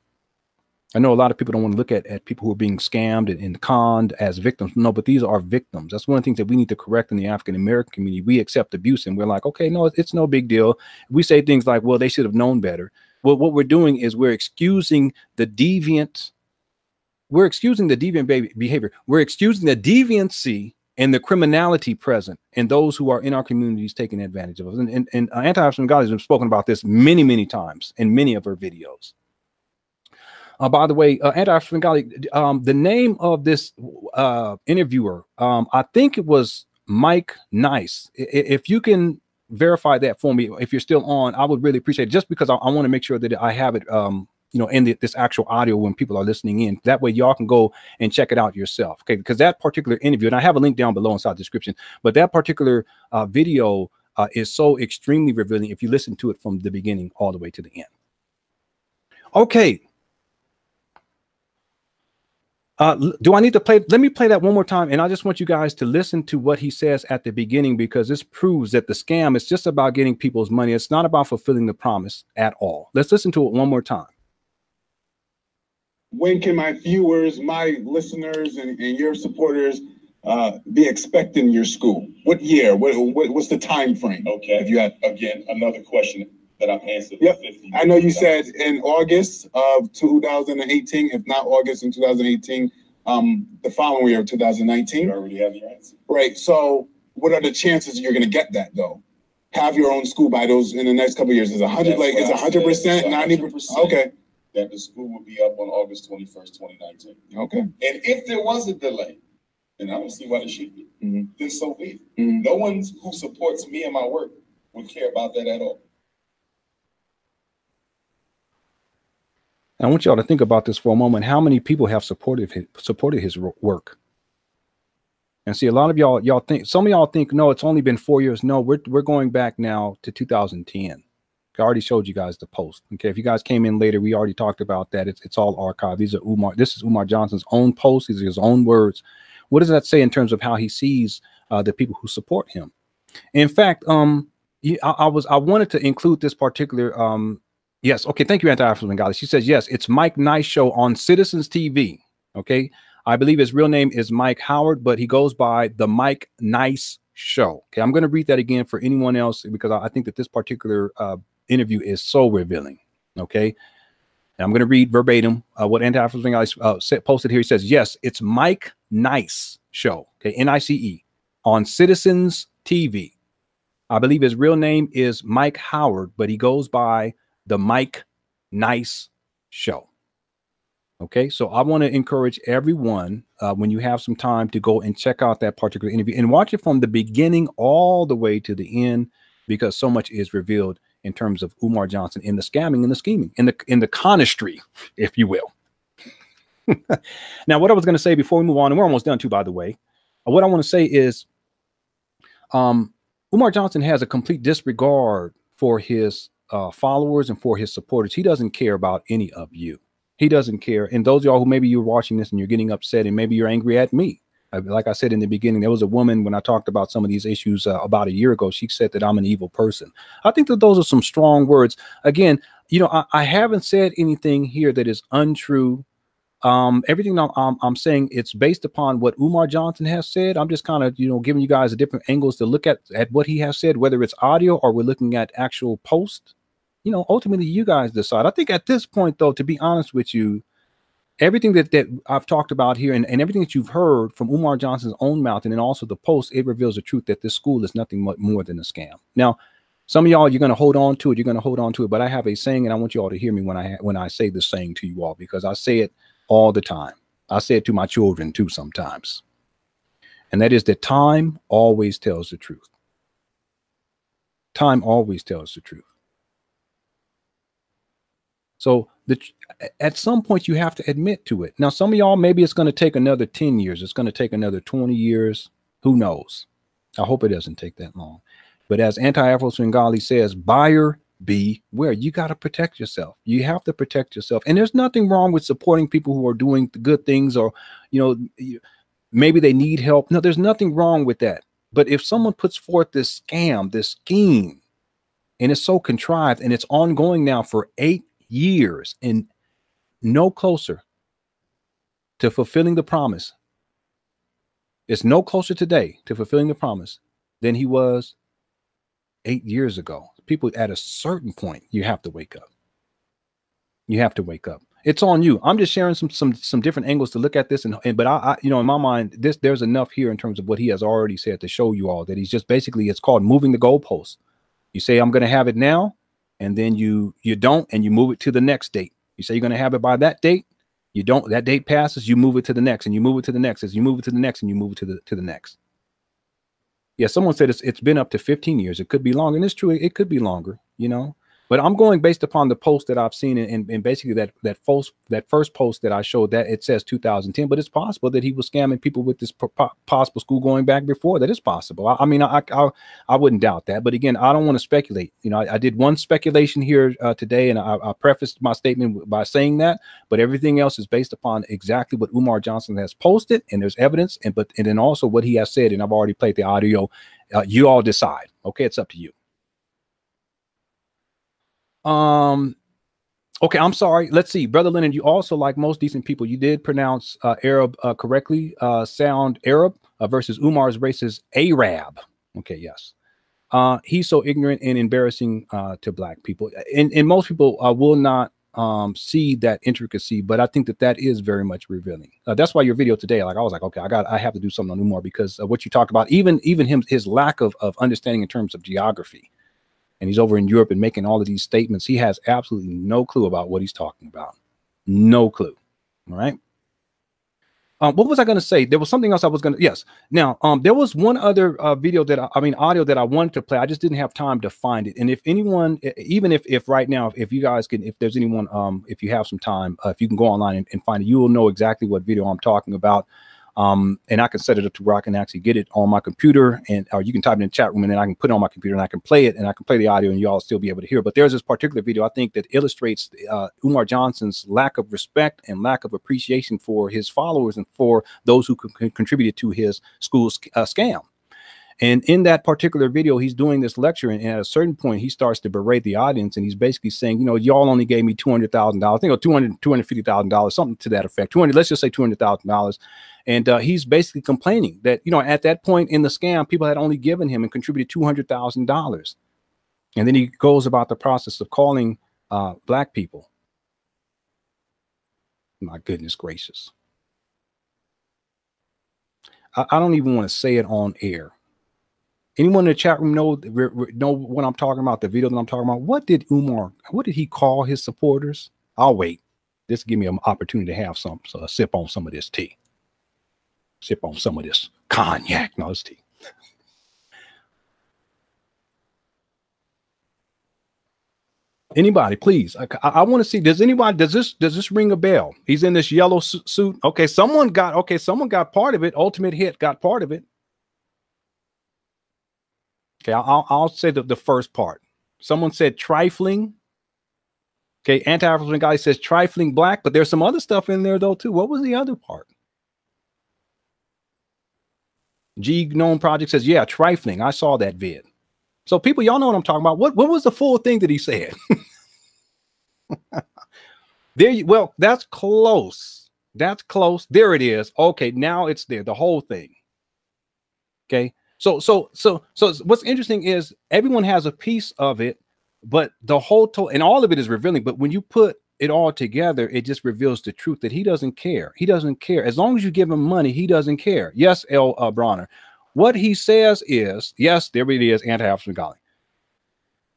I know a lot of people don't want to look at people who are being scammed and conned as victims. No, but these are victims. That's one of the things that we need to correct in the African-American community. We accept abuse and we're like, okay, no, it's no big deal. We say things like, well, they should have known better. Well, what we're doing is we're excusing the deviant. We're excusing the deviant behavior. We're excusing the deviancy and the criminality present in those who are in our communities taking advantage of us. And anti-African Bengali has been spoken about this many, many times in many of her videos. By the way, anti-African Bengali, the name of this interviewer, I think it was Mike Nice. If you can verify that for me, if you're still on, I would really appreciate it, just because I want to make sure that I have it in this actual audio when people are listening in. That way y'all can go and check it out yourself. Okay, because that particular interview, and I have a link down below inside the description, but that particular video is so extremely revealing if you listen to it from the beginning all the way to the end. Okay, Do I need to play? Let me play that one more time. And I just want you guys to listen to what he says at the beginning, because this proves that the scam is just about getting people's money. It's not about fulfilling the promise at all. Let's listen to it one more time. When can my viewers, my listeners, and your supporters be expecting your school? What year? What's the time frame? Okay. If you have, again, another question that I've answered. Yep. I know you said in August of 2018, if not August in 2018, the following year of 2019. You already have your answer. Right. So what are the chances you're going to get that though? Have your own school by those in the next couple of years? Is 100 like it's 100%, 90%? Okay. That the school will be up on August 21st, 2019. Okay. And if there was a delay, and I don't see why there should be, then so be it. No one who supports me and my work would care about that at all. I want y'all to think about this for a moment. How many people have supported his work? And see, a lot of y'all think, some of y'all think, no, it's only been 4 years. No, we're going back now to 2010. I already showed you guys the post. Okay, if you guys came in later, we already talked about that. It's all archived. This is Umar Johnson's own post. These are his own words. What does that say in terms of how he sees the people who support him? In fact, I wanted to include this particular. Yes. Okay. Thank you, Anti-African Bengali. She says, yes, it's Mike Nice show on Citizens TV. Okay. I believe his real name is Mike Howard, but he goes by the Mike Nice show. Okay. I'm going to read that again for anyone else, because I think that this particular interview is so revealing. Okay. And I'm going to read verbatim what Anti-African Bengali posted here. He says, yes, it's Mike Nice show. Okay. Nice on Citizens TV. I believe his real name is Mike Howard, but he goes by the Mike Nice show. Okay, so I want to encourage everyone when you have some time to go and check out that particular interview and watch it from the beginning all the way to the end, because so much is revealed in terms of Umar Johnson in the scamming and the scheming, in the conistry, if you will. Now, what I was going to say before we move on, and we're almost done too, by the way, what I want to say is Umar Johnson has a complete disregard for his followers and for his supporters. He doesn't care about any of you. He doesn't care. And those of y'all who maybe you're watching this and you're getting upset and maybe you're angry at me. Like I said in the beginning, there was a woman when I talked about some of these issues about a year ago. She said that I'm an evil person. I think that those are some strong words. Again, you know, I haven't said anything here that is untrue. Everything I'm saying, it's based upon what Umar Johnson has said. I'm just kind of, you know, giving you guys a different angles to look at what he has said, whether it's audio or we're looking at actual posts. You know, ultimately, you guys decide. I think at this point, though, to be honest with you, everything that I've talked about here and everything that you've heard from Umar Johnson's own mouth and then also the post, it reveals the truth that this school is nothing more than a scam. Now, some of y'all, you're going to hold on to it. You're going to hold on to it. But I have a saying, and I want you all to hear me when I say this saying to you all, because I say it all the time. I say it to my children, too, sometimes. And that is that time always tells the truth. Time always tells the truth. So at some point, you have to admit to it. Now, some of y'all, maybe it's going to take another 10 years. It's going to take another 20 years. Who knows? I hope it doesn't take that long. But as Anti-Afro Bengali says, buyer beware. You got to protect yourself. You have to protect yourself. And there's nothing wrong with supporting people who are doing the good things, or, you know, maybe they need help. No, there's nothing wrong with that. But if someone puts forth this scam, this scheme, and it's so contrived and it's ongoing now for 8 years and no closer to fulfilling the promise. It's no closer today to fulfilling the promise than he was 8 years ago. People, at a certain point, you have to wake up. You have to wake up. It's on you. I'm just sharing some different angles to look at this, but I you know, in my mind, there's enough here in terms of what he has already said to show you all that he's just basically, it's called moving the goalposts. You say, I'm going to have it now. And then you don't, and you move it to the next date. You say you're going to have it by that date. You don't. That date passes. You move it to the next, and you move it to the next. As you move it to the next, and you move it to the next. Yeah, someone said it's been up to 15 years. It could be longer, and it's true. It could be longer, you know. But I'm going based upon the post that I've seen, and basically that first post that I showed, that it says 2010, but it's possible that he was scamming people with this possible school going back before. That is possible. I mean, I wouldn't doubt that. But again, I don't want to speculate. You know, I did one speculation here today, and I prefaced my statement by saying that. But everything else is based upon exactly what Umar Johnson has posted, and there's evidence, and then also what he has said. And I've already played the audio. You all decide. Okay, it's up to you. Okay, I'm sorry. Let's see, Brother Leonard, you also, like most decent people, you did pronounce Arab correctly. Sound Arab versus Umar's racist Arab. Okay, yes. He's so ignorant and embarrassing to black people, and most people will not see that intricacy, but I think that is very much revealing. That's why your video today, like, I was like, okay, I have to do something on Umar, because of what you talked about, even his lack of understanding in terms of geography. And he's over in Europe and making all of these statements. He has absolutely no clue about what he's talking about. No clue. All right. What was I going to say? There was something else I was going to. Yes. Now, there was one other video that audio that I wanted to play. I just didn't have time to find it. And if anyone, even if right now, if you guys can, if there's anyone, if you have some time, if you can go online and find it, you will know exactly what video I'm talking about. And I can set it up to where I can actually get it on my computer, or you can type it in the chat room, and then I can put it on my computer and I can play it, and I can play the audio, and you all still be able to hear. But there's this particular video I think that illustrates Umar Johnson's lack of respect and lack of appreciation for his followers and for those who contributed to his school's scam. And in that particular video, he's doing this lecture, and at a certain point, he starts to berate the audience, and he's basically saying, you know, y'all only gave me $200,000, I think, or $250,000, something to that effect. Let's just say $200,000. And he's basically complaining that, you know, at that point in the scam, people had only given him and contributed $200,000. And then he goes about the process of calling black people. My goodness gracious. I don't even want to say it on air. Anyone in the chat room know what I'm talking about, the video that I'm talking about? What did he call his supporters? I'll wait. This will give me an opportunity to have a sip on some of this tea. Sip on some of this cognac. No, it's tea. Anybody, please. I want to see. Does this ring a bell? He's in this yellow suit. Okay, someone got part of it. Ultimate Hit got part of it. Okay, I'll say the first part. Someone said trifling. Okay, anti-African guy says trifling black, but there's some other stuff in there though too. What was the other part? G Gnome Project says, yeah, trifling. I saw that vid. So people, y'all know what I'm talking about. What was the full thing that he said? Well, that's close. That's close. There it is. Okay, now it's there. The whole thing. Okay. So what's interesting is everyone has a piece of it, but the whole and all of it is revealing. But when you put it all together, it just reveals the truth that he doesn't care. He doesn't care. As long as you give him money, he doesn't care. Yes, L. Bronner. What he says is, yes, there it is, anti-African golly.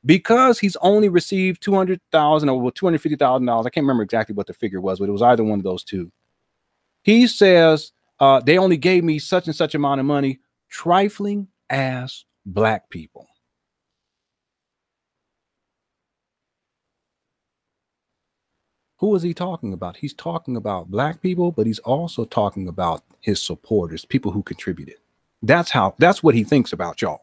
Because he's only received $200,000 or $250,000. I can't remember exactly what the figure was, but it was either one of those two. He says, they only gave me such and such amount of money. Trifling ass black people. Who is he talking about? He's talking about black people, but he's also talking about his supporters, people who contributed. That's what he thinks about y'all.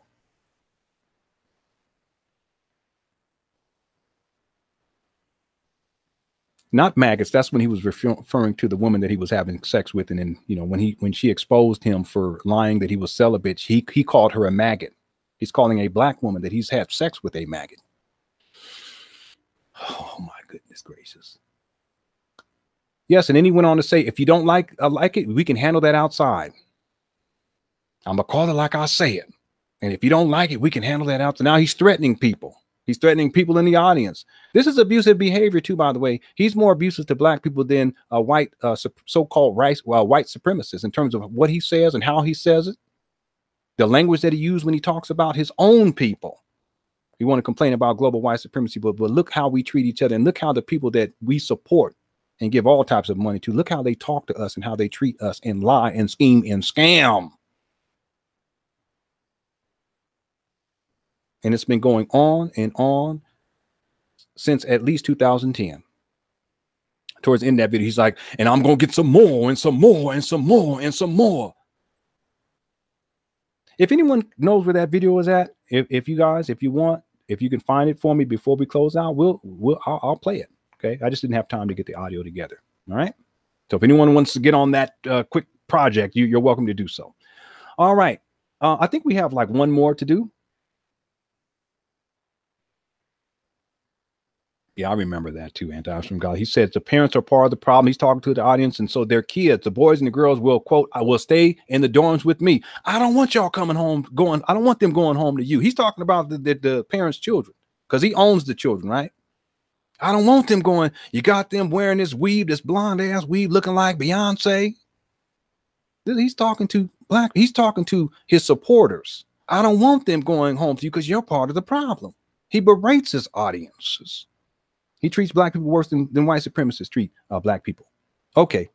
Not maggots. That's when he was referring to the woman that he was having sex with, and then, you know, when she exposed him for lying that he was celibate, he called her a maggot. He's calling a black woman that he's had sex with a maggot. Oh my goodness gracious. Yes, and then he went on to say, if you don't like it, we can handle that outside. I'm gonna call it like I say it, and if you don't like it, we can handle that outside. Now he's threatening people. He's threatening people in the audience. This is abusive behavior too, by the way. He's more abusive to black people than white, so-called white supremacists in terms of what he says and how he says it. The language that he used when he talks about his own people. You want to complain about global white supremacy, but look how we treat each other, and look how the people that we support and give all types of money to, look how they talk to us and how they treat us and lie and scheme and scam. And it's been going on and on. since at least 2010. Towards the end of that video, he's like, and I'm going to get some more and some more and some more and some more. If anyone knows where that video is at, if you guys, if you want, if you can find it for me before we close out, I'll play it. Okay. I just didn't have time to get the audio together. All right. So if anyone wants to get on that quick project, you're welcome to do so. All right. I think we have like one more to do. Yeah, I remember that too, Anti-From God. He said the parents are part of the problem. He's talking to the audience, and so their kids, the boys and the girls, will, quote, I will stay in the dorms with me. I don't want y'all coming home, I don't want them going home to you. He's talking about the parents' children, because he owns the children, right? I don't want them going, you got them wearing this weave, this blonde ass weave looking like Beyonce. He's talking to he's talking to his supporters. I don't want them going home to you because you're part of the problem. He berates his audiences. He treats black people worse than white supremacists treat black people. Okay.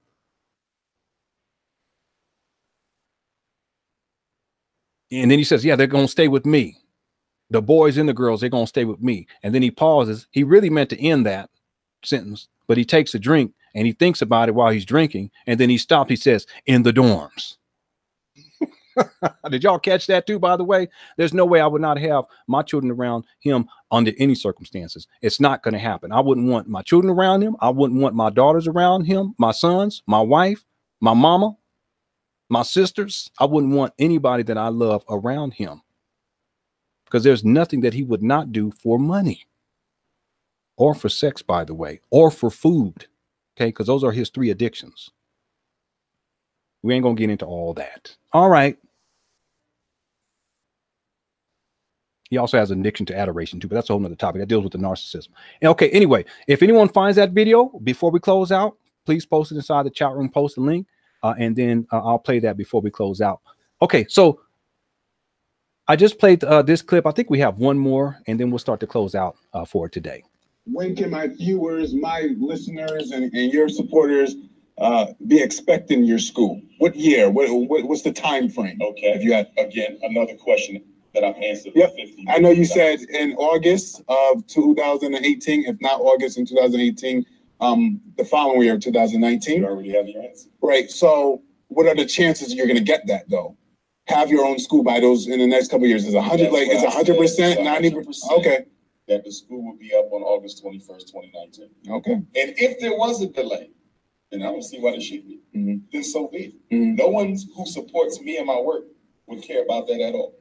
And then he says, yeah, they're going to stay with me. The boys and the girls, they're going to stay with me. And then he pauses. He really meant to end that sentence, but he takes a drink and he thinks about it while he's drinking. And then he stops. He says, in the dorms. Did y'all catch that too, by the way? There's no way I would not have my children around him under any circumstances. It's not going to happen. I wouldn't want my children around him. I wouldn't want my daughters around him, my sons, my wife, my mama, my sisters. I wouldn't want anybody that I love around him, because there's nothing that he would not do for money or for sex, by the way, or for food. Okay, because those are his three addictions. We ain't going to get into all that. All right. He also has an addiction to adoration too, but that's a whole nother topic that deals with the narcissism. And okay, anyway, if anyone finds that video before we close out, please post it inside the chat room, post the link, and then I'll play that before we close out. Okay, so I just played this clip. I think we have one more, and then we'll start to close out for today. When can my viewers, my listeners, and your supporters be expecting your school? What year? What's the time frame? Okay. If you had, again, another question that I've answered. Yep. I know you said in August of 2018, if not August in 2018, the following year, 2019. You already have your answer. Right. So what are the chances you're going to get that though? Have your own school by those in the next couple of years? Is 100 like it's 100%, 90%? Okay. That the school will be up on August 21st, 2019. Okay. And if there was a delay, and I don't see why there should be, then so be it. Mm-hmm. No one who supports me and my work would care about that at all.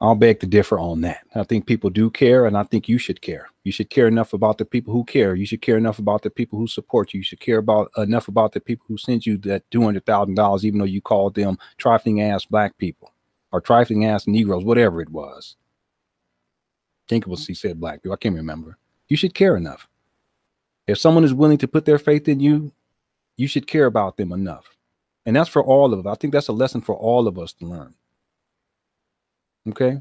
I'll beg to differ on that. I think people do care, and I think you should care. You should care enough about the people who care. You should care enough about the people who support you. You should care about enough about the people who sent you that $200,000, even though you called them trifling ass black people or trifling ass Negroes, whatever it was. I think it was, he said black people. I can't remember. You should care enough. If someone is willing to put their faith in you, you should care about them enough. And that's for all of us. I think that's a lesson for all of us to learn. Okay.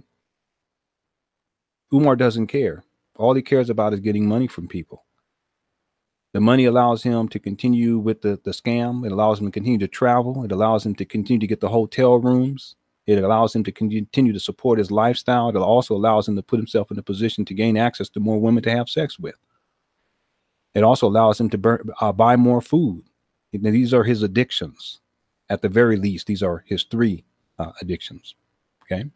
Umar doesn't care. All he cares about is getting money from people. The money allows him to continue with the scam. It allows him to continue to travel. It allows him to continue to get the hotel rooms. It allows him to continue to support his lifestyle. It also allows him to put himself in a position to gain access to more women to have sex with. It also allows him to buy more food. These are his addictions. At the very least, these are his three addictions. Okay.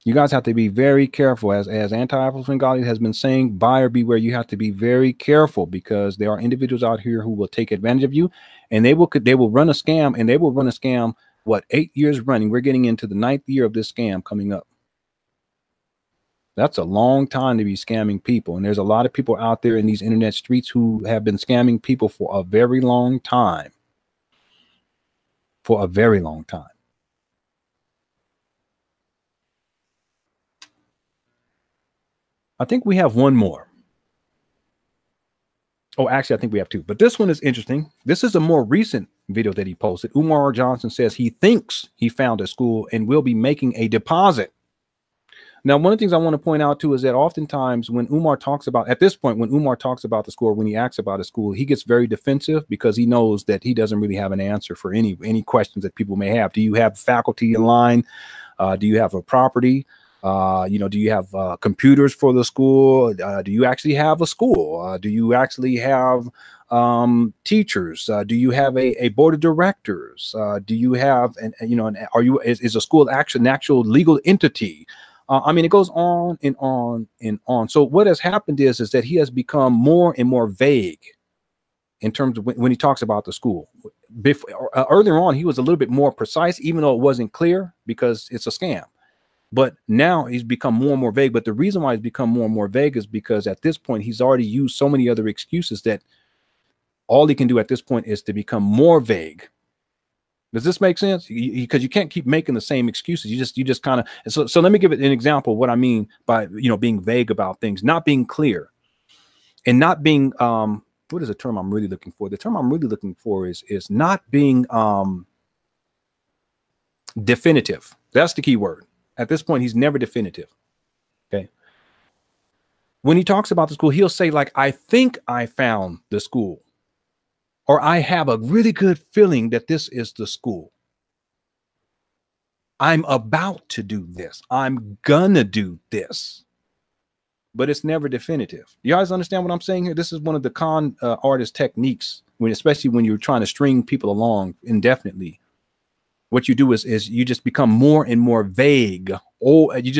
You guys have to be very careful, as Anti-From has been saying, buyer beware. You have to be very careful, because there are individuals out here who will take advantage of you, and they will run a scam, and they will run a scam. What, 8 years running? We're getting into the 9th year of this scam coming up. That's a long time to be scamming people, and there's a lot of people out there in these internet streets who have been scamming people for a very long time. For a very long time. I think we have one more. Oh, actually, I think we have two, but this one is interesting. This is a more recent video that he posted. Umar Johnson says he thinks he found a school and will be making a deposit. Now, one of the things I want to point out too is that oftentimes when Umar talks about, at this point, when Umar talks about the school, or when he asks about a school, he gets very defensive, because he knows that he doesn't really have an answer for any questions that people may have. Do you have faculty in line? Do you have a property? You know, do you have computers for the school? Do you actually have a school? Do you actually have teachers? Do you have a board of directors? Do you have, you know, is a school an actual legal entity? I mean, it goes on and on and on. So what has happened is that he has become more and more vague in terms of when he talks about the school. Earlier on, he was a little bit more precise, even though it wasn't clear because it's a scam. But now he's become more and more vague. But the reason why he's become more and more vague is because at this point, he's already used so many other excuses that all he can do at this point is to become more vague. Does this make sense? Because you can't keep making the same excuses. You just kind of, so let me give it an example of what I mean by, you know, being vague about things, not being clear and not being, what is the term I'm really looking for? The term I'm really looking for is not being definitive. That's the key word. At this point, he's never definitive. Okay. When he talks about the school, he'll say like, I think I found the school, or I have a really good feeling that this is the school. I'm about to do this. I'm gonna do this. But it's never definitive. You guys understand what I'm saying here? This is one of the con artist techniques, especially when you're trying to string people along indefinitely. What you do is you just become more and more vague. Oh, you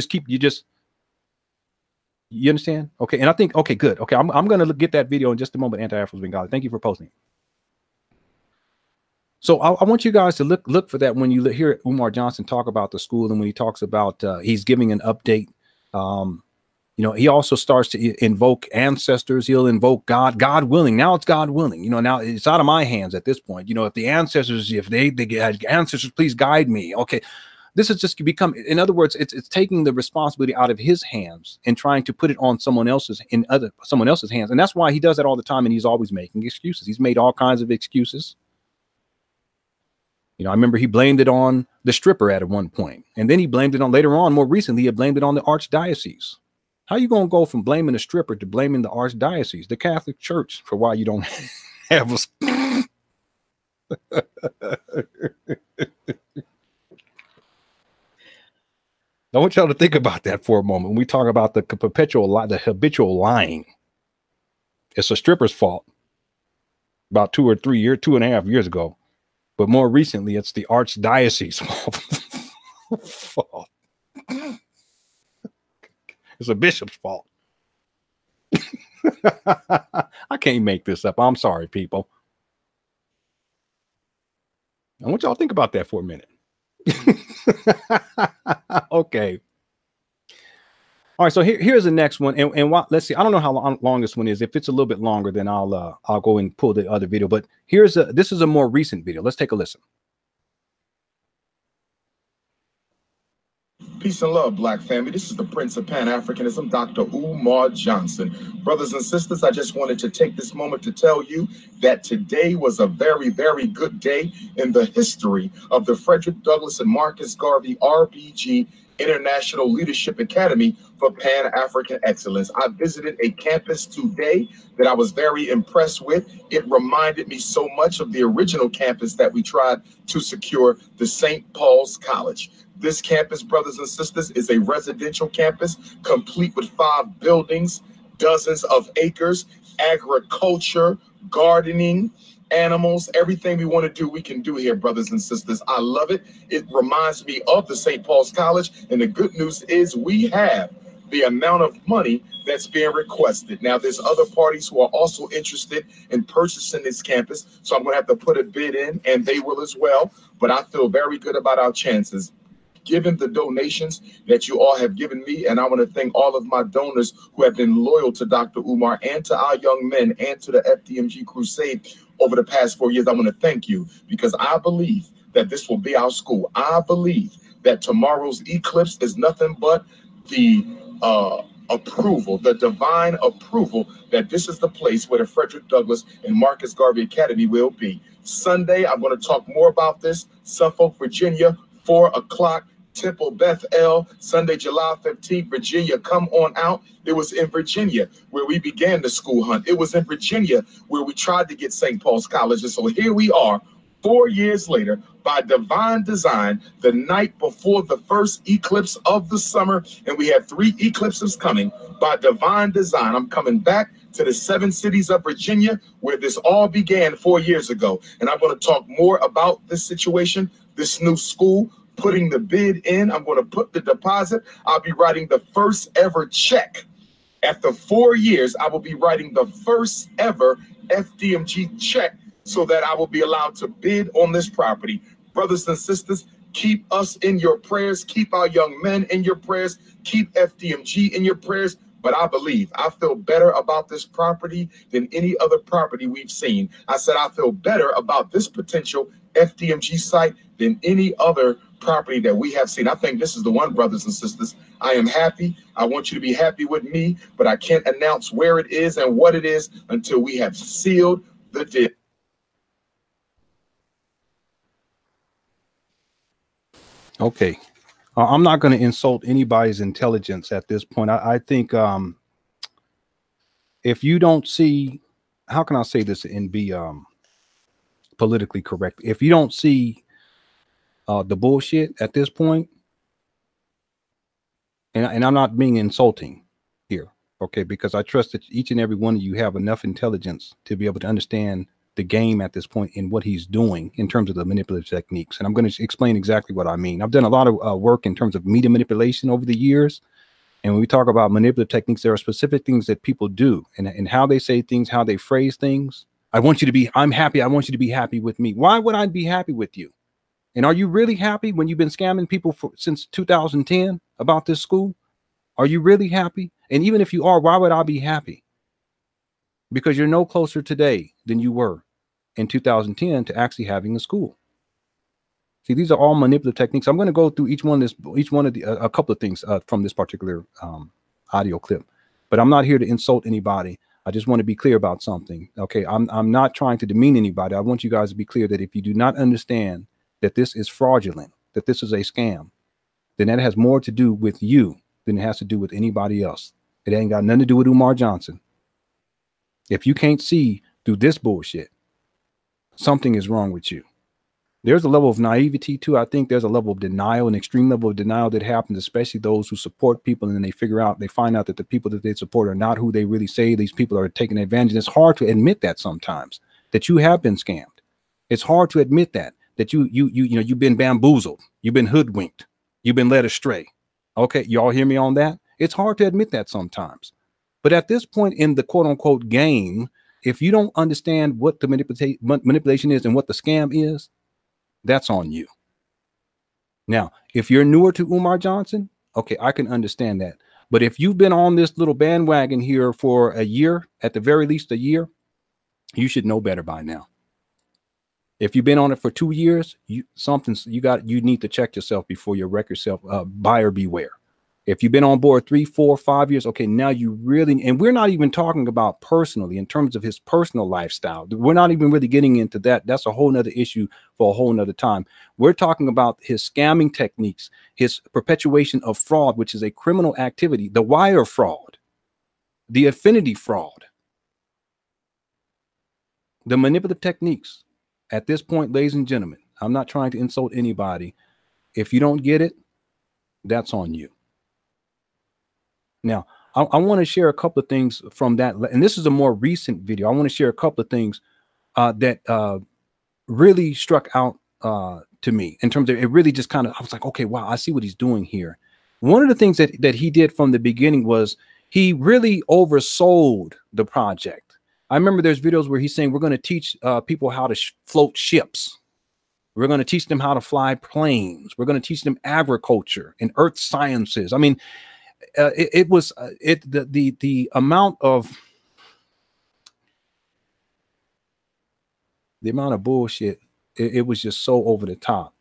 understand? Okay. And I think, okay, good. Okay. I'm going to get that video in just a moment. Anti-Afro's Bengali. Thank you for posting. So I want you guys to look for that when you hear Umar Johnson talk about the school, and when he talks about, he's giving an update. You know, he also starts to invoke ancestors. He'll invoke God willing. Now it's God willing. You know, now it's out of my hands at this point. You know, if the ancestors, if they had ancestors, please guide me. Okay. This is just become, in other words, it's taking the responsibility out of his hands and trying to put it on someone else's hands. And that's why he does that all the time. And he's always making excuses. He's made all kinds of excuses. You know, I remember he blamed it on the stripper at one point, and then he blamed it on later on. More recently, he had blamed it on the archdiocese. How you going to go from blaming the stripper to blaming the archdiocese, the Catholic Church, for why you don't have a... I want y'all to think about that for a moment. When we talk about the habitual lying, it's a stripper's fault about 2.5 years ago. But more recently, it's the archdiocese fault. It's a bishop's fault. I can't make this up. I'm sorry, people. I want y'all to think about that for a minute. Okay. All right. So here's the next one. And let's see. I don't know how long this one is. If it's a little bit longer, then I'll go and pull the other video. But this is a more recent video. Let's take a listen. Peace and love, Black family. This is the Prince of Pan-Africanism, Dr. Umar Johnson. Brothers and sisters, I just wanted to take this moment to tell you that today was a very, very good day in the history of the Frederick Douglass and Marcus Garvey RBG International Leadership Academy for Pan-African Excellence. I visited a campus today that I was very impressed with. It reminded me so much of the original campus that we tried to secure, the St. Paul's College. This campus, brothers and sisters, is a residential campus complete with 5 buildings, dozens of acres, agriculture, gardening, animals, everything we want to do, we can do here, brothers and sisters. I love it. It reminds me of the St. Paul's College. And the good news is we have the amount of money that's being requested. Now, there's other parties who are also interested in purchasing this campus. So I'm going to have to put a bid in, and they will as well. But I feel very good about our chances. Given the donations that you all have given me, and I want to thank all of my donors who have been loyal to Dr. Umar and to our young men and to the FDMG Crusade over the past 4 years. I want to thank you because I believe that this will be our school. I believe that tomorrow's eclipse is nothing but the approval, the divine approval that this is the place where the Frederick Douglass and Marcus Garvey Academy will be. Sunday, I'm going to talk more about this. Suffolk, Virginia, 4 o'clock. Temple Bethel, Sunday, July 15th, Virginia, come on out. It was in Virginia where we began the school hunt. It was in Virginia where we tried to get St. Paul's College. And so here we are, 4 years later, by divine design the night before the first eclipse of the summer, and we have 3 eclipses coming. By divine design, I'm coming back to the 7 cities of Virginia where this all began 4 years ago, and I'm going to talk more about this situation, this new school, putting the bid in. I'm going to put the deposit. I'll be writing the first ever check. After 4 years, I will be writing the first ever FDMG check so that I will be allowed to bid on this property. Brothers and sisters, keep us in your prayers. Keep our young men in your prayers. Keep FDMG in your prayers. But I feel better about this property than any other property we've seen. I said I feel better about this potential FDMG site than any other property that we have seen. I think this is the one, brothers and sisters. I am happy. I want you to be happy with me, but I can't announce where it is and what it is until we have sealed the deal. Okay. I'm not going to insult anybody's intelligence at this point. I think if you don't see, how can I say this and be politically correct? If you don't see the bullshit at this point, and I'm not being insulting here, okay, because I trust that each and every one of you have enough intelligence to be able to understand the game at this point and what he's doing in terms of the manipulative techniques. And I'm going to explain exactly what I mean. I've done a lot of work in terms of media manipulation over the years. And when we talk about manipulative techniques, there are specific things that people do and how they say things, how they phrase things. I'm happy. I want you to be happy with me. Why would I be happy with you? And are you really happy when you've been scamming people since 2010 about this school? Are you really happy? And even if you are, why would I be happy? Because you're no closer today than you were in 2010 to actually having a school. See, these are all manipulative techniques. I'm going to go through each one of a couple of things from this particular audio clip, but I'm not here to insult anybody. I just want to be clear about something. Okay, I'm not trying to demean anybody. I want you guys to be clear that if you do not understand that this is fraudulent, that this is a scam, then that has more to do with you than it has to do with anybody else. It ain't got nothing to do with Umar Johnson. If you can't see through this bullshit, something is wrong with you. There's a level of naivety too. I think there's a level of denial, an extreme level of denial that happens, especially those who support people, and then they find out that the people that they support are not who they really say. These people are taking advantage. And it's hard to admit that sometimes, that you have been scammed. It's hard to admit that you've been bamboozled, you've been hoodwinked, you've been led astray. Okay, y'all hear me on that? It's hard to admit that sometimes. But at this point in the quote unquote game, if you don't understand what the manipulation is and what the scam is, that's on you. Now, if you're newer to Umar Johnson, okay, I can understand that. But if you've been on this little bandwagon here for a year, at the very least a year, you should know better by now. If you've been on it for 2 years, you need to check yourself before you wreck yourself. Buyer beware. If you've been on board 3, 4, 5 years, okay, now you really, and we're not even talking about personally in terms of his personal lifestyle. We're not even really getting into that. That's a whole nother issue for a whole nother time. We're talking about his scamming techniques, his perpetuation of fraud, which is a criminal activity, the wire fraud, the affinity fraud, the manipulative techniques. At this point, ladies and gentlemen, I'm not trying to insult anybody. If you don't get it, that's on you. Now, I want to share a couple of things from that. And this is a more recent video. I want to share a couple of things that really struck out to me in terms of it really just kind of, I was like, okay, wow, I see what he's doing here. One of the things that he did from the beginning was he really oversold the project. I remember there's videos where he's saying, we're going to teach people how to float ships. We're going to teach them how to fly planes. We're going to teach them agriculture and earth sciences. I mean, the amount of bullshit, it was just so over the top.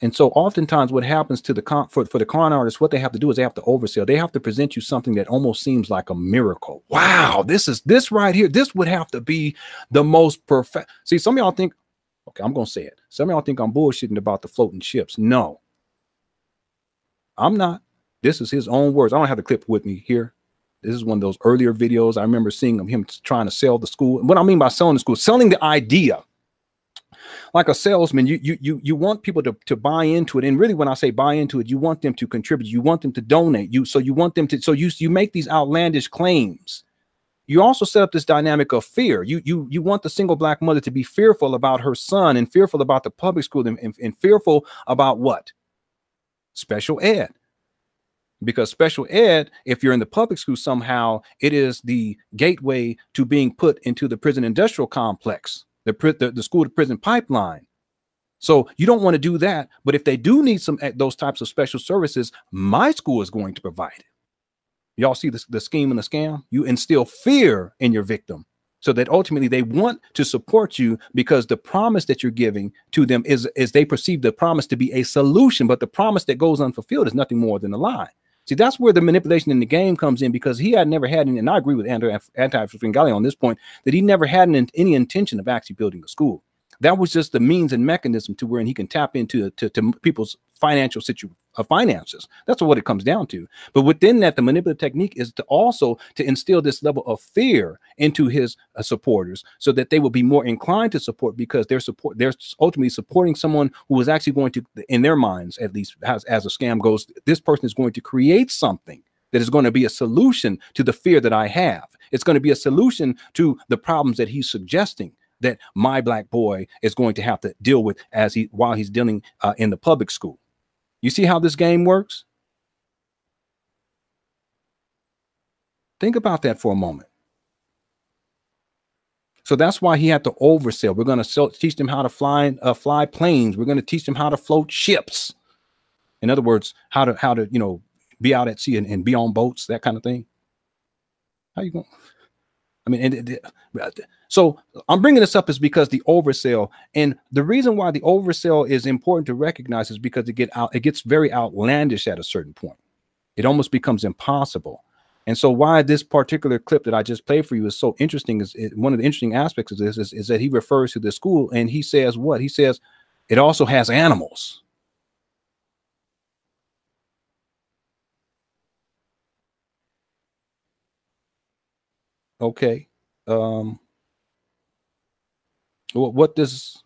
And so oftentimes what happens to for the con artists, what they have to do is they have to oversell. They have to present you something that almost seems like a miracle. Wow, this right here, this would have to be the most perfect. See, some of y'all think, okay, I'm going to say it. Some of y'all think I'm bullshitting about the floating ships. No, I'm not. This is his own words. I don't have the clip with me here. This is one of those earlier videos. I remember seeing him trying to sell the school. What I mean by selling the school, selling the idea. like a salesman, you want people to buy into it. And really, when I say buy into it, you want them to contribute, you want them to donate, so you want them to, so you make these outlandish claims. You also set up this dynamic of fear. You want the single black mother to be fearful about her son, and fearful about the public school, and fearful about what? Special ed. Because special ed, if you're in the public school, somehow it is the gateway to being put into the prison industrial complex, the school to prison pipeline. So you don't want to do that. But if they do need some those types of special services, my school is going to provide it. Y'all see the scheme and the scam? You instill fear in your victim so that ultimately they want to support you, because the promise that you're giving to them is they perceive the promise to be a solution, but the promise that goes unfulfilled is nothing more than a lie. See, that's where the manipulation in the game comes in, because he had never had any, and I agree with Anti-Fringali on this point, that he never had any intention of actually building a school. That was just the means and mechanism to wherein he can tap into to people's financial finances. That's what it comes down to. But within that, the manipulative technique is to also to instill this level of fear into his supporters, so that they will be more inclined to support, because they're ultimately supporting someone who is actually going to, in their minds, at least as a scam goes, this person is going to create something that is going to be a solution to the fear that I have. It's going to be a solution to the problems that he's suggesting that my black boy is going to have to deal with while he's dealing in the public school. You see how this game works? Think about that for a moment. So that's why he had to oversell. We're going to teach them how to fly planes. We're going to teach them how to float ships. In other words, how to be out at sea and be on boats, that kind of thing. How you going? I mean, so I'm bringing this up is because the oversell, and the reason why the oversell is important to recognize is because it gets very outlandish at a certain point. It almost becomes impossible. And so why this particular clip that I just played for you is so interesting is one of the interesting aspects of this is that he refers to the school and he says what? He says it also has animals. Okay. What does,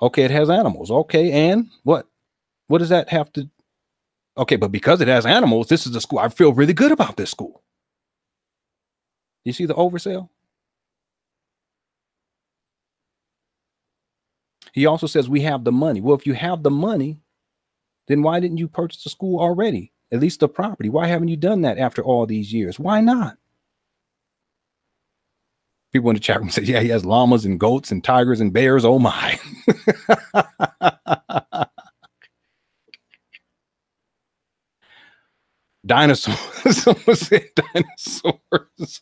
okay, it has animals. Okay. And what does that have to, okay, but because it has animals, this is a school. I feel really good about this school. You see the oversell? He also says we have the money. Well, if you have the money, then why didn't you purchase the school already? At least the property. Why haven't you done that after all these years? Why not? People in the chat room say, yeah, he has llamas and goats and tigers and bears. Oh my. Dinosaurs. Someone said dinosaurs.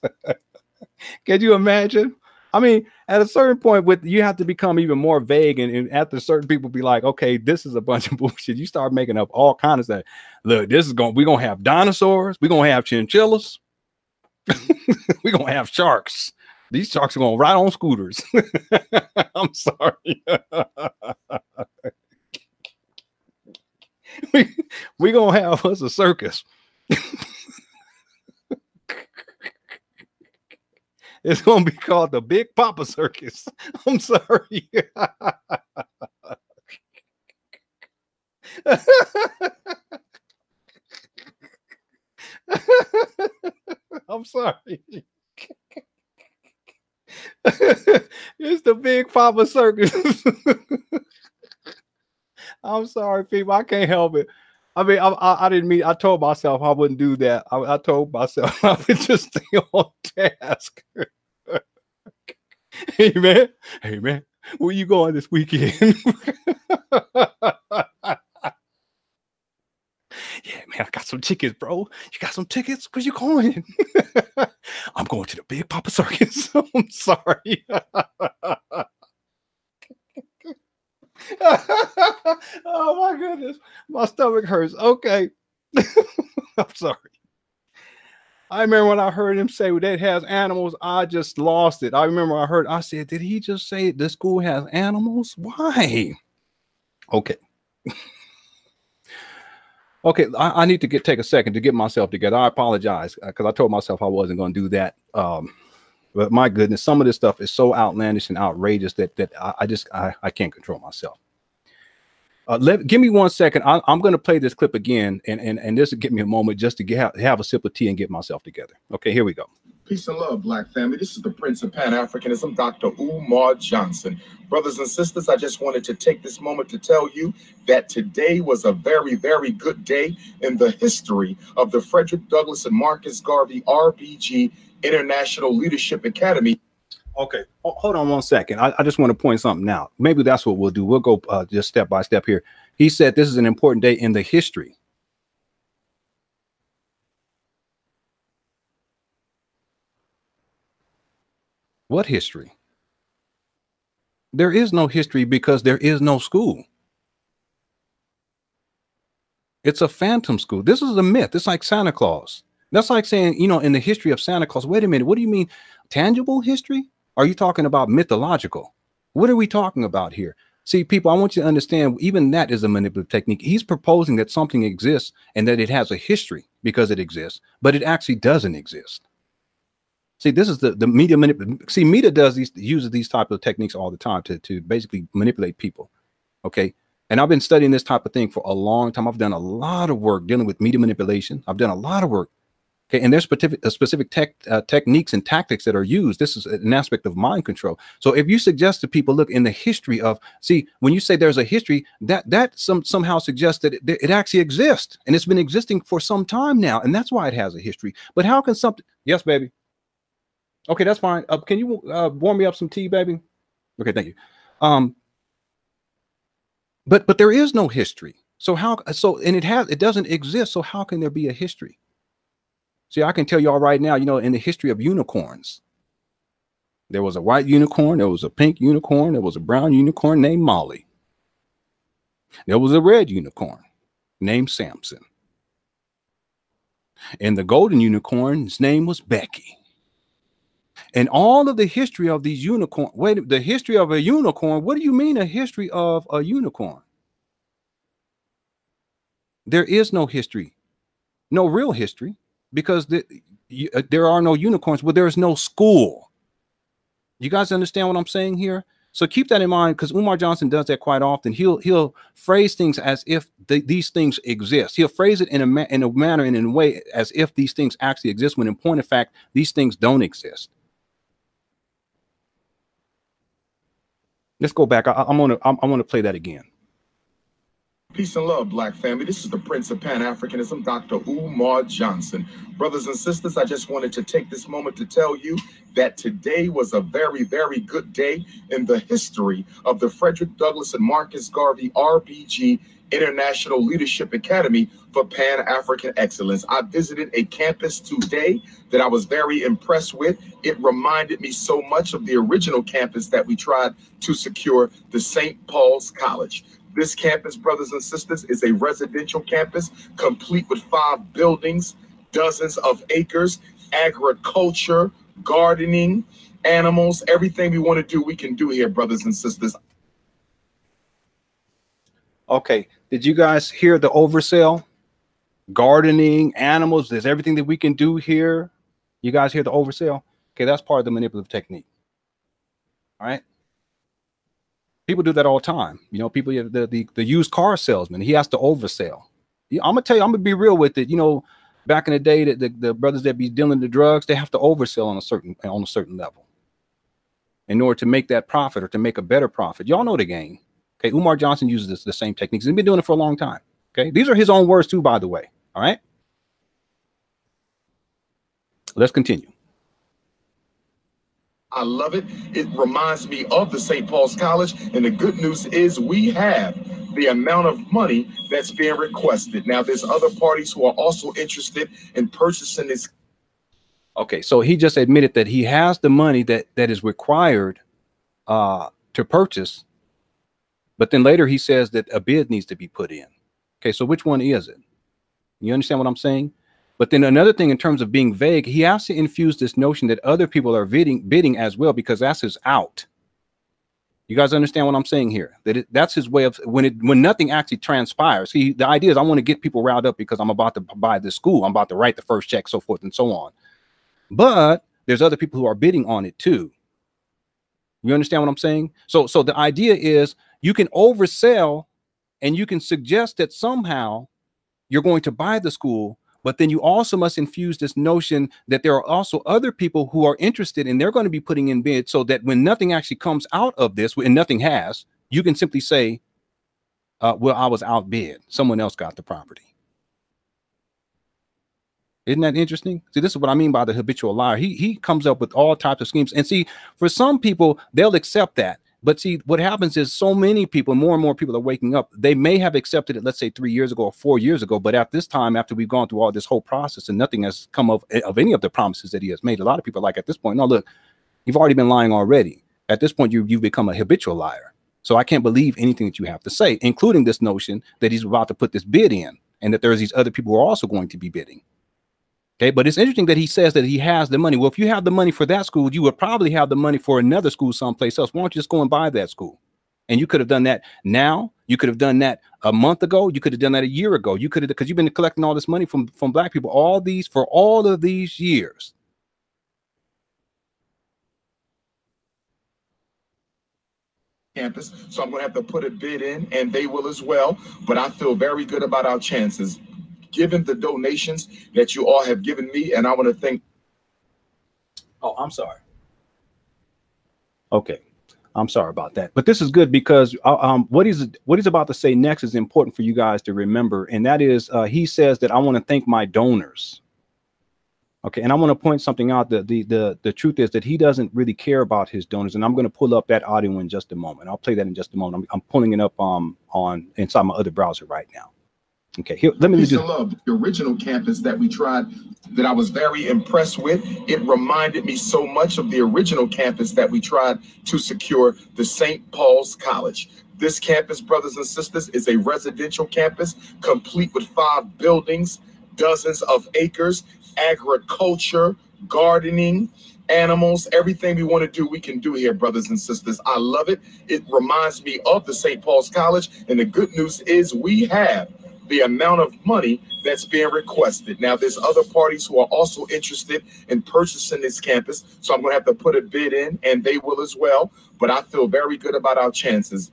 Can you imagine? I mean, at a certain point, you have to become even more vague, and after certain people be like, okay, this is a bunch of bullshit. You start making up all kinds of stuff. Look, we're gonna have dinosaurs, we're gonna have chinchillas, we're gonna have sharks. These sharks are gonna ride on scooters. I'm sorry. we gonna have us a circus. It's going to be called the Big Papa Circus. I'm sorry. I'm sorry. It's the Big Papa Circus. I'm sorry, people. I can't help it. I mean, I didn't mean, I told myself I wouldn't do that. I told myself I would just stay on task. Hey, man. Hey, man. Where you going this weekend? Yeah, man, I got some tickets, bro. You got some tickets? Where you going? I'm going to the Big Papa Circus. I'm sorry. Oh my goodness, my stomach hurts. Okay. I'm sorry. I remember when I heard him say that it has animals, I just lost it. I remember I said, did he just say the school has animals? Why? Okay. Okay, I need to take a second to get myself together. I apologize because I told myself I wasn't going to do that. But my goodness, some of this stuff is so outlandish and outrageous that I can't control myself. Give me 1 second. I'm going to play this clip again, and this will give me a moment just to have a sip of tea and get myself together. Okay, here we go. Peace and love, Black family. This is the Prince of Pan-Africanism, Dr. Umar Johnson. Brothers and sisters, I just wanted to take this moment to tell you that today was a very, very good day in the history of the Frederick Douglass and Marcus Garvey RBG International Leadership Academy. Okay, hold on 1 second. I just want to point something out. Maybe that's what we'll do. We'll go just step by step here. He said this is an important day in the history. What history? There is no history because there is no school. It's a phantom school. This is a myth. It's like Santa Claus. That's like saying, you know, in the history of Santa Claus, wait a minute, what do you mean? Tangible history? Are you talking about mythological? What are we talking about here? See, people, I want you to understand, even that is a manipulative technique. He's proposing that something exists and that it has a history because it exists, but it actually doesn't exist. See, this is the media See, media uses these type of techniques all the time to basically manipulate people. Okay. And I've been studying this type of thing for a long time. I've done a lot of work dealing with media manipulation. I've done a lot of work. Okay. And there's specific techniques and tactics that are used. This is an aspect of mind control. So if you suggest to people, look, in the history of, see, when you say there's a history, that somehow suggests that it actually exists, and it's been existing for some time now. And that's why it has a history. But how can something, yes, baby. Okay, that's fine. Can you warm me up some tea, baby? Okay, thank you. But there is no history. So and it doesn't exist. So how can there be a history? See, I can tell y'all right now, you know, in the history of unicorns, there was a white unicorn, there was a pink unicorn, there was a brown unicorn named Molly. There was a red unicorn named Samson. And the golden unicorn's name was Becky. And all of the history of these unicorns, the history of a unicorn, what do you mean a history of a unicorn? There is no history, no real history, because there are no unicorns, but there is no school. You guys understand what I'm saying here? So keep that in mind, because Umar Johnson does that quite often. He'll phrase things as if these things exist. He'll phrase it in a manner and in a way as if these things actually exist, when in point of fact, these things don't exist. Let's go back. I want to play that again. Peace and love, Black family. This is the Prince of Pan-Africanism, Dr. Umar Johnson. Brothers and sisters, I just wanted to take this moment to tell you that today was a very, very good day in the history of the Frederick Douglass and Marcus Garvey RBG International Leadership Academy for Pan-African Excellence. I visited a campus today that I was very impressed with. It reminded me so much of the original campus that we tried to secure, the St. Paul's College. This campus, brothers and sisters, is a residential campus complete with 5 buildings, dozens of acres, agriculture, gardening, animals, everything we want to do, we can do here, brothers and sisters. Okay, did you guys hear the oversell? Gardening, animals, there's everything that we can do here. You guys hear the oversell? Okay, that's part of the manipulative technique. All right. People do that all the time. You know, people, the used car salesman, he has to oversell. I'm gonna tell you, I'm gonna be real with it. You know, back in the day, the brothers that be dealing the drugs, they have to oversell on a certain level in order to make that profit or to make a better profit. Y'all know the game. Okay, Umar Johnson uses the same techniques. He's been doing it for a long time. Okay, these are his own words too, by the way. All right, let's continue. I love it. It reminds me of the St. Paul's College. And the good news is we have the amount of money that's being requested. Now, there's other parties who are also interested in purchasing this. Okay, so he just admitted that he has the money that is required to purchase. But then later he says that a bid needs to be put in. Okay, so which one is it? You understand what I'm saying? But then another thing, in terms of being vague, he has to infuse this notion that other people are bidding as well, because that's his out. You guys understand what I'm saying here? That's his way of when nothing actually transpires. See, the idea is I want to get people riled up because I'm about to buy this school. I'm about to write the first check, so forth and so on. But there's other people who are bidding on it too. You understand what I'm saying? So the idea is you can oversell and you can suggest that somehow you're going to buy the school, but then you also must infuse this notion that there are also other people who are interested and they're going to be putting in bids, so that when nothing actually comes out of this, and nothing has, you can simply say, well, I was outbid. Someone else got the property. Isn't that interesting? See, this is what I mean by the habitual liar. He comes up with all types of schemes. And see, for some people, they'll accept that. But see, what happens is so many people, more and more people are waking up. They may have accepted it, let's say 3 years ago or 4 years ago. But at this time, after we've gone through all this whole process and nothing has come of any of the promises that he has made, a lot of people are like, at this point, no, look, you've already been lying already. At this point, you've become a habitual liar. So I can't believe anything that you have to say, including this notion that he's about to put this bid in and that there's these other people who are also going to be bidding. Okay, but it's interesting that he says that he has the money. Well, if you have the money for that school, you would probably have the money for another school someplace else. Why don't you just go and buy that school? And you could have done that now. You could have done that a month ago. You could have done that a year ago. You could have, because you've been collecting all this money from black people, for all of these years. Campus, so I'm going to have to put a bid in, and they will as well. But I feel very good about our chances, given the donations that you all have given me, and I want to thank. Oh, I'm sorry. Okay, I'm sorry about that. But this is good because what he's about to say next is important for you guys to remember, and that is he says that I want to thank my donors. Okay, and I want to point something out. The truth is that he doesn't really care about his donors, and I'm going to pull up that audio in just a moment. I'll play that in just a moment. I'm pulling it up on inside my other browser right now. Okay, here, let me do the original campus that we tried, that I was very impressed with. It reminded me so much of the original campus that we tried to secure, the St. Paul's College. This campus, brothers and sisters, is a residential campus complete with 5 buildings, dozens of acres, agriculture, gardening, animals, everything we want to do, we can do here, brothers and sisters. I love it. It reminds me of the St. Paul's College. And the good news is we have the amount of money that's being requested. Now, there's other parties who are also interested in purchasing this campus. So I'm going to have to put a bid in, and they will as well. But I feel very good about our chances,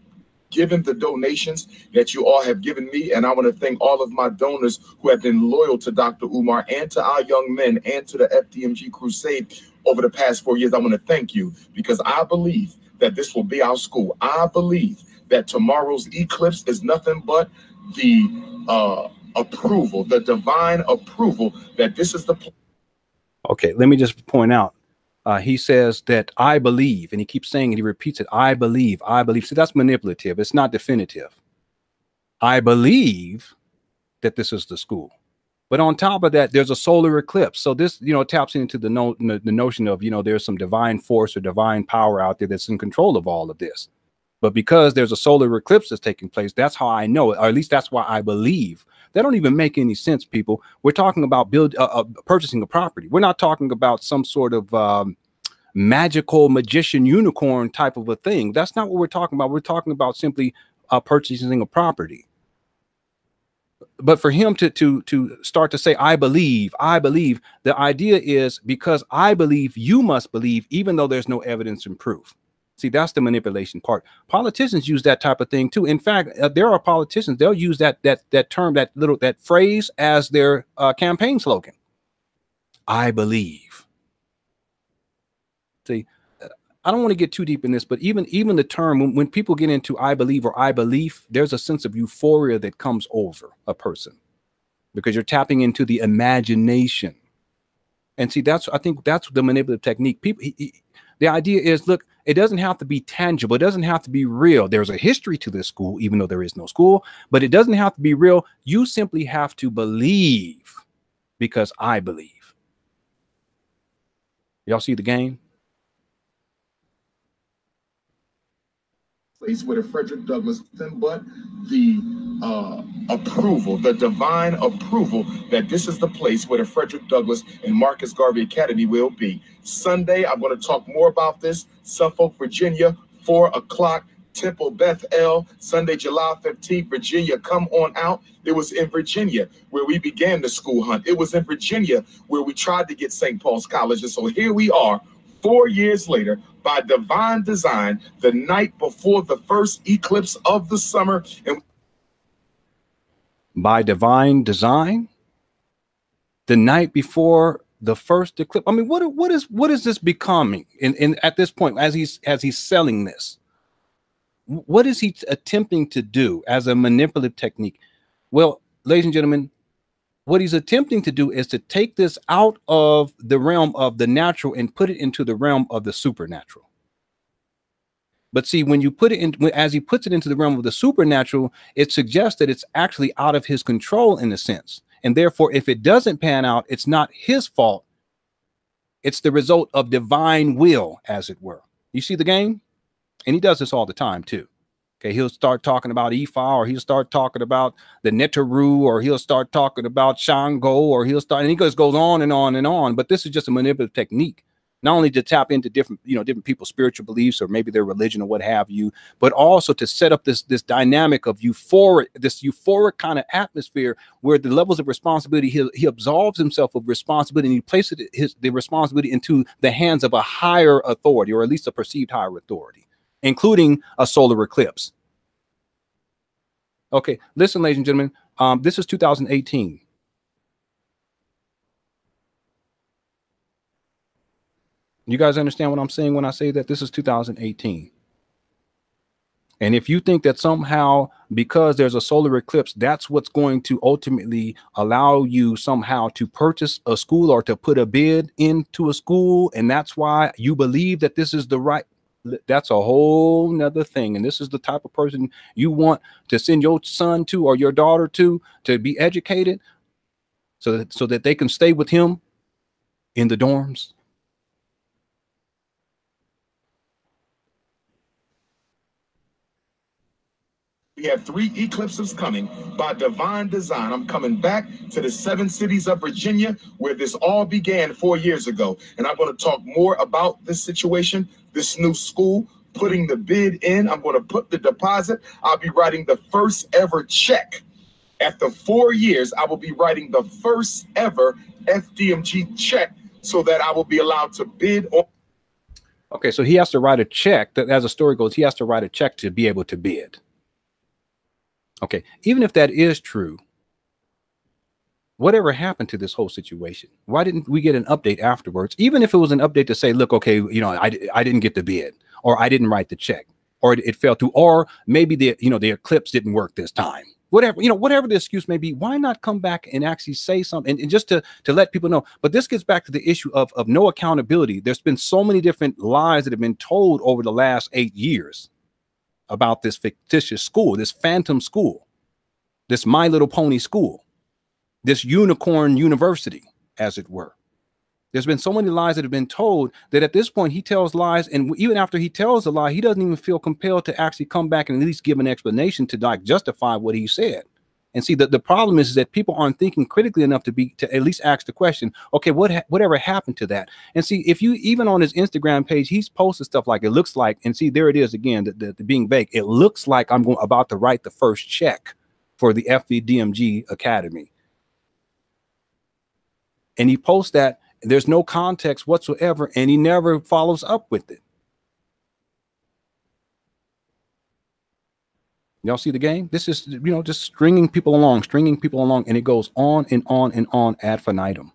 given the donations that you all have given me. And I want to thank all of my donors who have been loyal to Dr. Umar and to our young men and to the FDMG crusade over the past 4 years. I want to thank you, because I believe that this will be our school. I believe that tomorrow's eclipse is nothing but the approval, the divine approval that this is the. Okay, let me just point out. He says that I believe, and he keeps saying it, he repeats it, I believe, I believe. See, that's manipulative. It's not definitive. I believe that this is the school. But on top of that, there's a solar eclipse. So this, taps into the notion of, there's some divine force or divine power out there that's in control of all of this. But because there's a solar eclipse that's taking place, that's how I know it, or at least that's why I believe. That don't even make any sense, people. We're talking about purchasing a property. We're not talking about some sort of magical magician unicorn type of a thing. That's not what we're talking about. We're talking about simply purchasing a property. But for him to start to say, I believe, the idea is because I believe, you must believe, even though there's no evidence and proof. See, that's the manipulation part. Politicians use that type of thing too. In fact, there are politicians, they'll use that term, that phrase as their campaign slogan. I believe. See, I don't want to get too deep in this, but even the term, when people get into I believe or I believe, there's a sense of euphoria that comes over a person because you're tapping into the imagination. And see, I think that's the manipulative technique. The idea is, look, it doesn't have to be tangible. It doesn't have to be real. There's a history to this school, even though there is no school, but it doesn't have to be real. You simply have to believe because I believe. Y'all see the game? Place with a Frederick Douglass, but the approval, the divine approval that this is the place where the Frederick Douglass and Marcus Garvey Academy will be. Sunday, I'm going to talk more about this. Suffolk, Virginia, 4 o'clock. Temple Beth El, Sunday, July 15th, Virginia, come on out. It was in Virginia where we began the school hunt. It was in Virginia where we tried to get St. Paul's College. And so here we are 4 years later, by divine design, the night before the first eclipse of the summer. And by divine design, the night before the first eclipse. I mean, what is this becoming in at this point as he's selling this? What is he attempting to do as a manipulative technique? Well, ladies and gentlemen, what he's attempting to do is to take this out of the realm of the natural and put it into the realm of the supernatural. But see, when you put it in, as he puts it into the realm of the supernatural, it suggests that it's actually out of his control in a sense. And therefore, if it doesn't pan out, it's not his fault. It's the result of divine will, as it were. You see the game? And he does this all the time, too. Okay, he'll start talking about Ifa, or he'll start talking about the Netaru, or he'll start talking about Shango, or he'll start, and he goes on and on and on. But this is just a manipulative technique, not only to tap into different people's spiritual beliefs or maybe their religion or what have you, but also to set up this dynamic of euphoric kind of atmosphere where the levels of responsibility, he absolves himself of responsibility, and he places the responsibility into the hands of a higher authority, or at least a perceived higher authority, including a solar eclipse. Okay, listen, ladies and gentlemen, this is 2018. You guys understand what I'm saying when I say that this is 2018? And if you think that somehow because there's a solar eclipse, that's what's going to ultimately allow you somehow to purchase a school or to put a bid into a school, and that's why you believe that this is the right, that's a whole nother thing. And this is the type of person you want to send your son to or your daughter to be educated so that they can stay with him in the dorms. We have 3 eclipses coming by divine design. I'm coming back to the 7 cities of Virginia where this all began 4 years ago. And I'm going to talk more about this situation, this new school, putting the bid in. I'm going to put the deposit. I'll be writing the first ever check. After 4 years, I will be writing the first ever FDMG check so that I will be allowed to bid on. Okay, so he has to write a check. That, as the story goes, he has to write a check to be able to bid. Okay, even if that is true, whatever happened to this whole situation? Why didn't we get an update afterwards? Even if it was an update to say, look, okay, I didn't get the bid, or I didn't write the check, or it fell through, or maybe the eclipse didn't work this time. Whatever the excuse may be, why not come back and actually say something and just to let people know? But this gets back to the issue of no accountability. There's been so many different lies that have been told over the last 8 years about this fictitious school, this phantom school, this My Little Pony school, this unicorn university, as it were. There's been so many lies that have been told that at this point he tells lies, and even after he tells a lie, he doesn't even feel compelled to actually come back and at least give an explanation to justify what he said. And see, the problem is that people aren't thinking critically enough to at least ask the question, okay, whatever happened to that? And see, if you, even on his Instagram page, he's posted stuff like, it looks like, and see, there it is again, the being vague. It looks like I'm about to write the first check for the FDMG Academy. And he posts that, there's no context whatsoever, and he never follows up with it. Y'all see the game? This is, just stringing people along, and it goes on and on and on ad infinitum.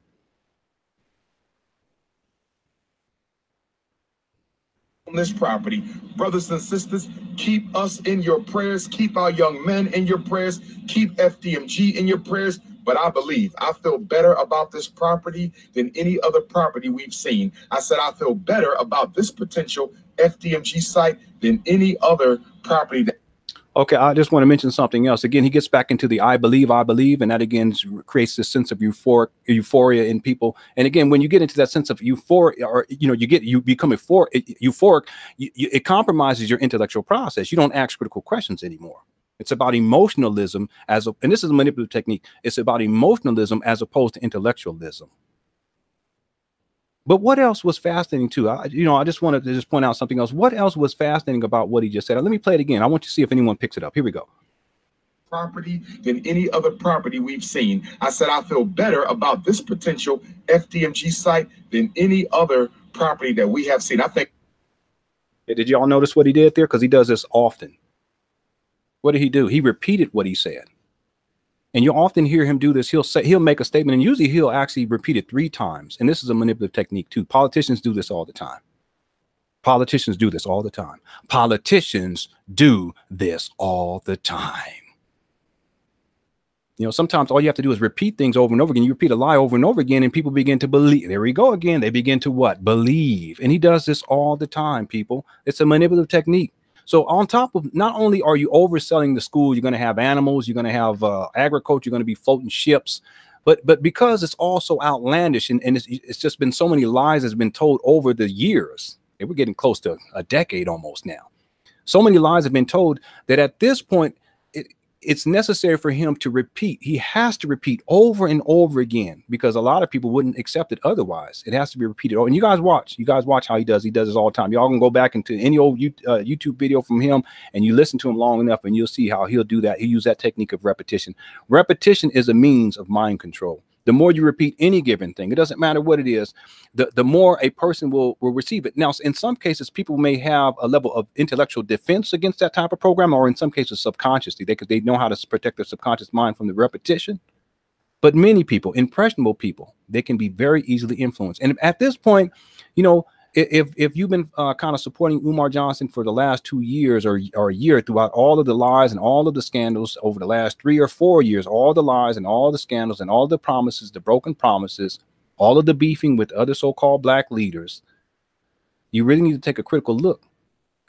On this property, brothers and sisters, keep us in your prayers, keep our young men in your prayers, keep FDMG in your prayers. But I feel better about this property than any other property we've seen. I said I feel better about this potential FDMG site than any other property that. Okay, I just want to mention something else. Again, he gets back into the I believe, and that again creates this sense of euphoria in people. And again, when you get into that sense of euphoria, or you become euphoric, it compromises your intellectual process. You don't ask critical questions anymore. It's about emotionalism and this is a manipulative technique. It's about emotionalism as opposed to intellectualism. But what else was fascinating too? I just wanted to just point out something else. What else was fascinating about what he just said? Let me play it again. I want you to see if anyone picks it up. Here we go. Property than any other property we've seen. I said I feel better about this potential FDMG site than any other property that we have seen. I think. Did y'all notice what he did there? Because he does this often. What did he do? He repeated what he said. And you'll often hear him do this. He'll make a statement, and usually he'll actually repeat it 3 times. And this is a manipulative technique too. Politicians do this all the time. Politicians do this all the time. Politicians do this all the time. You know, sometimes all you have to do is repeat things over and over again. You repeat a lie over and over again, and people begin to believe. There we go again. They begin to what? Believe. And he does this all the time, people. It's a manipulative technique. So on top of, not only are you overselling the school, you're going to have animals, you're going to have agriculture, you're going to be floating ships, but because it's all so outlandish, and it's just been so many lies that's been told over the years. We're getting close to a decade almost now. So many lies have been told that at this point, it's necessary for him to repeat. He has to repeat over and over again, because a lot of people wouldn't accept it otherwise. It has to be repeated. And you guys watch how he does. He does this all the time. Y'all can go back into any old YouTube video from him, and you listen to him long enough, and you'll see how he'll do that. He'll use that technique of repetition. Repetition is a means of mind control. The more you repeat any given thing, it doesn't matter what it is, the more a person will receive it. Now, in some cases, people may have a level of intellectual defense against that type of program, or in some cases, subconsciously, they know how to protect their subconscious mind from the repetition. But many people, impressionable people, they can be very easily influenced. And at this point, you know, if you've been kind of supporting Umar Johnson for the last 2 years or a year, throughout all of the lies and all of the scandals over the last 3 or 4 years, all the lies and all the scandals and all the promises, the broken promises, all of the beefing with other so-called black leaders, you really need to take a critical look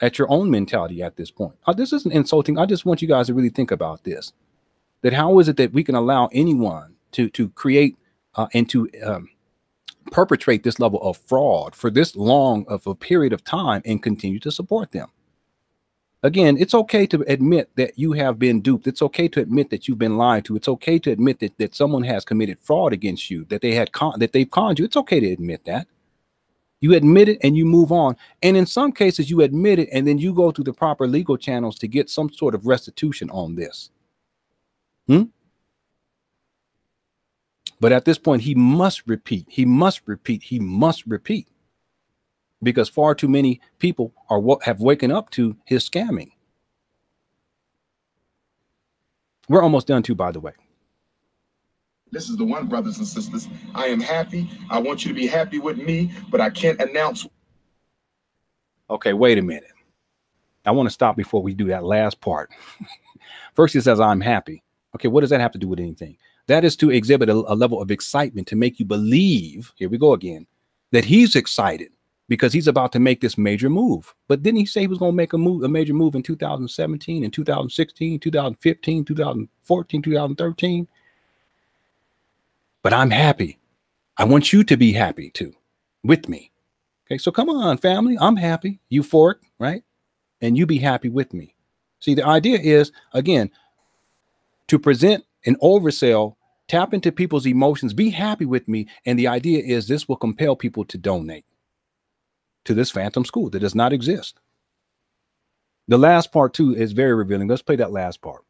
at your own mentality at this point. This isn't insulting. I just want you guys to really think about this. That how is it that we can allow anyone to create and to perpetrate this level of fraud for this long of a period of time and continue to support them? Again, it's okay to admit that you have been duped. It's okay to admit that you've been lied to. It's okay to admit that someone has committed fraud against you, that they've conned you. It's okay to admit that. You admit it and you move on. And in some cases, you admit it and then you go through the proper legal channels to get some sort of restitution on this. But at this point, he must repeat. He must repeat. He must repeat, because far too many people have waken up to his scamming. We're almost done too, by the way. This is the one, brothers and sisters. I am happy. I want you to be happy with me, but I can't announce. Okay, wait a minute. I want to stop before we do that last part. First, he says, I'm happy. Okay, what does that have to do with anything? That is to exhibit a level of excitement, to make you believe, here we go again, that he's excited because he's about to make this major move. But didn't he say he was going to make a major move in 2017, in 2016, 2015, 2014, 2013? But I'm happy. I want you to be happy too, with me. Okay, so come on, family. I'm happy, euphoric, right? And you be happy with me. See, the idea is, again, to present an oversell, tap into people's emotions, be happy with me. And the idea is this will compel people to donate to this phantom school that does not exist. The last part too is very revealing. Let's play that last part.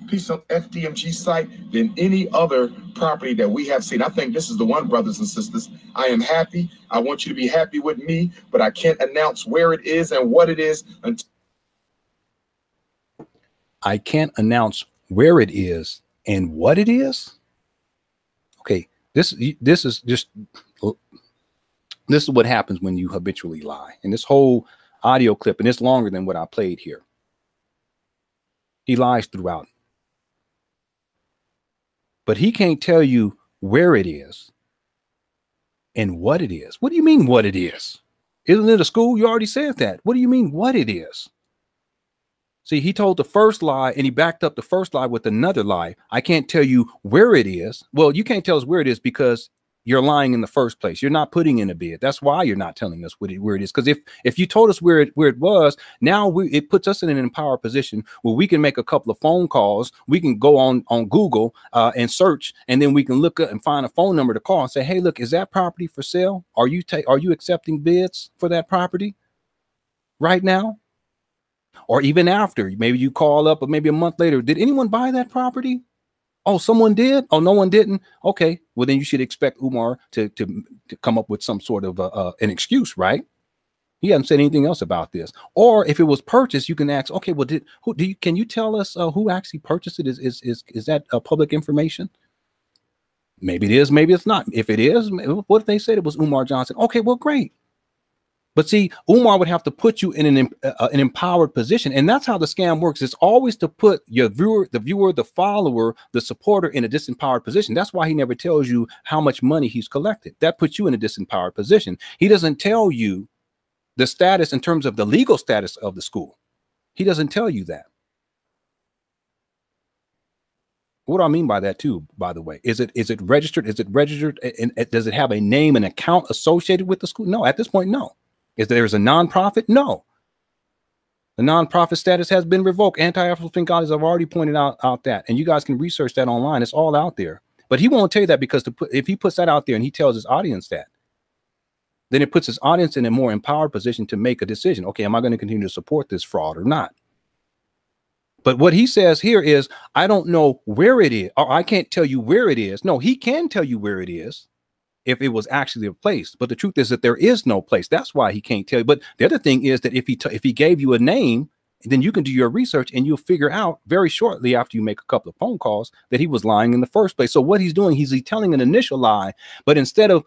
Piece of FDMG site than any other property that we have seen. I think this is the one, brothers and sisters. I am happy. I want you to be happy with me, but I can't announce where it is and what it is until I can't announce where it is and what it is. Okay, this is what happens when you habitually lie. And this whole audio clip, and it's longer than what I played here, he lies throughout. But he can't tell you where it is and what it is. What do you mean what it is? Isn't it a school? You already said that. What do you mean what it is? See, he told the first lie and he backed up the first lie with another lie. I can't tell you where it is. Well, you can't tell us where it is because you're lying in the first place. You're not putting in a bid. That's why you're not telling us where it is. Because if you told us where it was, now it puts us in an empowered position where we can make a couple of phone calls. We can go on Google and search, and then we can look up and find a phone number to call and say, hey, look, is that property for sale? Are you accepting bids for that property right now? Or even after, maybe you call up, or maybe a month later, did anyone buy that property? Oh, someone did? Oh, no one didn't? Okay. Well, then you should expect Umar to come up with some sort of an excuse, right? He hasn't said anything else about this. Or if it was purchased, you can ask, okay, well, can you tell us who actually purchased it? Is that public information? Maybe it is, maybe it's not. If it is, what if they said it was Umar Johnson? Okay, well, great. But see, Umar would have to put you in an empowered position. And that's how the scam works. It's always to put your viewer, the follower, the supporter in a disempowered position. That's why he never tells you how much money he's collected. That puts you in a disempowered position. He doesn't tell you the status in terms of the legal status of the school. He doesn't tell you that. What do I mean by that too, by the way? Is it registered? Is it registered? And does it have a name and account associated with the school? No, at this point, no. Is there's a nonprofit? No. The nonprofit status has been revoked. Anti-Afro Scholars have already pointed out that, and you guys can research that online. It's all out there. But he won't tell you that, because if he puts that out there and he tells his audience that, then it puts his audience in a more empowered position to make a decision. Okay, am I going to continue to support this fraud or not? But what he says here is, I don't know where it is, or I can't tell you where it is. No, he can tell you where it is if it was actually a place. But the truth is that there is no place. That's why he can't tell you. But the other thing is that if he gave you a name, then you can do your research and you'll figure out very shortly after you make a couple of phone calls that he was lying in the first place. So what he's doing, he's telling an initial lie, but instead of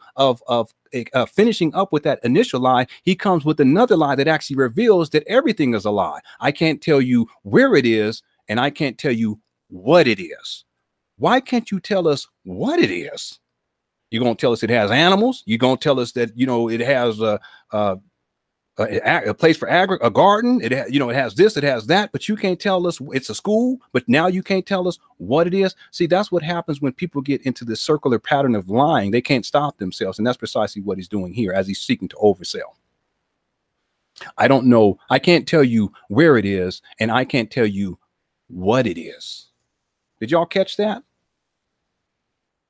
finishing up with that initial lie, he comes with another lie that actually reveals that everything is a lie. I can't tell you where it is, and I can't tell you what it is. Why can't you tell us what it is? You're going to tell us it has animals. You're going to tell us that, it has a place for a garden. It has this, it has that, but you can't tell us it's a school. But now you can't tell us what it is. See, that's what happens when people get into this circular pattern of lying. They can't stop themselves. And that's precisely what he's doing here as he's seeking to oversell. I don't know. I can't tell you where it is, and I can't tell you what it is. Did y'all catch that?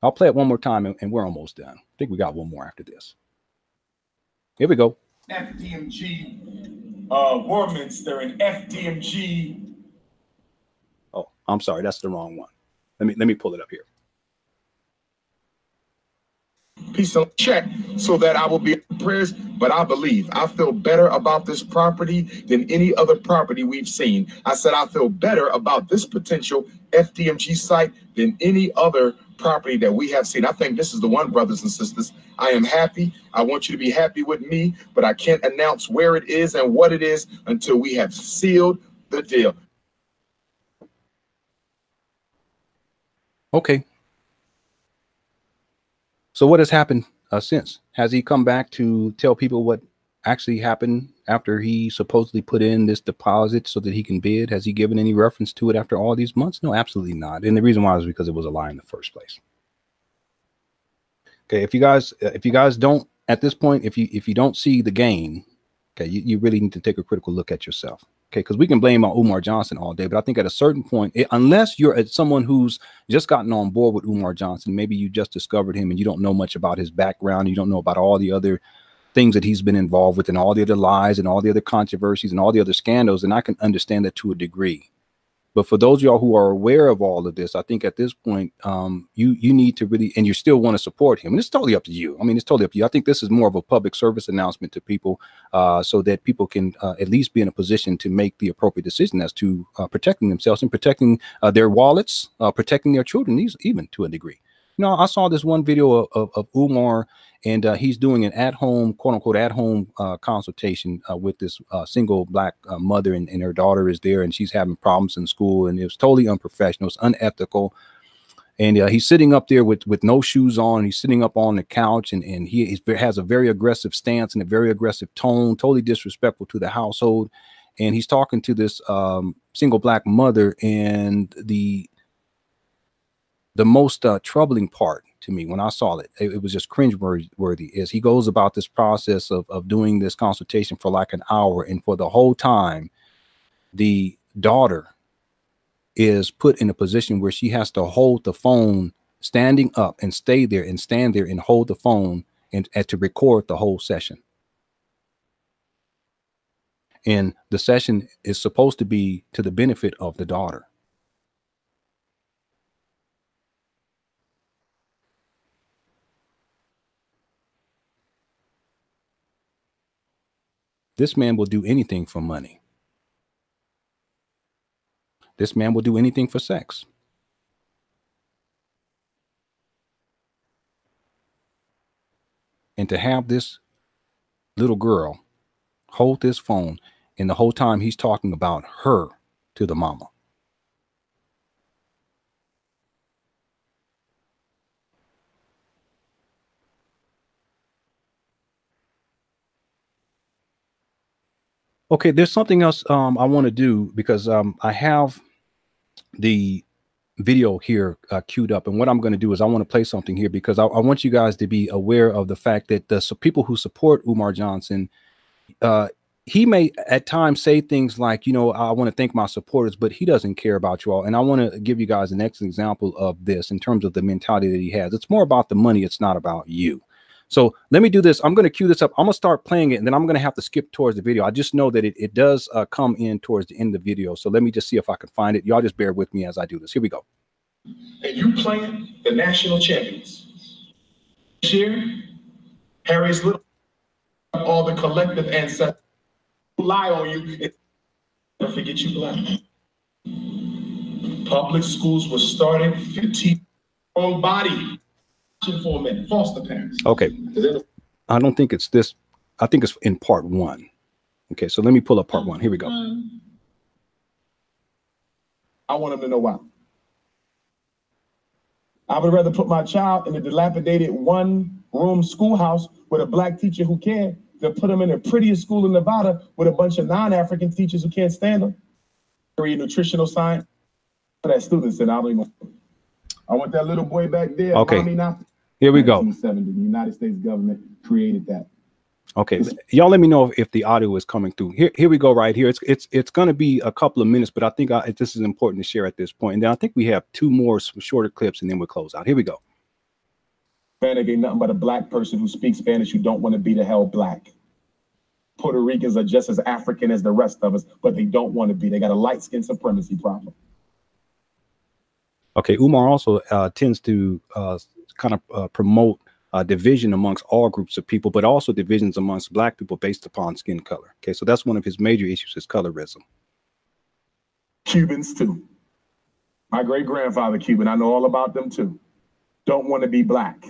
I'll play it one more time and we're almost done. I think we got one more after this. Here we go. FDMG, Warminster and FDMG. Oh, I'm sorry. That's the wrong one. Let me pull it up here. Piece of check so that I will be in prayers. But I feel better about this property than any other property we've seen. I said, I feel better about this potential FDMG site than any other property that we have seen. I think this is the one, brothers and sisters. I am happy. I want you to be happy with me, but I can't announce where it is and what it is until we have sealed the deal. Okay. So what has happened since? Has he come back to tell people what actually happened after he supposedly put in this deposit so that he can bid? Has he given any reference to it after all these months? No, absolutely not. And the reason why is because it was a lie in the first place. Okay, if you guys don't, at this point, if you don't see the game, okay, you really need to take a critical look at yourself. Okay, because we can blame on Umar Johnson all day, but I think at a certain point, unless you're someone who's just gotten on board with Umar Johnson, maybe you just discovered him and you don't know much about his background, you don't know about all the other things that he's been involved with and all the other lies and all the other controversies and all the other scandals, and I can understand that to a degree. But for those of y'all who are aware of all of this, I think at this point, you need to really, and you still want to support him. And it's totally up to you. I mean, it's totally up to you. I think this is more of a public service announcement to people so that people can at least be in a position to make the appropriate decision as to protecting themselves and protecting their wallets, protecting their children, even to a degree. I saw this one video of Umar, and he's doing an at-home, quote-unquote, at-home consultation with this single black mother, and her daughter is there, and she's having problems in school, and it was totally unprofessional, it's unethical. And he's sitting up there with no shoes on. He's sitting up on the couch, and he has a very aggressive stance and a very aggressive tone, totally disrespectful to the household. And he's talking to this single black mother, and the the most troubling part to me when I saw it, it was just cringeworthy, is he goes about this process of doing this consultation for like an hour, and for the whole time, the daughter is put in a position where she has to hold the phone standing up and stay there and stand there and hold the phone and to record the whole session. And the session is supposed to be to the benefit of the daughter. This man will do anything for money. This man will do anything for sex. And to have this little girl hold this phone, and the whole time he's talking about her to the mama. Okay, there's something else I want to do, because I have the video here queued up, and what I'm going to do is I want to play something here, because I want you guys to be aware of the fact that the people who support Umar Johnson, he may at times say things like, you know, I want to thank my supporters, but he doesn't care about you all. And I want to give you guys an excellent example of this in terms of the mentality that he has. It's more about the money. It's not about you. So let me do this. I'm going to cue this up. I'm going to start playing it, and then I'm going to have to skip towards the video. I just know that it does come in towards the end of the video. So let me just see if I can find it. Y'all just bear with me as I do this. Here we go. And you playing the national champions. This year, Harry's little, all the collective ancestors lie on you. Don't forget you black. Public schools were started to teach your own body. For a minute, foster parents. Okay. I don't think it's this. I think it's in part 1. Okay, so let me pull up part 1. Here we go. I want them to know why. I would rather put my child in a dilapidated one-room schoolhouse with a black teacher who can than put them in the prettiest school in Nevada with a bunch of non-African teachers who can't stand them. Nutritional science. That student said, I don't even. I want that little boy back there. Okay. Not here we go. The United States government created that. Okay, y'all let me know if the audio is coming through. Here we go right here. It's going to be a couple of minutes, but I think this is important to share at this point. And then I think we have 2 more shorter clips, and then we'll close out. Here we go. Hispanic ain't nothing but a black person who speaks Spanish who don't want to be the hell black. Puerto Ricans are just as African as the rest of us, but they don't want to be. They got a light skin supremacy problem. Okay, Umar also tends to kind of promote division amongst all groups of people, but also divisions amongst black people based upon skin color. Okay, so that's one of his major issues, is colorism. Cubans too. My great-grandfather Cuban, I know all about them too. Don't want to be black.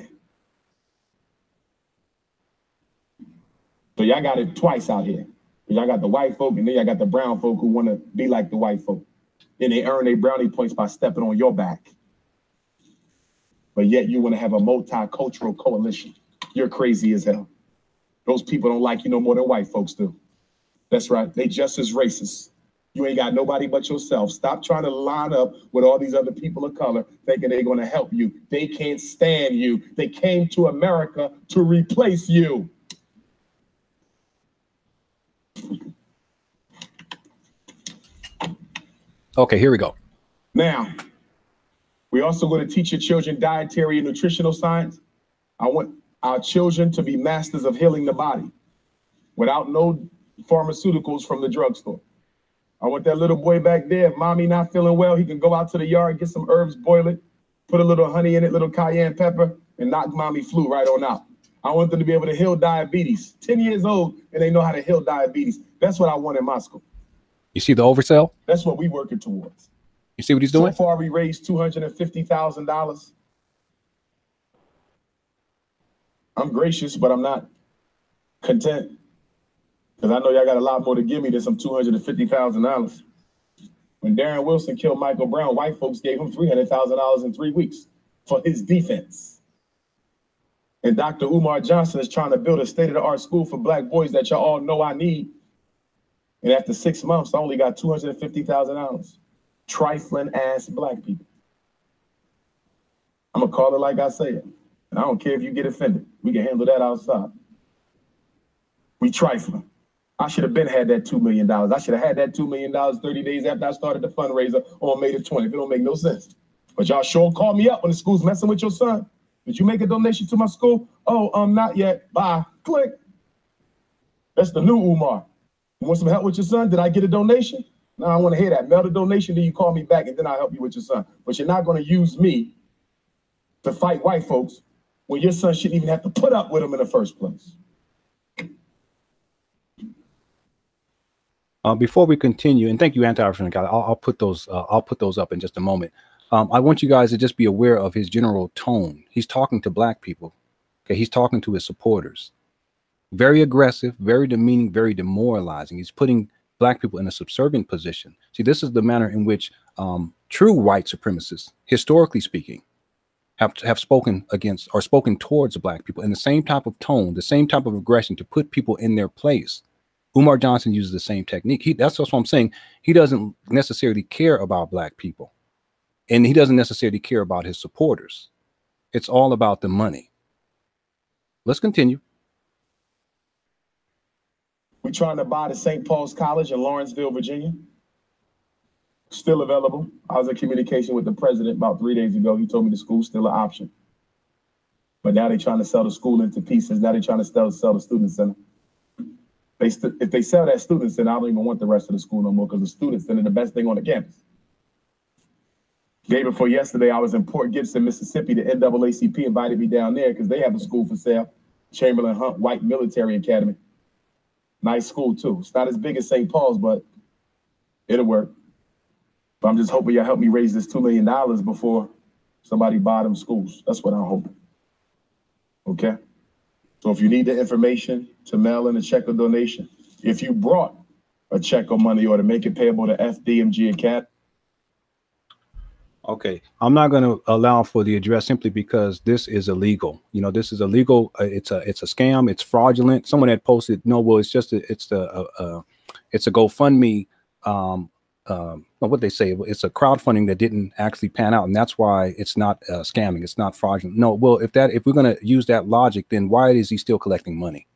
So y'all got it twice out here. Y'all got the white folk, and then y'all got the brown folk who want to be like the white folk. And they earn their brownie points by stepping on your back. But yet you want to have a multicultural coalition. You're crazy as hell. Those people don't like you no more than white folks do. That's right. They just as racist. You ain't got nobody but yourself. Stop trying to line up with all these other people of color thinking they're going to help you. They can't stand you. They came to America to replace you. Okay, here we go. Now, we also going to teach your children dietary and nutritional science. I want our children to be masters of healing the body without no pharmaceuticals from the drugstore. I want that little boy back there, if mommy not feeling well, he can go out to the yard, get some herbs, boil it, put a little honey in it, little cayenne pepper, and knock mommy flu right on out. I want them to be able to heal diabetes. 10 years old, and they know how to heal diabetes. That's what I want in my school. You see the oversell? That's what we working towards. You see what he's doing? So far, we raised $250,000. I'm gracious, but I'm not content, because I know y'all got a lot more to give me than some $250,000. When Darren Wilson killed Michael Brown, white folks gave him $300,000 in 3 weeks for his defense. And Dr. Umar Johnson is trying to build a state-of-the-art school for black boys that y'all all know I need. And after 6 months, I only got $250,000. Trifling ass black people. I'm gonna call it like I say it. And I don't care if you get offended. We can handle that outside. We trifling. I should have been had that $2 million. I should have had that $2 million 30 days after I started the fundraiser on May the 20th. It don't make no sense. But y'all sure call me up when the school's messing with your son. Did you make a donation to my school? Oh, not yet. Bye. Click. That's the new Umar. You want some help with your son? Did I get a donation? No, I want to hear that. Mail the donation, then you call me back, and then I'll help you with your son. But you're not going to use me to fight white folks when your son shouldn't even have to put up with them in the first place. Before we continue, and thank you, Anti-African guy. I'll put those up in just a moment. I want you guys to just be aware of his general tone. He's talking to black people. Okay, he's talking to his supporters. Very aggressive, very demeaning, very demoralizing. He's putting black people in a subservient position. See, this is the manner in which true white supremacists, historically speaking, have spoken against or spoken towards black people in the same type of tone, the same type of aggression to put people in their place. Umar Johnson uses the same technique. That's what I'm saying. He doesn't necessarily care about black people, and he doesn't necessarily care about his supporters. It's all about the money. Let's continue. We're trying to buy the St. Paul's College in Lawrenceville, Virginia. Still available. I was in communication with the president about 3 days ago. He told me the school's still an option. But now they're trying to sell the school into pieces. Now they're trying to sell the student center. If they sell that student center, I don't even want the rest of the school no more, because the student center is the best thing on the campus. Day before yesterday, I was in Port Gibson, Mississippi. The NAACP invited me down there because they have a school for sale, Chamberlain Hunt White Military Academy. Nice school, too. It's not as big as St. Paul's, but it'll work. But I'm just hoping y'all help me raise this $2 million before somebody buy them schools. That's what I'm hoping. Okay? So if you need the information to mail in a check or donation, if you brought a check or money or to make it payable to FDMG Academy. Okay, I'm not going to allow for the address simply because this is illegal. You know, this is illegal. It's a scam. It's fraudulent. Someone had posted, no, well, it's a GoFundMe. What they say, it's a crowdfunding that didn't actually pan out, and that's why it's not scamming. It's not fraudulent. No, well, if we're going to use that logic, then why is he still collecting money?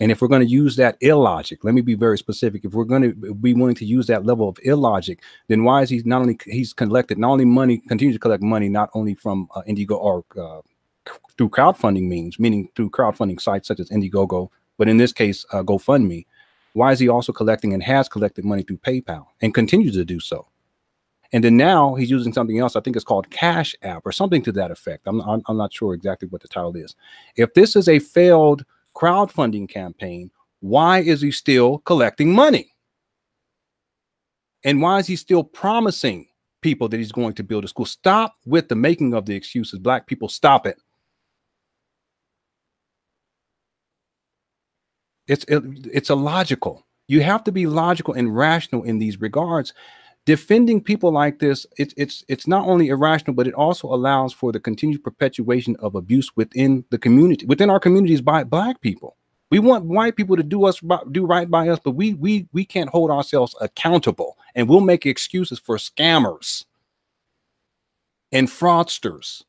And if we're going to use that illogic, let me be very specific. If we're going to be willing to use that level of illogic, then why is he's collected not only money, continues to collect money, not only from Indigo or through crowdfunding means, meaning through crowdfunding sites such as Indiegogo, but in this case, GoFundMe. Why is he also collecting and has collected money through PayPal and continues to do so? And then now he's using something else. I think it's called Cash App or something to that effect. I'm not sure exactly what the title is. If this is a failed crowdfunding campaign, why is he still collecting money? And why is he still promising people that he's going to build a school? Stop with the making of the excuses. Black people, stop it. It's illogical. You have to be logical and rational in these regards. Defending people like this, it's not only irrational, but it also allows for the continued perpetuation of abuse within the community, within our communities by black people. We want white people to do right by us, but we can't hold ourselves accountable, and we'll make excuses for scammers and fraudsters.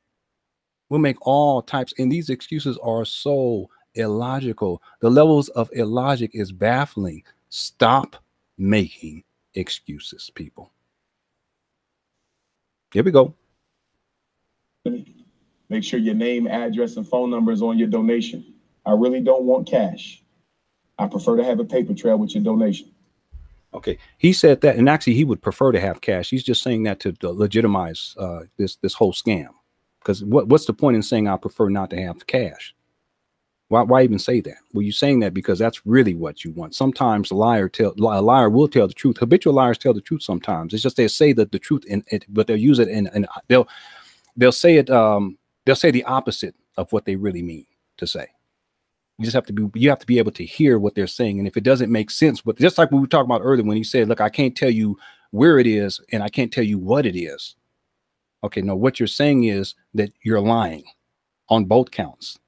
We'll make all types, and these excuses are so illogical. The levels of illogic is baffling. Stop making excuses, people. Here we go. Make sure your name, address, and phone number is on your donation. I really don't want cash. I prefer to have a paper trail with your donation. Okay, he said that, and actually he would prefer to have cash. He's just saying that to legitimize this whole scam. Because what's the point in saying I prefer not to have cash? Why even say that? Well, you're saying that because that's really what you want. Sometimes a liar will tell the truth. Habitual liars tell the truth sometimes. It's just they say that the truth, but they'll use it and they'll say it. They'll say the opposite of what they really mean to say. You have to be able to hear what they're saying, and if it doesn't make sense, but just like we were talking about earlier when he said, "Look, I can't tell you where it is, and I can't tell you what it is." Okay, no, what you're saying is that you're lying on both counts.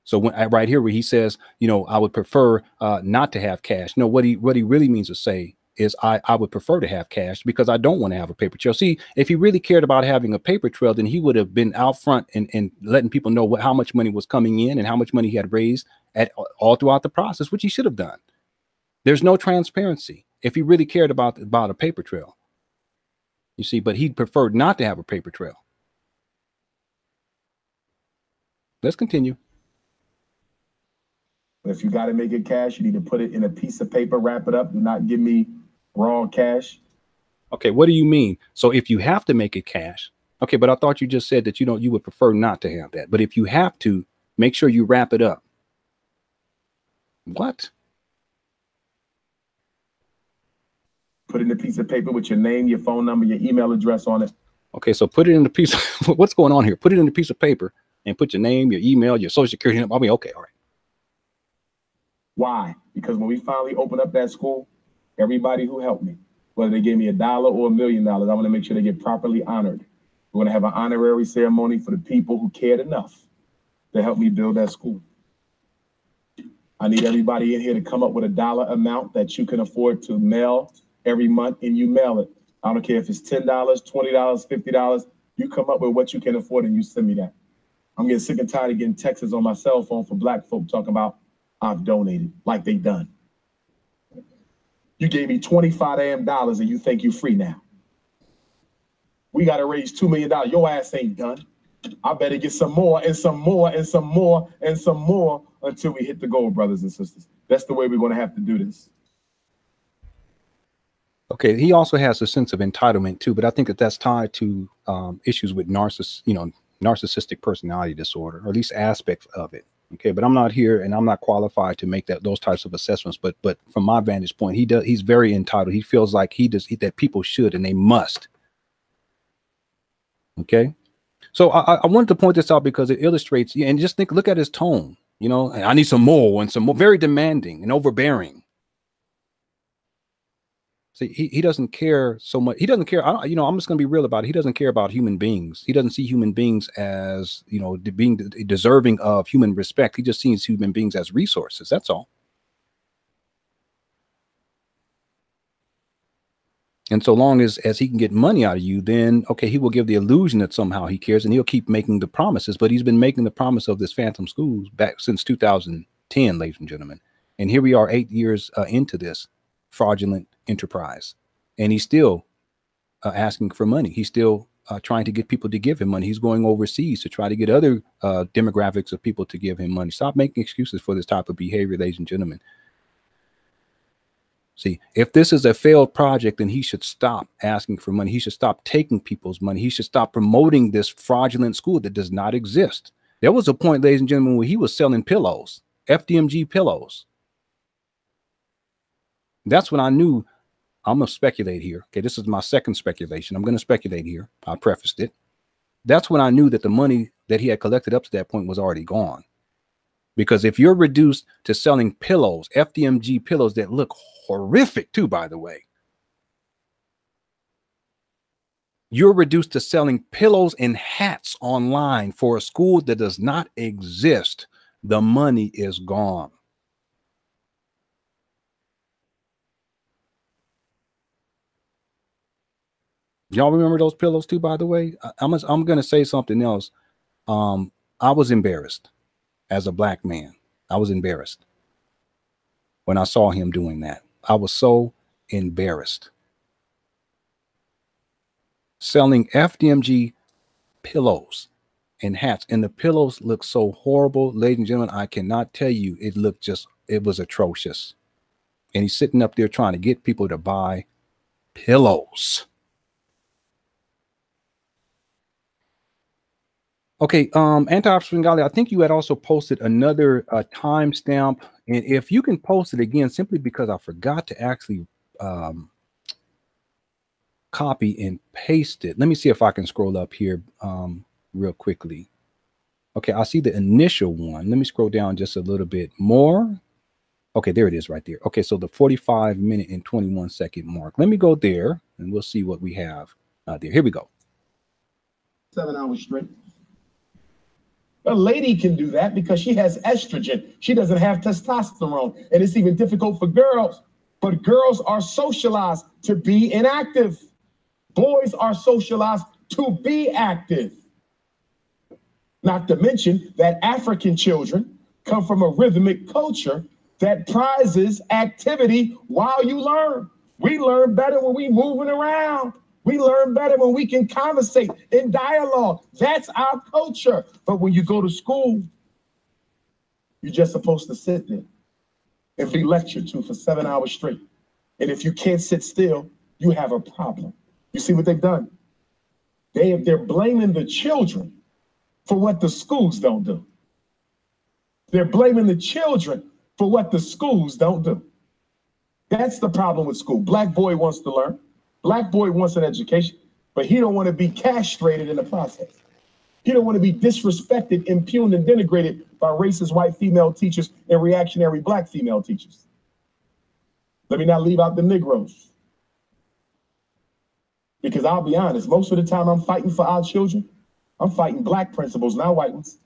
So right here where he says, you know, I would prefer not to have cash. No, what he really means to say is I would prefer to have cash because I don't want to have a paper trail. See, if he really cared about having a paper trail, then he would have been out front and letting people know how much money was coming in and how much money he had raised all throughout the process, which he should have done. There's no transparency if he really cared about a paper trail. You see, but he preferred not to have a paper trail. Let's continue. If you got to make it cash, you need to put it in a piece of paper, wrap it up. Do not give me raw cash. Okay, what do you mean? So if you have to make it cash, okay, but I thought you just said that you would prefer not to have that. But if you have to, make sure you wrap it up. What? Put it in a piece of paper with your name, your phone number, your email address on it. Okay, so put it in a piece of, what's going on here? Put it in a piece of paper and put your name, your email, your social security number. I mean, okay, all right. Why? Because when we finally open up that school, everybody who helped me, whether they gave me $1 or $1 million, I want to make sure they get properly honored. We're going to have an honorary ceremony for the people who cared enough to help me build that school. I need everybody in here to come up with $1 amount that you can afford to mail every month, and you mail it. I don't care if it's $10, $20, $50. You come up with what you can afford and you send me that. I'm getting sick and tired of getting texts on my cell phone for black folk talking about I've donated like they done. You gave me $25 damn and you think you free now. We got to raise $2 million. Your ass ain't done. I better get some more and some more and some more and some more until we hit the goal, brothers and sisters. That's the way we're going to have to do this. Okay, he also has a sense of entitlement too, but I think that's tied to issues with narcissistic personality disorder, or at least aspects of it. Okay, but I'm not here and I'm not qualified to make those types of assessments. But from my vantage point, he's very entitled. He feels like that people should and they must. Okay, so I wanted to point this out because it illustrates, and just look at his tone. I need some more and some more, very demanding and overbearing. See, he doesn't care so much. He doesn't care. I'm just going to be real about it. He doesn't care about human beings. He doesn't see human beings as, being deserving of human respect. He just sees human beings as resources. That's all. And so long as he can get money out of you, then, okay, he will give the illusion that somehow he cares and he'll keep making the promises. But he's been making the promise of this phantom schools back since 2010, ladies and gentlemen. And here we are 8 years into this fraudulent enterprise, and he's still asking for money. He's still trying to get people to give him money. He's going overseas to try to get other demographics of people to give him money. Stop making excuses for this type of behavior, ladies and gentlemen. See, if this is a failed project, then he should stop asking for money. He should stop taking people's money. He should stop promoting this fraudulent school that does not exist. There was a point, ladies and gentlemen, where he was selling pillows, FDMG pillows. That's when I knew. I'm going to speculate here. Okay, this is my second speculation. I'm going to speculate here. I prefaced it. That's when I knew that the money that he had collected up to that point was already gone. Because if you're reduced to selling pillows, FDMG pillows that look horrific too, by the way, you're reduced to selling pillows and hats online for a school that does not exist, the money is gone. Y'all remember those pillows too, by the way? I'm going to say something else. I was embarrassed as a black man. I was embarrassed when I saw him doing that. I was so embarrassed. Selling FDMG pillows and hats, and the pillows look so horrible, ladies and gentlemen. I cannot tell you, it was atrocious. And he's sitting up there trying to get people to buy pillows. Okay, Anti-Svengali, I think you had also posted another timestamp, and if you can post it again, simply because I forgot to actually copy and paste it. Let me see if I can scroll up here real quickly. Okay, I see the initial one. Let me scroll down just a little bit more. Okay, there it is right there. Okay, so the 45-minute and 21-second mark. Let me go there, and we'll see what we have there. Here we go. 7 hours straight. A lady can do that because she has estrogen. She doesn't have testosterone. And it's even difficult for girls. But girls are socialized to be inactive. Boys are socialized to be active. Not to mention that African children come from a rhythmic culture that prizes activity while you learn. We learn better when we moving around. We learn better when we can conversate in dialogue. That's our culture. But when you go to school, you're just supposed to sit there and be lectured to for 7 hours straight. And if you can't sit still, you have a problem. You see what they've done? They're blaming the children for what the schools don't do. They're blaming the children for what the schools don't do. That's the problem with school. Black boy wants to learn. Black boy wants an education, but he don't want to be castrated in the process. He don't want to be disrespected, impugned, and denigrated by racist white female teachers and reactionary black female teachers. Let me not leave out the Negroes. Because I'll be honest, most of the time I'm fighting for our children, I'm fighting black principles, not white ones.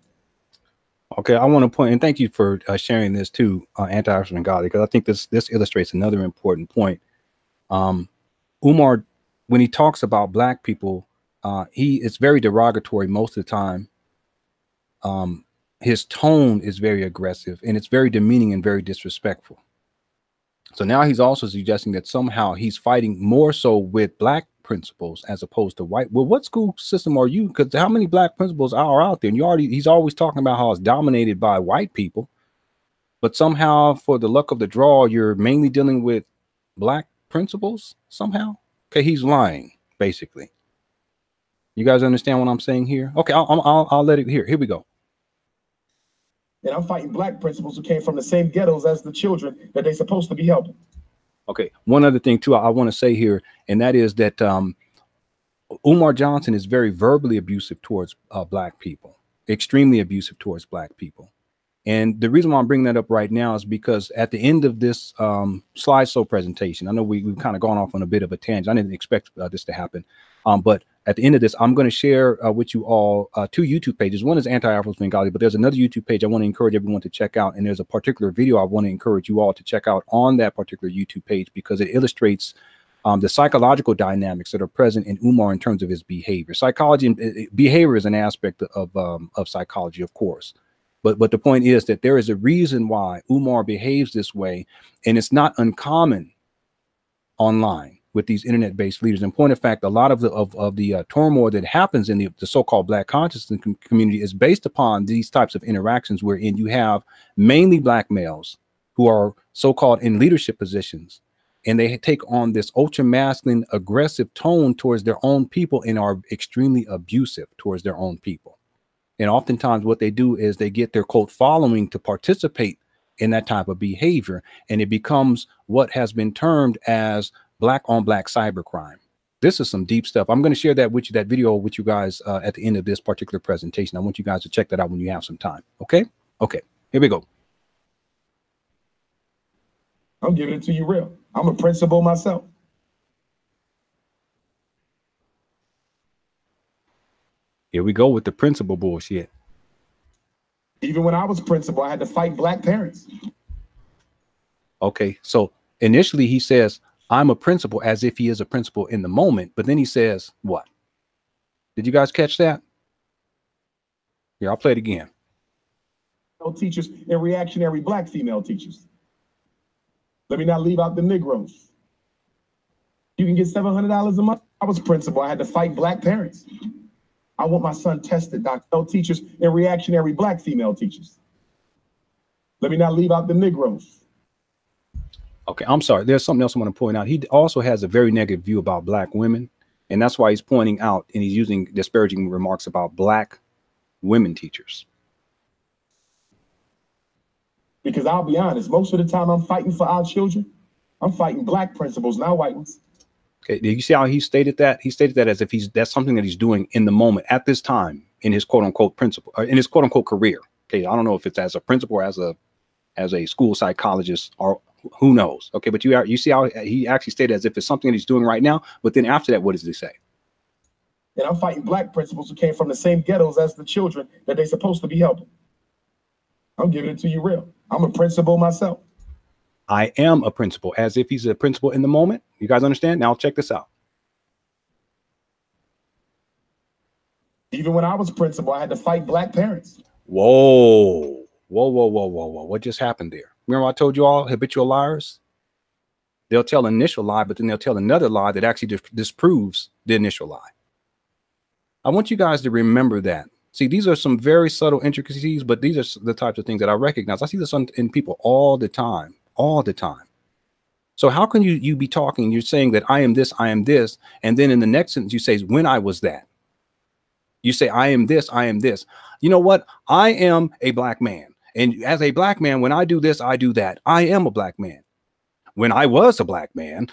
Okay, I want to point, and thank you for sharing this too, Anti-African Godly, because I think this illustrates another important point. Umar, when he talks about black people, it's very derogatory most of the time. His tone is very aggressive, and it's very demeaning and very disrespectful. So now he's also suggesting that somehow he's fighting more so with black principals as opposed to white. Well, what school system are you? Because how many black principals are out there? And he's always talking about how it's dominated by white people, but somehow for the luck of the draw, you're mainly dealing with black principals somehow. Okay, he's lying basically. You guys understand what I'm saying here? Okay, I'll let it here. Here we go. And I'm fighting black principals who came from the same ghettos as the children that they're supposed to be helping. Okay, one other thing too I want to say here, and that is that Umar Johnson is very verbally abusive towards black people, extremely abusive towards black people. And the reason why I'm bringing that up right now is because at the end of this slideshow presentation, I know we've kind of gone off on a bit of a tangent. I didn't expect this to happen. But at the end of this, I'm going to share with you all 2 YouTube pages. One is Anti-African Godly, but there's another YouTube page I want to encourage everyone to check out. And there's a particular video I want to encourage you all to check out on that particular YouTube page because it illustrates the psychological dynamics that are present in Umar in terms of his behavior. Psychology and behavior is an aspect of psychology, of course. But the point is that there is a reason why Umar behaves this way, and it's not uncommon online with these internet-based leaders. In point of fact, a lot of the turmoil that happens in the so-called black consciousness community is based upon these types of interactions wherein you have mainly black males who are so-called in leadership positions, and they take on this ultra-masculine, aggressive tone towards their own people and are extremely abusive towards their own people. And oftentimes what they do is they get their quote following to participate in that type of behavior. And it becomes what has been termed as black on black cybercrime. This is some deep stuff. I'm going to share that with you, that video with you guys at the end of this particular presentation. I want you guys to check that out when you have some time. Okay. Okay. Here we go. I'm giving it to you real. I'm a principal myself. Here we go with the principal bullshit. Even when I was principal, I had to fight black parents. Okay, so initially he says, I'm a principal as if he is a principal in the moment. But then he says, what? Did you guys catch that? Here, I'll play it again. Teachers and reactionary black female teachers. Let me not leave out the Negroes. You can get $700 a month. I was principal. I had to fight black parents. I want my son tested, Dr. Teachers and reactionary black female teachers. Let me not leave out the Negroes. Okay, I'm sorry. There's something else I want to point out. He also has a very negative view about black women. And that's why he's pointing out and he's using disparaging remarks about black women teachers. Because I'll be honest, most of the time I'm fighting for our children. I'm fighting black principals, not white ones. Okay, did you see how he stated that? He stated that as if that's something that he's doing in the moment at this time in his quote unquote principal, or in his quote unquote career. Okay, I don't know if it's as a principal or as a school psychologist or who knows. Okay, but you see how he actually stated as if it's something that he's doing right now. But then after that, what does he say? And I'm fighting black principals who came from the same ghettos as the children that they're supposed to be helping. I'm giving it to you real. I'm a principal myself. I am a principal, as if he's a principal in the moment. You guys understand? Now check this out. Even when I was principal, I had to fight black parents. Whoa, whoa, whoa, whoa, whoa, whoa. What just happened there? Remember I told you all habitual liars? They'll tell an initial lie, but then they'll tell another lie that actually disproves the initial lie. I want you guys to remember that. See, these are some very subtle intricacies, but these are the types of things that I recognize. I see this in people all the time, all the time. So how can you be talking, you're saying that I am this, and then in the next sentence you say, when I was that. You say, I am this, I am this. You know what? I am a black man. And as a black man, when I do this, I do that. I am a black man. When I was a black man,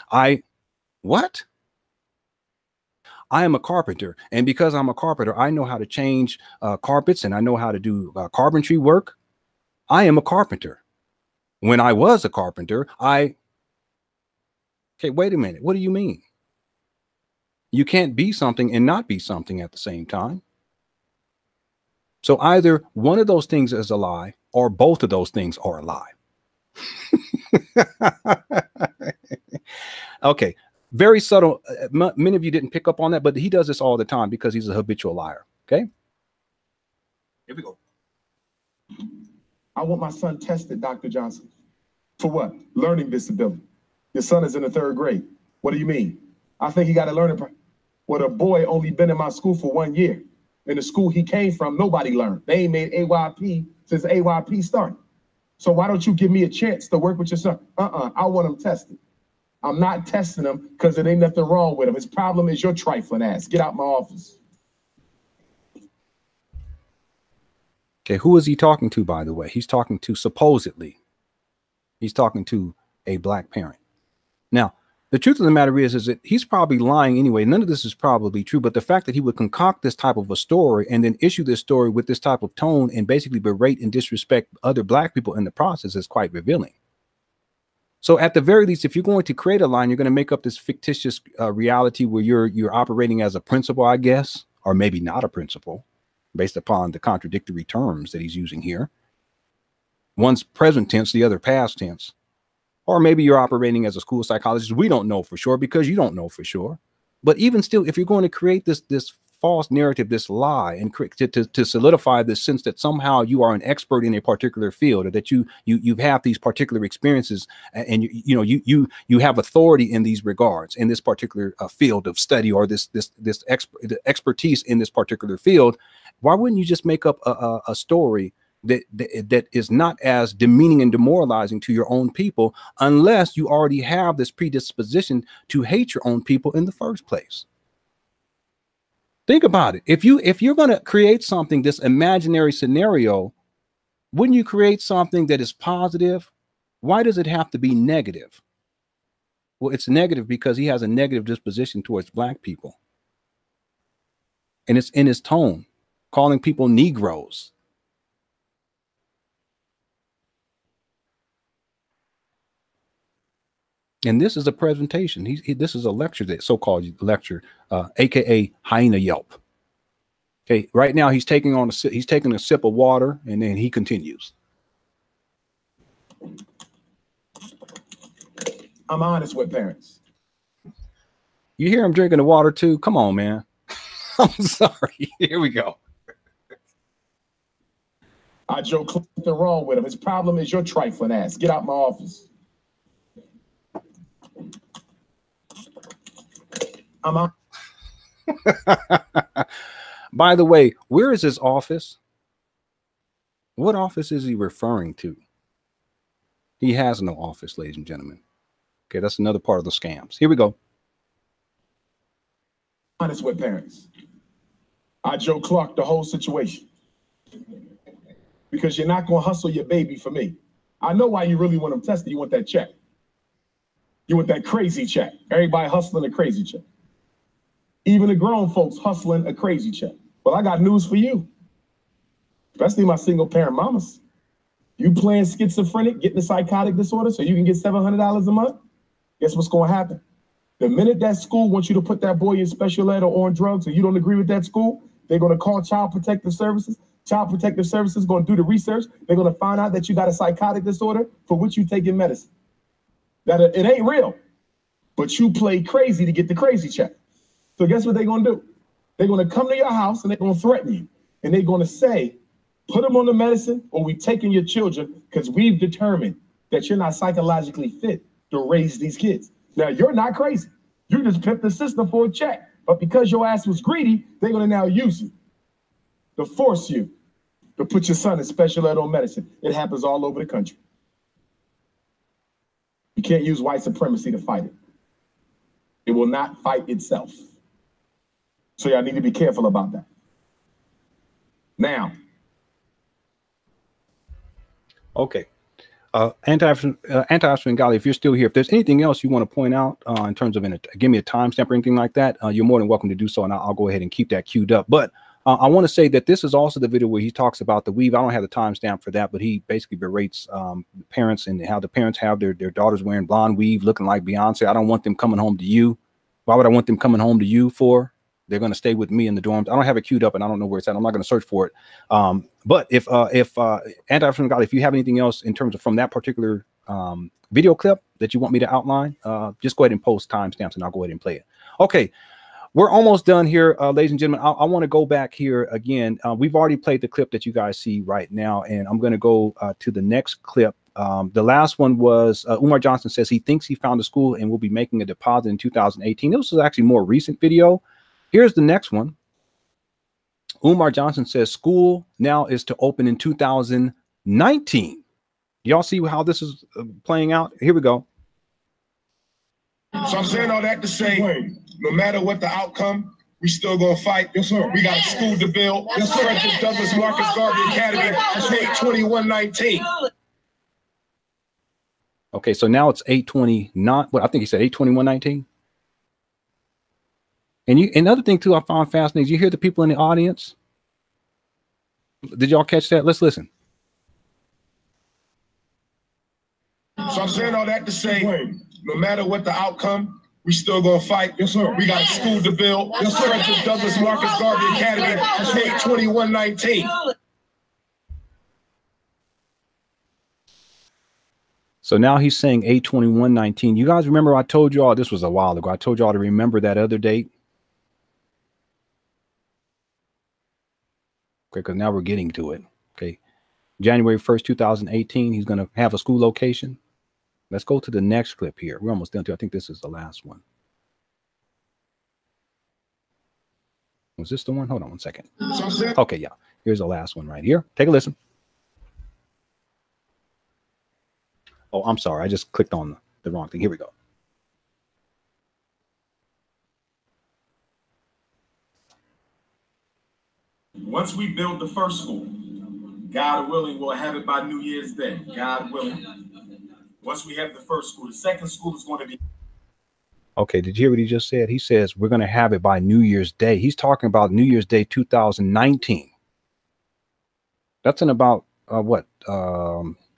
what? I am a carpenter. And because I'm a carpenter, I know how to change carpets and I know how to do carpentry work. I am a carpenter. When I was a carpenter, okay, wait a minute. What do you mean? You can't be something and not be something at the same time. So either one of those things is a lie or both of those things are a lie. Okay. Very subtle. Many of you didn't pick up on that, but he does this all the time because he's a habitual liar. Okay. Here we go. I want my son tested, Dr. Johnson. For what? Learning disability. Your son is in the 3rd grade. What do you mean? I think he got a learning problem. Well, the boy only been in my school for 1 year. In the school he came from, nobody learned. They ain't made AYP since AYP started. So why don't you give me a chance to work with your son? I want him tested. I'm not testing him because there ain't nothing wrong with him. His problem is your trifling ass. Get out my office. Okay, who is he talking to, by the way? He's talking to, supposedly, he's talking to a black parent. Now, the truth of the matter is that he's probably lying anyway. None of this is probably true, but the fact that he would concoct this type of a story and then issue this story with this type of tone and basically berate and disrespect other black people in the process is quite revealing. So at the very least, if you're going to create a line, you're going to make up this fictitious reality where you're operating as a principal, I guess, or maybe not a principal, based upon the contradictory terms that he's using here. One's present tense, the other past tense. Or maybe you're operating as a school psychologist. We don't know for sure because you don't know for sure. But even still, if you're going to create this false narrative, this lie, and to solidify this sense that somehow you are an expert in a particular field, or that you have these particular experiences, and you have authority in these regards in this particular field of study, or this expertise in this particular field, why wouldn't you just make up a story that is not as demeaning and demoralizing to your own people, unless you already have this predisposition to hate your own people in the first place? Think about it. If you're going to create something, this imaginary scenario, wouldn't you create something that is positive? Why does it have to be negative? Well, it's negative because he has a negative disposition towards black people. And it's in his tone, calling people Negroes. And this is a presentation. This is a lecture, that so-called lecture, aka Hyena Yelp. Okay, right now he's taking a sip of water, and then he continues. I'm honest with parents. You hear him drinking the water too? Come on, man. I'm sorry. Here we go. I joke nothing wrong with him. His problem is your trifling ass. Get out my office. I'm on. By the way, where is his office? What office is he referring to? He has no office, ladies and gentlemen. Okay, that's another part of the scams. Here we go. Honest with parents. I Joe Clark the whole situation. Because you're not going to hustle your baby for me. I know why you really want him tested. You want that check. You want that crazy check. Everybody hustling a crazy check. Even the grown folks hustling a crazy check. Well, I got news for you. Especially my single parent mamas. You playing schizophrenic, getting a psychotic disorder so you can get $700 a month? Guess what's going to happen? The minute that school wants you to put that boy in special ed or on drugs, and you don't agree with that school, they're going to call Child Protective Services. Child Protective Services is going to do the research. They're going to find out that you got a psychotic disorder for which you taking medicine. that it ain't real, but you play crazy to get the crazy check. So guess what they're going to do? They're going to come to your house and they're going to threaten you. And they're going to say, put them on the medicine or we taking your children because we've determined that you're not psychologically fit to raise these kids. Now, you're not crazy. You just pimped the system for a check. But because your ass was greedy, they're going to now use you to force you to put your son in special ed on medicine. It happens all over the country. You can't use white supremacy to fight it. It will not fight itself. So y'all need to be careful about that. Now. Okay. Anti-African Gali, if you're still here, if there's anything else you want to point out in terms of, give me a timestamp or anything like that, you're more than welcome to do so, and I'll go ahead and keep that queued up. But I want to say that this is also the video where he talks about the weave. I don't have the timestamp for that, but he basically berates parents and how the parents have their daughters wearing blonde weave, looking like Beyonce. I don't want them coming home to you. Why would I want them coming home to you for? They're going to stay with me in the dorms. I don't have it queued up, and I don't know where it's at. I'm not going to search for it. But if Anti-African Gali, if you have anything else in terms of from that particular video clip that you want me to outline, just go ahead and post timestamps, and I'll go ahead and play it. Okay. We're almost done here, ladies and gentlemen. I want to go back here again. We've already played the clip that you guys see right now, and I'm going to go to the next clip. The last one was Umar Johnson says he thinks he found a school and will be making a deposit in 2018. This was actually a more recent video. Here's the next one. Umar Johnson says school now is to open in 2019. Y'all see how this is playing out? Here we go. So I'm saying all that to say, no matter what the outcome, we still gonna fight. Yes, sir. We got a school to build. Yes, sir. Frederick Douglass Marcus Garvey Academy, 8/21/19. Okay, so now it's 8/20, what I think he said 8/21/19. And another thing too I found fascinating, you hear the people in the audience. Did y'all catch that? Let's listen. So I'm saying all that to say, no matter what the outcome, we still gonna fight. Yes, sir. We got a school to build. Yes, sir. Frederick Douglass Marcus Garvey Academy, 8/21/19. So now he's saying 8/21/19. You guys remember I told you all, this was a while ago, I told you all to remember that other date. Okay, because now we're getting to it. Okay. January 1st, 2018, he's going to have a school location. Let's go to the next clip here. We're almost done too. I think this is the last one. Was this the one? Hold on one second. Okay, yeah. Here's the last one right here. Take a listen. Oh, I'm sorry. I just clicked on the wrong thing. Here we go. Once we build the first school, God willing, we'll have it by New Year's Day. God willing. Once we have the first school, the second school is going to be. Okay, did you hear what he just said? He says we're going to have it by New Year's Day. He's talking about New Year's Day 2019. That's in about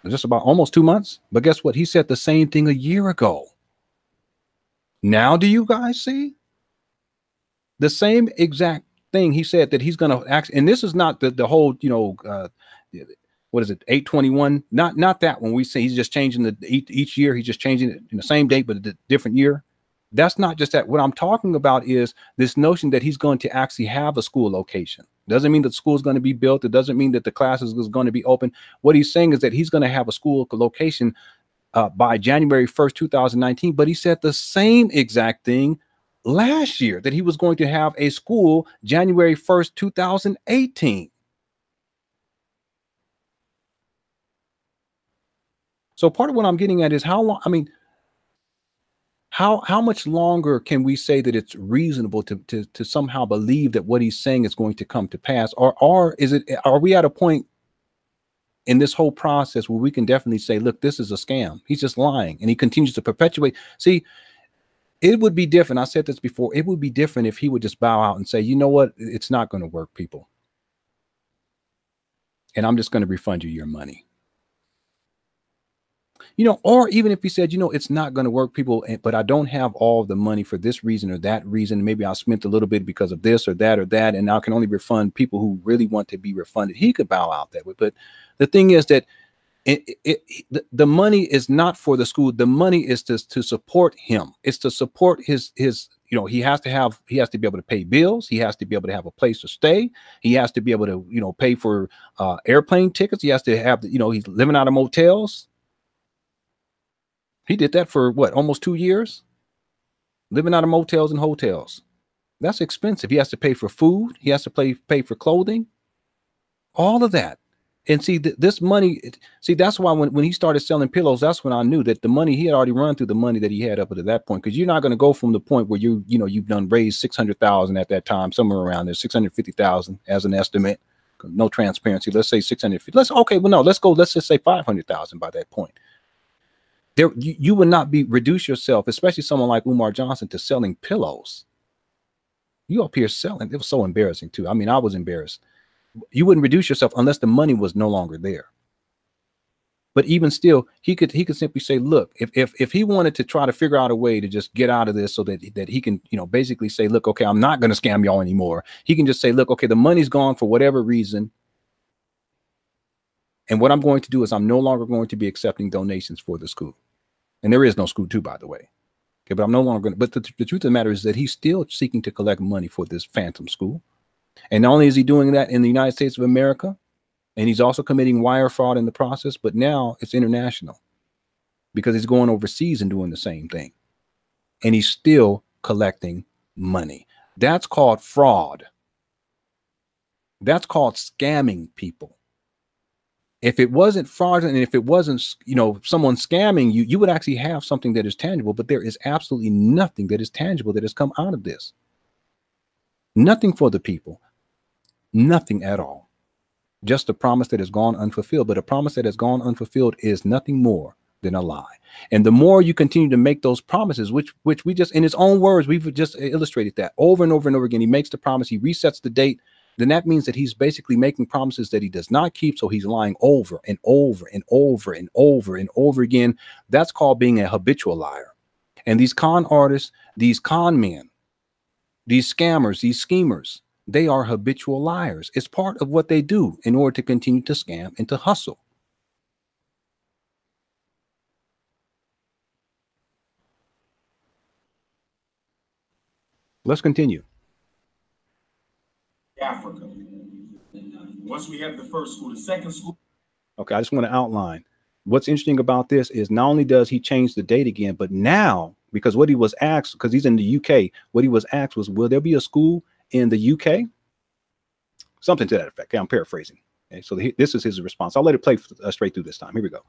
just about almost 2 months. But guess what? He said the same thing a year ago. Now, do you guys see? The same exact thing he said that he's going to act. And this is not the whole, what is it, 8/21? Not that one. We say he's just changing each year. He's just changing it in the same date, but a different year. That's not just that. What I'm talking about is this notion that he's going to actually have a school location. Doesn't mean that the school is going to be built. It doesn't mean that the classes is going to be open. What he's saying is that he's going to have a school location by January 1st, 2019. But he said the same exact thing last year, that he was going to have a school January 1st, 2018. So part of what I'm getting at is how long, I mean, how much longer can we say that it's reasonable to somehow believe that what he's saying is going to come to pass? Or are we at a point in this whole process where we can definitely say, look, this is a scam. He's just lying, and he continues to perpetuate. See, it would be different. I said this before. It would be different if he would just bow out and say, you know what? It's not going to work, people. And I'm just going to refund you your money. Or even if he said, it's not going to work, people, but I don't have all the money for this reason or that reason. Maybe I spent a little bit because of this or that, and now I can only refund people who really want to be refunded. He could bow out that way. But the thing is that The money is not for the school. The money is to support him. It's to support his, you know, he has to be able to pay bills. He has to be able to have a place to stay. He has to be able to, you know, pay for airplane tickets. He has to have, you know, he's living out of motels. He did that for what, almost 2 years? Living out of motels and hotels. That's expensive. He has to pay for food. He has to pay for clothing. All of that. And see, this money, see, that's why when he started selling pillows, that's when I knew that the money, he had already run through the money that he had up to that point. Because you're not going to go from the point where you know, you've done raised 600,000 at that time, somewhere around there, 650,000 as an estimate. No transparency. Let's say 650. Let's just say 500,000 by that point. There, you would not reduce yourself, especially someone like Umar Johnson, to selling pillows. You up here selling. It was so embarrassing too. I mean, I was embarrassed. You wouldn't reduce yourself unless the money was no longer there. But even still, he could simply say, look, if he wanted to try to figure out a way to just get out of this so that he can, you know, basically say, look, okay, I'm not going to scam y'all anymore. He can just say, look, okay, the money's gone for whatever reason. And what I'm going to do is I'm no longer going to be accepting donations for the school. And there is no school too, by the way. Okay, but I'm no longer going to, but the truth of the matter is that he's still seeking to collect money for this phantom school. And not only is he doing that in the United States of America, and he's also committing wire fraud in the process, but now it's international because he's going overseas and doing the same thing. And he's still collecting money. That's called fraud. That's called scamming people. If it wasn't fraudulent, and if it wasn't, you know, someone scamming you, you would actually have something that is tangible, but there is absolutely nothing that is tangible that has come out of this. Nothing for the people. Nothing at all. Just a promise that has gone unfulfilled. But a promise that has gone unfulfilled is nothing more than a lie. And the more you continue to make those promises, which we just, in his own words, we've just illustrated that over and over and over again. He makes the promise, he resets the date. Then that means that he's basically making promises that he does not keep. So he's lying over and over and over and over and over again. That's called being a habitual liar. And these con artists, these con men, these scammers, these schemers, they are habitual liars. It's part of what they do in order to continue to scam and to hustle. Let's continue. Africa. Once we have the first school, the second school. Okay, I just want to outline. What's interesting about this is not only does he change the date again, but now, because what he was asked, because he's in the UK, what he was asked was, will there be a school in the UK? Something to that effect. Okay, I'm paraphrasing. Okay, so this is his response. I'll let it play straight through this time. Here we go.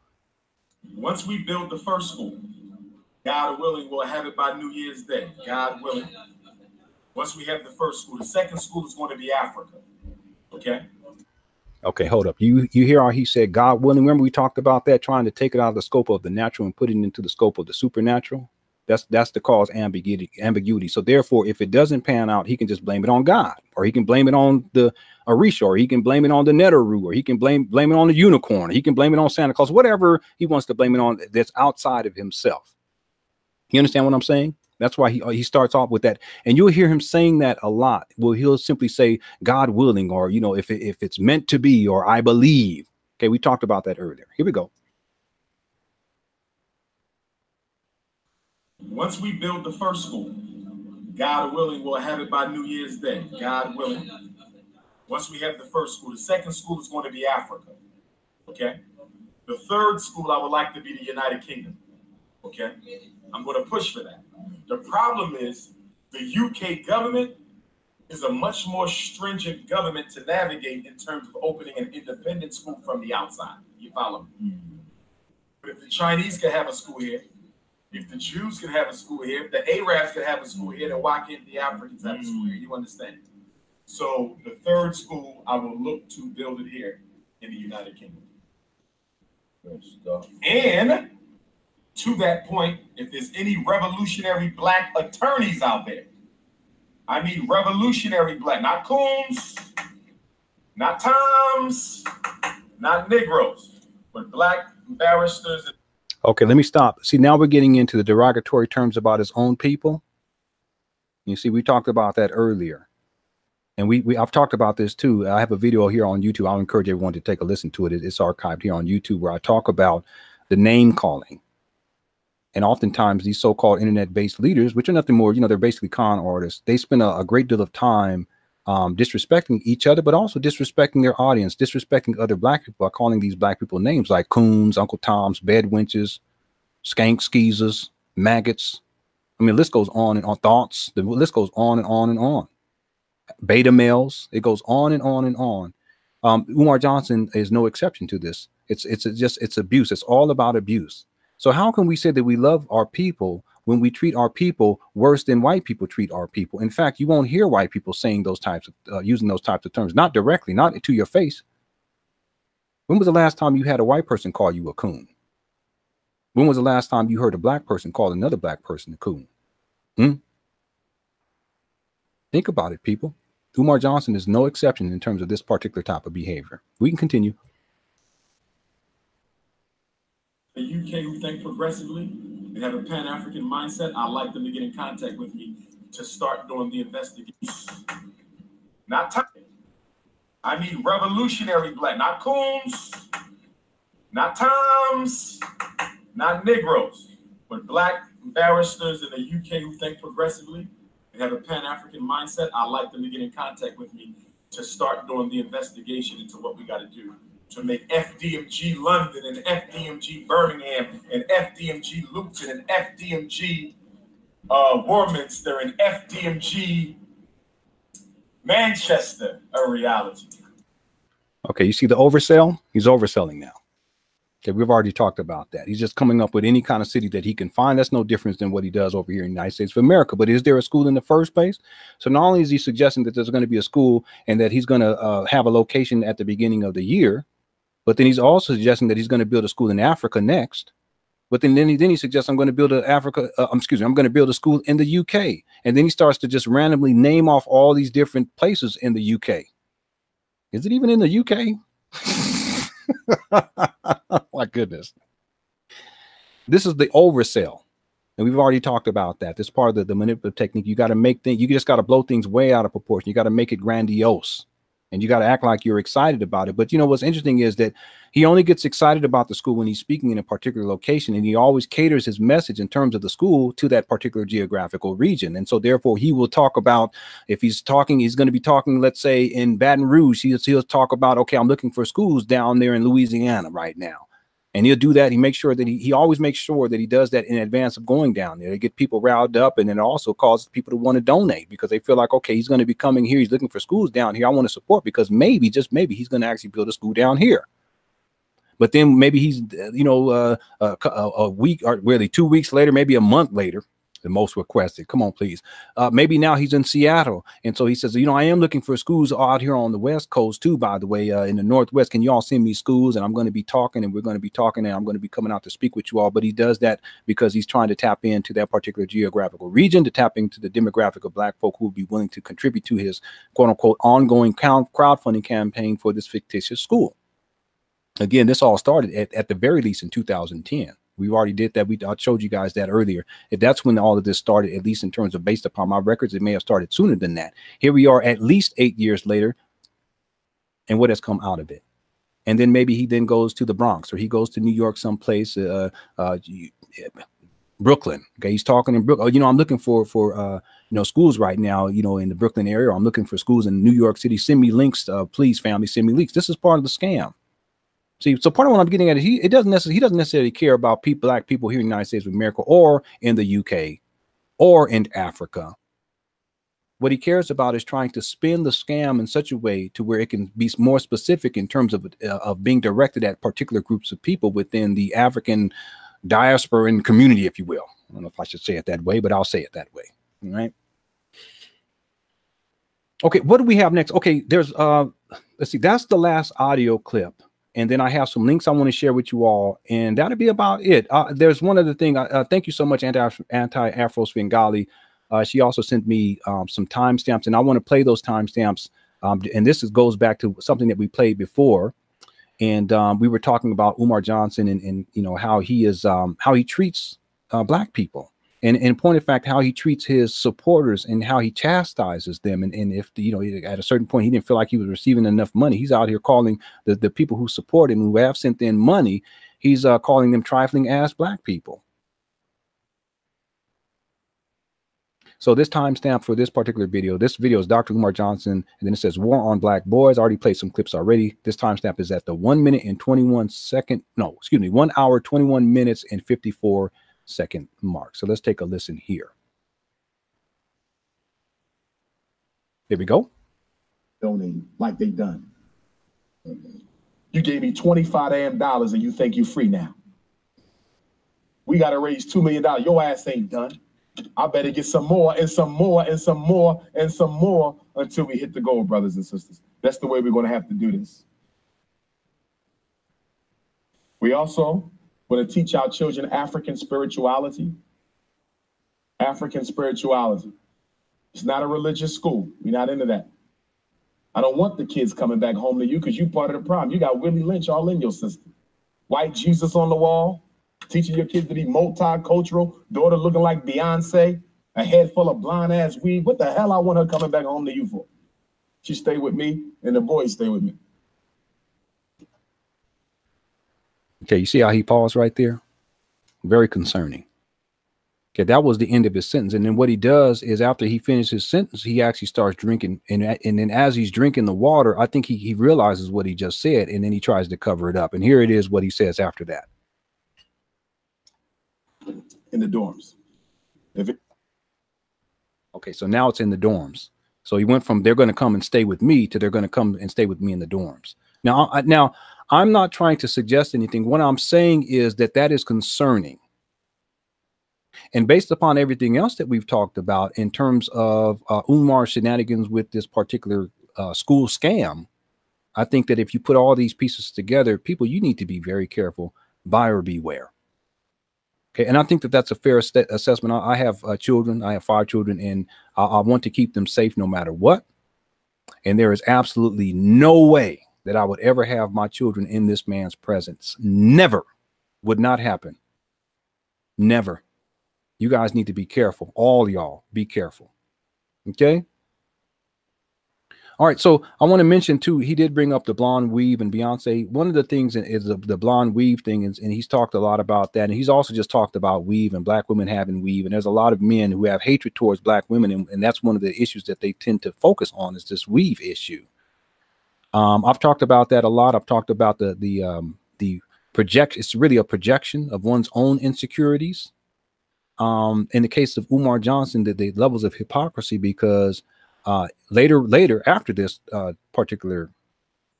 Once we build the first school, God willing, we'll have it by New Year's Day. God willing. Once we have the first school, the second school is going to be Africa. Okay. Okay, hold up. You hear how he said, God willing? Remember we talked about that, trying to take it out of the scope of the natural and put it into the scope of the supernatural? That's the cause ambiguity. So therefore, if it doesn't pan out, he can just blame it on God, or he can blame it on the Orisha, or he can blame it on the Neteru, or he can blame it on the unicorn, or he can blame it on Santa Claus, whatever he wants to blame it on that's outside of himself. You understand what I'm saying? That's why he starts off with that. And you'll hear him saying that a lot. Well, he'll simply say, God willing, or, you know, if it's meant to be, or I believe. Okay, we talked about that earlier. Here we go. Once we build the first school, God willing, we'll have it by New Year's Day. God willing. Once we have the first school, the second school is going to be Africa. Okay. The third school, I would like to be the United Kingdom. Okay. I'm going to push for that. The problem is the UK government is a much more stringent government to navigate in terms of opening an independent school from the outside. You follow me? But if the Chinese can have a school here, if the Jews can have a school here, if the Arabs can have a school here, then why can't the Africans have a school here? You understand? So the third school, I will look to build it here in the United Kingdom. Good stuff. And to that point, if there's any revolutionary black attorneys out there, I mean revolutionary black, not Coons, not Toms, not Negroes, but black barristers. Okay, let me stop. See, now we're getting into the derogatory terms about his own people. You see, we talked about that earlier. And I've talked about this too. I have a video here on YouTube. I'll encourage everyone to take a listen to it. It's archived here on YouTube, where I talk about the name calling. And oftentimes these so-called internet-based leaders, which are nothing more, they're basically con artists. They spend a great deal of time disrespecting each other, but also disrespecting their audience, disrespecting other black people by calling these black people names like coons, Uncle Toms, bed wenches, skank skeezers, maggots. I mean, the list goes on and on. Thoughts. The list goes on and on and on. Beta males. It goes on and on and on. Umar Johnson is no exception to this. It's abuse. It's all about abuse. So how can we say that we love our people when we treat our people worse than white people treat our people? In fact, you won't hear white people saying those types of using those types of terms, not directly, not to your face. When was the last time you had a white person call you a coon? When was the last time you heard a black person call another black person a coon? Think about it, people. Umar Johnson is no exception in terms of this particular type of behavior. We can continue. The UK who think progressively and have a Pan-African mindset, I'd like them to get in contact with me to start doing the investigation. Not time. I need revolutionary black, not coons, not Toms, not Negroes, but black barristers in the UK who think progressively and have a Pan-African mindset. I'd like them to get in contact with me to start doing the investigation into what we got to do to make FDMG London and FDMG Birmingham and FDMG Luton and FDMG Warminster and FDMG Manchester a reality. Okay, you see the oversell? He's overselling now. Okay, we've already talked about that. He's just coming up with any kind of city that he can find. That's no difference than what he does over here in the United States of America. But is there a school in the first place? So not only is he suggesting that there's going to be a school and that he's going to have a location at the beginning of the year, but then he's also suggesting that he's going to build a school in Africa next. But then he suggests I'm going to build I'm going to build a school in the UK. And then he starts to just randomly name off all these different places in the UK. Is it even in the UK? My goodness. This is the oversell. And we've already talked about that. This is part of the manipulative technique. You got to make things, you just got to blow things way out of proportion. You got to make it grandiose. And you got to act like you're excited about it. But what's interesting is that he only gets excited about the school when he's speaking in a particular location. And he always caters his message in terms of the school to that particular geographical region. And so therefore he will talk about, if he's talking, he's going to be talking, let's say in Baton Rouge, he'll talk about, okay, I'm looking for schools down there in Louisiana right now. And he'll do that. He makes sure that he always makes sure that he does that in advance of going down there to get people riled up. And then it also causes people to want to donate because they feel like, okay, he's going to be coming here. He's looking for schools down here. I want to support because maybe, just maybe, he's going to actually build a school down here. But then maybe he's, a week or really 2 weeks later, maybe a month later, the most requested. Come on, please. Maybe now he's in Seattle. And so he says, I am looking for schools out here on the West Coast too, by the way, in the Northwest. Can you all send me schools? And I'm going to be talking and we're going to be talking and I'm going to be coming out to speak with you all. But he does that because he's trying to tap into that particular geographical region, to tap into the demographic of black folk who will be willing to contribute to his quote unquote ongoing crowdfunding campaign for this fictitious school. Again, this all started at the very least in 2010. We already did that. I showed you guys that earlier. If that's when all of this started, at least in terms of based upon my records, it may have started sooner than that. Here we are at least 8 years later. And what has come out of it? And then maybe he then goes to the Bronx or he goes to New York, someplace, Brooklyn. Okay. He's talking in Brooklyn. I'm looking for schools right now, in the Brooklyn area. Or I'm looking for schools in New York City. Send me links. Please, family, send me links. This is part of the scam. See, so part of what I'm getting at is he doesn't necessarily care about black people here in the United States of America or in the UK or in Africa. What he cares about is trying to spin the scam in such a way to where it can be more specific in terms of being directed at particular groups of people within the African diaspora and community, if you will. I don't know if I should say it that way, but I'll say it that way. All right. Okay, what do we have next? Okay, there's let's see, that's the last audio clip. And then I have some links I want to share with you all, and that'll be about it. There's one other thing. Thank you so much, Anti-Afro Svengali. She also sent me some timestamps, and I want to play those timestamps. And this goes back to something that we played before, and we were talking about Umar Johnson and how he is how he treats black people. And in point of fact, how he treats his supporters and how he chastises them. And if, you know, at a certain point, he didn't feel like he was receiving enough money, he's out here calling the people who support him, who have sent in money, he's calling them trifling ass black people. So this timestamp for this particular video, this video is Dr. Umar Johnson, and then it says War on Black Boys. I already played some clips already. This timestamp is at the 1 minute and 21 second, no, excuse me, 1 hour, 21 minutes and 54 second mark. So let's take a listen here. Here we go. Donating like they done. You gave me $25 damn and you think you free now. We got to raise $2 million. Your ass ain't done. I better get some more and some more and some more and some more until we hit the goal, brothers and sisters. That's the way we're going to have to do this. We also want to teach our children African spirituality. African spirituality. It's not a religious school. We're not into that. I don't want the kids coming back home to you because you part of the problem. You got Willie Lynch all in your system. White Jesus on the wall. Teaching your kids to be multicultural, daughter looking like Beyonce, a head full of blonde ass weed. What the hell I want her coming back home to you for? She stay with me and the boys stay with me. Okay, you see how he paused right there? Very concerning. Okay, that was the end of his sentence. And then what he does is after he finishes his sentence, he actually starts drinking. And then as he's drinking the water, I think he realizes what he just said, and then he tries to cover it up. And here it is what he says after that. In the dorms. Okay, so now it's in the dorms. So he went from they're going to come and stay with me to they're going to come and stay with me in the dorms. Now, I'm not trying to suggest anything. What I'm saying is that is concerning. And based upon everything else that we've talked about in terms of Umar's shenanigans with this particular school scam, I think that if you put all these pieces together, people, you need to be very careful, buyer beware. Okay, and I think that that's a fair assessment. I have children. I have 5 children, and I want to keep them safe no matter what. And there is absolutely no way that I would ever have my children in this man's presence. Never. Would not happen. Never. You guys need to be careful. All y'all, be careful. Okay? All right, so I want to mention too, he did bring up the blonde weave and Beyonce. One of the things is the blonde weave thing, and he's talked a lot about that. And he's also just talked about weave and black women having weave. And there's a lot of men who have hatred towards black women. And that's one of the issues that they tend to focus on is this weave issue. I've talked about that a lot. I've talked about the projection. It's really a projection of one's own insecurities. In the case of Umar Johnson, the levels of hypocrisy, because later after this particular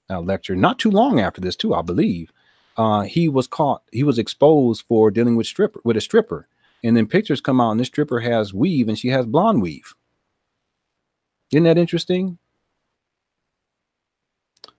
lecture, not too long after this too, I believe, he was exposed for dealing with a stripper, and then pictures come out and this stripper has weave and she has blonde weave. Isn't that interesting?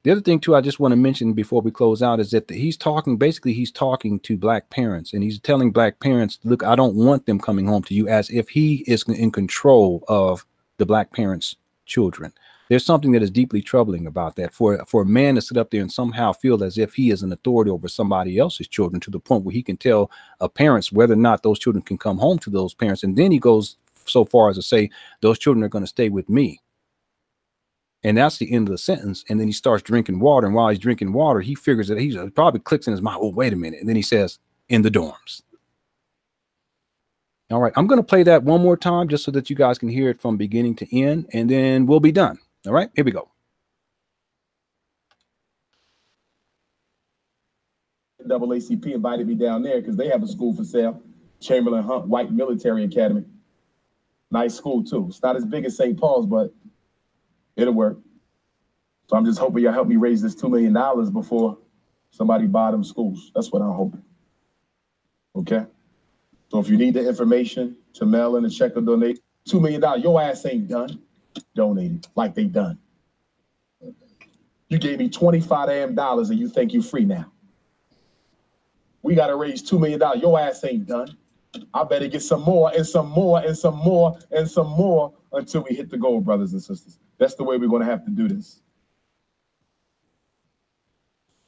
The other thing too, I just want to mention before we close out is that he's talking to black parents, and he's telling black parents, look, I don't want them coming home to you, as if he is in control of the black parents' children. There's something that is deeply troubling about that, for a man to sit up there and somehow feel as if he is an authority over somebody else's children, to the point where he can tell parents whether or not those children can come home to those parents. And then he goes so far as to say, those children are going to stay with me. And that's the end of the sentence. And then he starts drinking water. And while he's drinking water, he figures that he probably clicks in his mind, oh, wait a minute. And then he says, in the dorms. All right, I'm going to play that one more time just so that you guys can hear it from beginning to end, and then we'll be done. All right, here we go. NAACP invited me down there because they have a school for sale. Chamberlain Hunt White Military Academy. Nice school, too. It's not as big as St. Paul's, but it'll work. So I'm just hoping you'll help me raise this $2 million before somebody buy them schools. That's what I'm hoping. Okay? So if you need the information to mail in a check or donate, $2 million, your ass ain't done. Donate it like they done. You gave me $25 damn and you think you free now. We got to raise $2 million. Your ass ain't done. I better get some more and some more and some more and some more until we hit the goal, brothers and sisters. That's the way we're going to have to do this.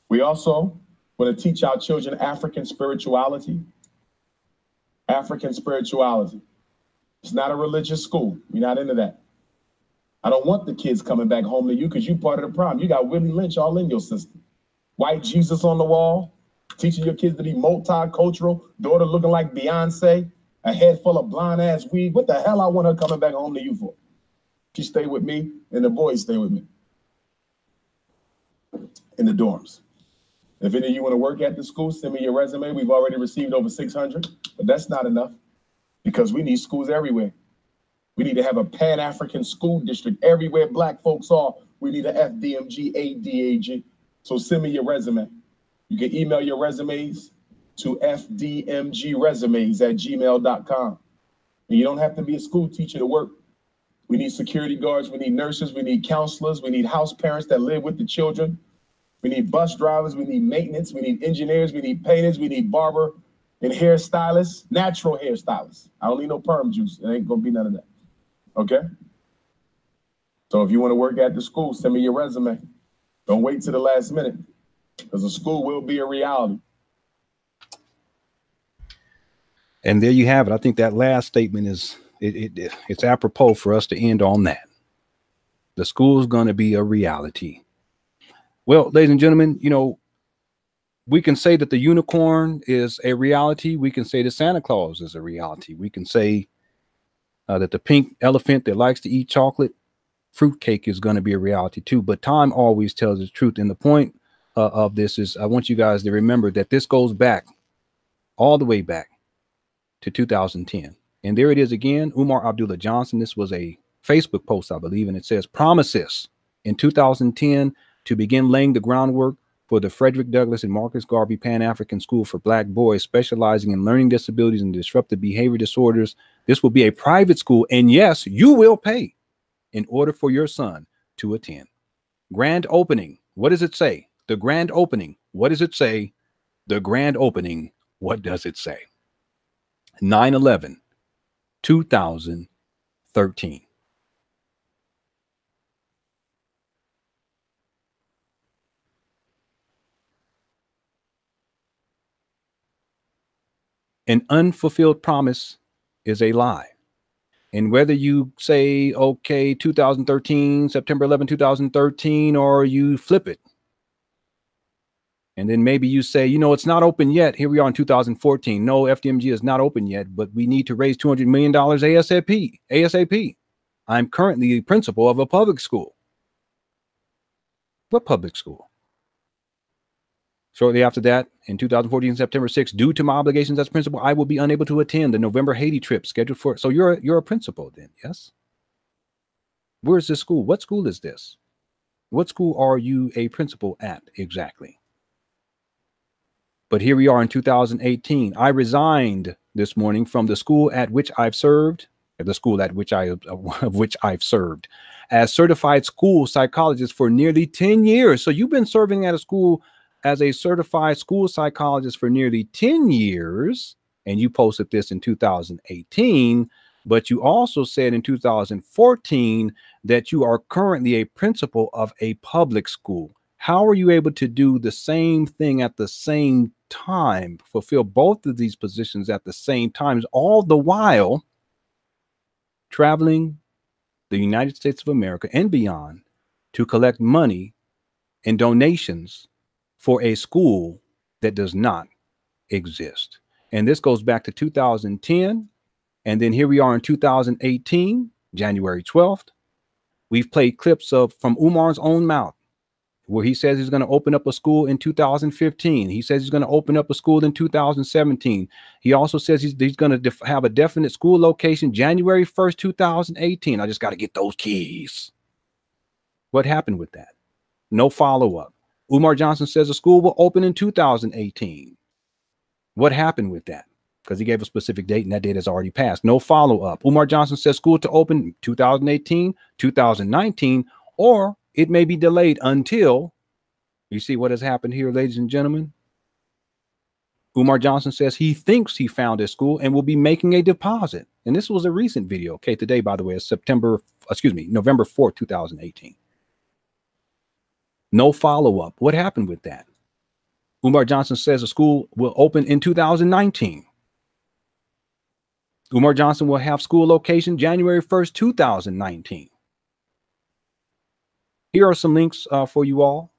We also want to teach our children African spirituality. African spirituality. It's not a religious school. We're not into that. I don't want the kids coming back home to you because you part of the problem. You got Willie Lynch all in your system. White Jesus on the wall, teaching your kids to be multicultural, daughter looking like Beyonce, a head full of blonde ass weed. What the hell I want her coming back home to you for? She stay with me and the boys stay with me in the dorms. If any of you want to work at the school, send me your resume. We've already received over 600, but that's not enough because we need schools everywhere. We need to have a Pan-African school district everywhere black folks are. We need a FDMG, ADAG. So send me your resume. You can email your resumes to fdmgresumes@gmail.com. And you don't have to be a school teacher to work. We need security guards, we need nurses, we need counselors, we need house parents that live with the children. We need bus drivers, we need maintenance, we need engineers, we need painters, we need barber and hairstylists, natural hairstylists. I don't need no perm juice. It ain't gonna be none of that. Okay? So if you want to work at the school, send me your resume. Don't wait till the last minute because the school will be a reality. And there you have it. I think that last statement is it's apropos for us to end on that. The school is going to be a reality. Well, ladies and gentlemen, you know, we can say that the unicorn is a reality. We can say that Santa Claus is a reality. We can say that the pink elephant that likes to eat chocolate, fruitcake, is going to be a reality too. But time always tells the truth. And the point of this is I want you guys to remember that this goes back all the way back to 2010. And there it is again, Umar Abdullah Johnson. This was a Facebook post, I believe, and it says, promises in 2010 to begin laying the groundwork for the Frederick Douglass and Marcus Garvey Pan-African School for Black Boys, specializing in learning disabilities and disruptive behavior disorders. This will be a private school, and yes, you will pay in order for your son to attend. Grand opening. What does it say? The grand opening. What does it say? The grand opening. What does it say? 9/11/2013. An unfulfilled promise is a lie. And whether you say, okay, 2013, September 11, 2013, or you flip it, and then maybe you say, you know, it's not open yet. Here we are in 2014. No, FDMG is not open yet, but we need to raise $200 million ASAP. I'm currently the principal of a public school. What public school? Shortly after that, in 2014, September 6th, due to my obligations as principal, I will be unable to attend the November Haiti trip scheduled for. So you're a principal then, yes? Where's this school? What school is this? What school are you a principal at exactly? But here we are in 2018. I resigned this morning from the school at which I've served, I've served as certified school psychologist for nearly 10 years. So you've been serving at a school as a certified school psychologist for nearly 10 years, and you posted this in 2018, but you also said in 2014 that you are currently a principal of a public school. How are you able to do the same thing at the same time, fulfill both of these positions at the same time, all the while traveling the United States of America and beyond to collect money and donations for a school that does not exist? And this goes back to 2010. And then here we are in 2018, January 12th. We've played clips from Umar's own mouth, where he says he's going to open up a school in 2015. He says he's going to open up a school in 2017. He also says he's going to have a definite school location January 1st, 2018. I just got to get those keys. What happened with that? No follow-up. Umar Johnson says the school will open in 2018. What happened with that? Because he gave a specific date and that date has already passed. No follow-up. Umar Johnson says school to open 2018, 2019, or it may be delayed until, you see what has happened here, ladies and gentlemen? Umar Johnson says he thinks he found a school and will be making a deposit. And this was a recent video. Okay, today, by the way, is November 4th, 2018. No follow-up. What happened with that? Umar Johnson says the school will open in 2019. Umar Johnson will have school location January 1st, 2019. Here are some links for you all.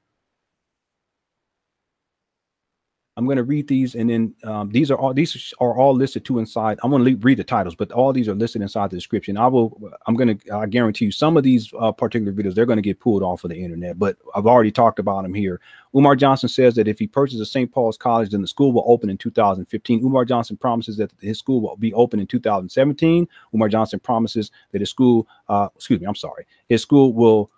I'm going to read these, and then these are all listed too inside. I'm going to read the titles, but all these are listed inside the description. I guarantee you some of these particular videos, they're going to get pulled off of the internet, but I've already talked about them here. Umar Johnson says that if he purchases St. Paul's College, then the school will open in 2015. Umar Johnson promises that his school will be open in 2017. Umar Johnson promises that his school, his school will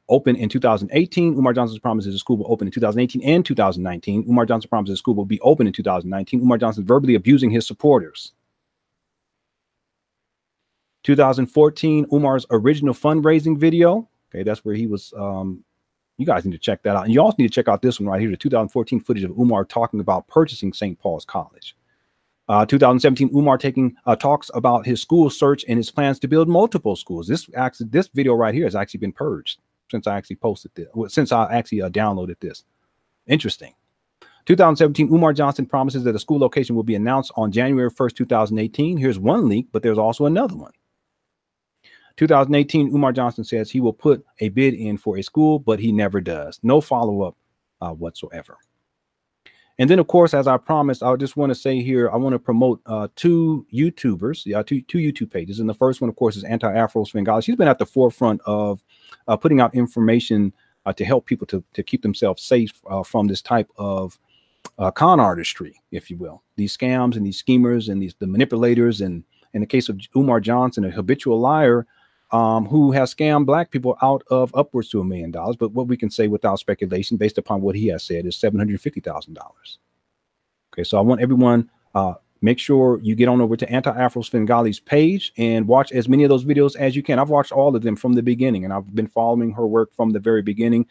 open in 2018. Umar Johnson promises the school will open in 2018 and 2019. Umar Johnson promises the school will be open in 2019. Umar Johnson verbally abusing his supporters. 2014, Umar's original fundraising video. Okay, that's where he was. You guys need to check that out. And you also need to check out this one right here, the 2014 footage of Umar talking about purchasing St. Paul's College. 2017, Umar taking talks about his school search and his plans to build multiple schools. This video right here has actually been purged since I actually posted this, since I actually downloaded this. Interesting. 2017, Umar Johnson promises that a school location will be announced on January 1st, 2018. Here's one link, but there's also another one. 2018, Umar Johnson says he will put a bid in for a school, but he never does. No follow-up whatsoever. And then, of course, as I promised, I just want to say here, I want to promote two YouTubers, two YouTube pages. And the first one, of course, is Anti-Afro Svengali. She's been at the forefront of putting out information to help people to keep themselves safe from this type of con artistry, if you will. These scams and these schemers and the manipulators. And in the case of Umar Johnson, a habitual liar who has scammed Black people out of upwards to $1 million. But what we can say without speculation, based upon what he has said, is $750,000. Okay, so I want everyone, make sure you get on over to Anti-Afro Svengali's page and watch as many of those videos as you can. I've watched all of them from the beginning, and I've been following her work from the very beginning.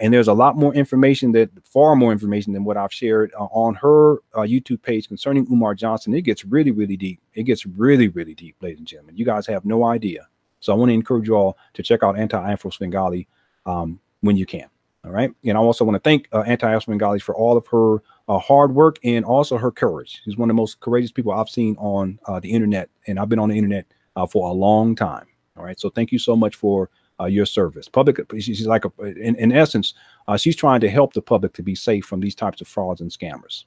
And there's a lot more information, far more information than what I've shared on her YouTube page concerning Umar Johnson. It gets really, really deep. It gets really, really deep, ladies and gentlemen. You guys have no idea. So I want to encourage you all to check out Anti-Afro Svengali when you can. All right. And I also want to thank Anti-Afro Svengali for all of her hard work and also her courage. She's one of the most courageous people I've seen on the internet. And I've been on the internet for a long time. All right. So thank you so much for your service. She's like, in essence, she's trying to help the public to be safe from these types of frauds and scammers.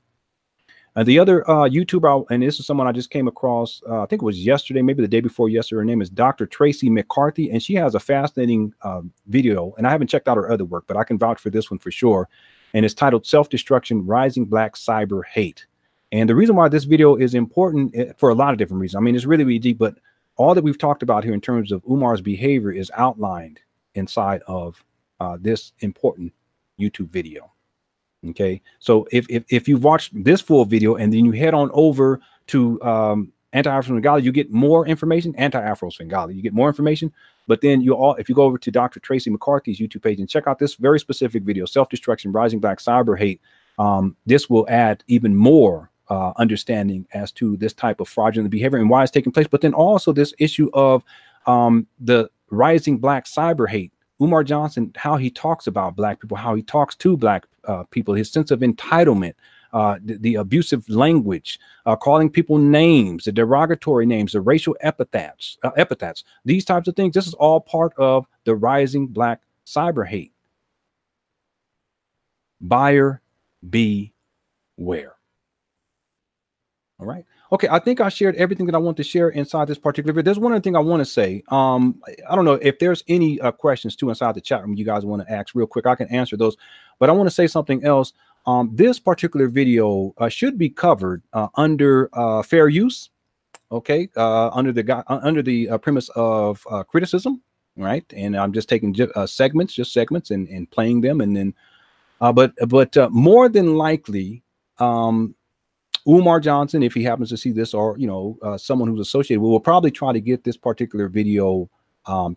The other YouTuber, and this is someone I just came across, I think it was yesterday, maybe the day before yesterday. Her name is Dr. Tracy McCarthy, and she has a fascinating video, and I haven't checked out her other work, but I can vouch for this one for sure. And it's titled Self-Destruction, Rising Black Cyber Hate. And the reason why this video is important for a lot of different reasons. I mean, it's really, really deep, but all that we've talked about here in terms of Umar's behavior is outlined inside of this important YouTube video. Okay, so if you've watched this full video and then you head on over to Anti-Afro Svengali, you get more information. Anti-Afro Svengali, you get more information. But then if you go over to Dr. Tracy McCarthy's YouTube page and check out this very specific video, Self-Destruction, Rising Black Cyber Hate, this will add even more understanding as to this type of fraudulent behavior and why it's taking place. But then also this issue of the rising Black cyber hate. Umar Johnson, how he talks about Black people, how he talks to Black people, his sense of entitlement, the abusive language, calling people names, the derogatory names, the racial epithets, these types of things. This is all part of the rising Black cyber hate. Buyer beware. All right. Okay, I think I shared everything that I want to share inside this particular video. There's one other thing I want to say. I don't know if there's any questions too inside the chat room you guys want to ask real quick. I can answer those, but I want to say something else. This particular video should be covered under fair use. Okay, under the premise of criticism, right? And I'm just taking segments and playing them, and then, but more than likely, Umar Johnson, if he happens to see this, or someone who's associated, will probably try to get this particular video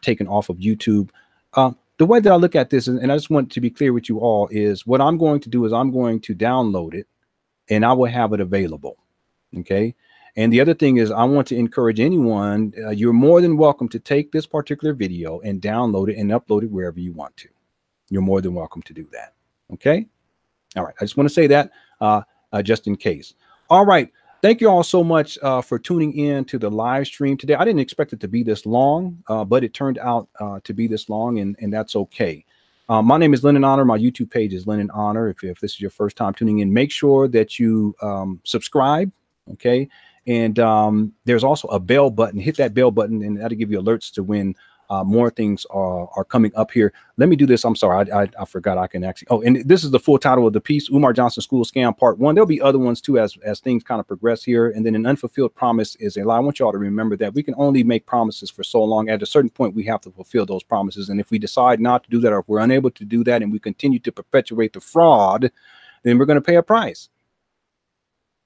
taken off of YouTube. The way that I look at this, and I just want to be clear with you all, is what I'm going to do is I'm going to download it, and I will have it available. Okay. And the other thing is, I want to encourage anyone, you're more than welcome to take this particular video and download it and upload it wherever you want to. You're more than welcome to do that. Okay. All right. I just want to say that just in case. All right. Thank you all so much for tuning in to the live stream today. I didn't expect it to be this long, but it turned out to be this long, and that's okay. My name is Lennon Honor. My YouTube page is Lennon Honor. If this is your first time tuning in, make sure that you subscribe, okay? And there's also a bell button. Hit that bell button, and that'll give you alerts to when more things are coming up here. Let me do this. I'm sorry, I forgot I can actually. Oh, and this is the full title of the piece: Umar Johnson School Scam Part 1. There'll be other ones too as things kind of progress here. And then an unfulfilled promise is a lie. I want you all to remember that we can only make promises for so long. At a certain point, we have to fulfill those promises. And if we decide not to do that, or if we're unable to do that, and we continue to perpetuate the fraud, then we're going to pay a price.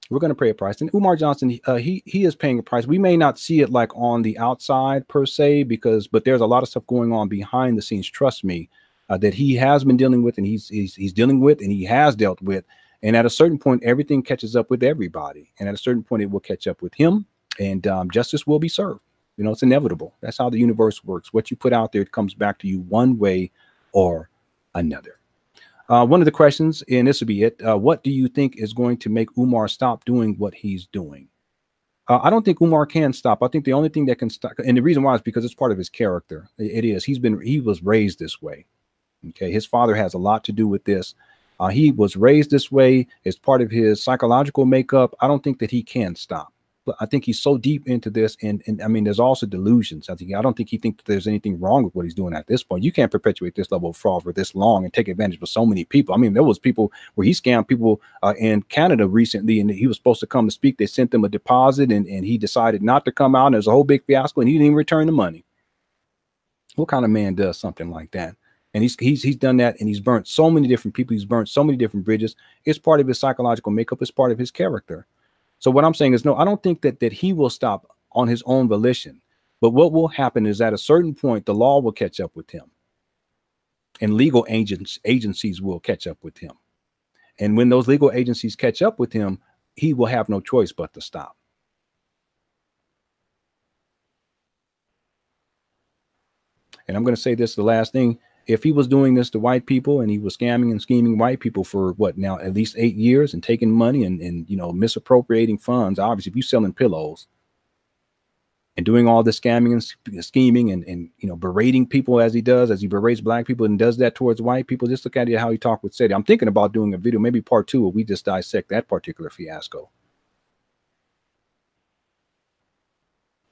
We're going to pay a price. And Umar Johnson, he is paying a price. We may not see it like on the outside per se, but there's a lot of stuff going on behind the scenes. Trust me, that he has been dealing with, and he's dealing with, and he has dealt with. And at a certain point, everything catches up with everybody. And at a certain point, it will catch up with him, and justice will be served. You know, it's inevitable. That's how the universe works. What you put out there, it comes back to you one way or another. One of the questions, and this will be it, what do you think is going to make Umar stop doing what he's doing? I don't think Umar can stop. I think the only thing that can stop, and the reason why is because it's part of his character. It is. He was raised this way. Okay. His father has a lot to do with this. He was raised this way. It's part of his psychological makeup. I don't think that he can stop. But I think he's so deep into this, and I mean, there's also delusions. I don't think he thinks that there's anything wrong with what he's doing at this point. You can't perpetuate this level of fraud for this long and take advantage of so many people. I mean, there was people where he scammed people in Canada recently, and he was supposed to come to speak. They sent them a deposit, and he decided not to come out. And there's a whole big fiasco, and he didn't even return the money. What kind of man does something like that? And he's done that, and he's burnt so many different people. He's burnt so many different bridges. It's part of his psychological makeup. It's part of his character. So what I'm saying is, no, I don't think that he will stop on his own volition. But what will happen is at a certain point, the law will catch up with him, and legal agencies will catch up with him. And when those legal agencies catch up with him, he will have no choice but to stop. And I'm going to say this, the last thing. If he was doing this to white people, and he was scamming and scheming white people for what now, at least 8 years, and taking money and you know, misappropriating funds, obviously if you're selling pillows and doing all this scamming and scheming and you know, berating people as he berates black people and does that towards white people, just look at it, how he talked with Sadie. I'm thinking about doing a video, maybe part 2, where we just dissect that particular fiasco.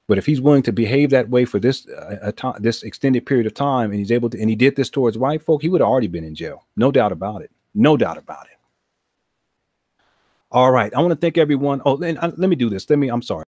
But if he's willing to behave that way for this this extended period of time, and he's able to, and he did this towards white folk, he would have already been in jail. No doubt about it. No doubt about it. All right. I want to thank everyone. Oh, and let me do this. I'm sorry.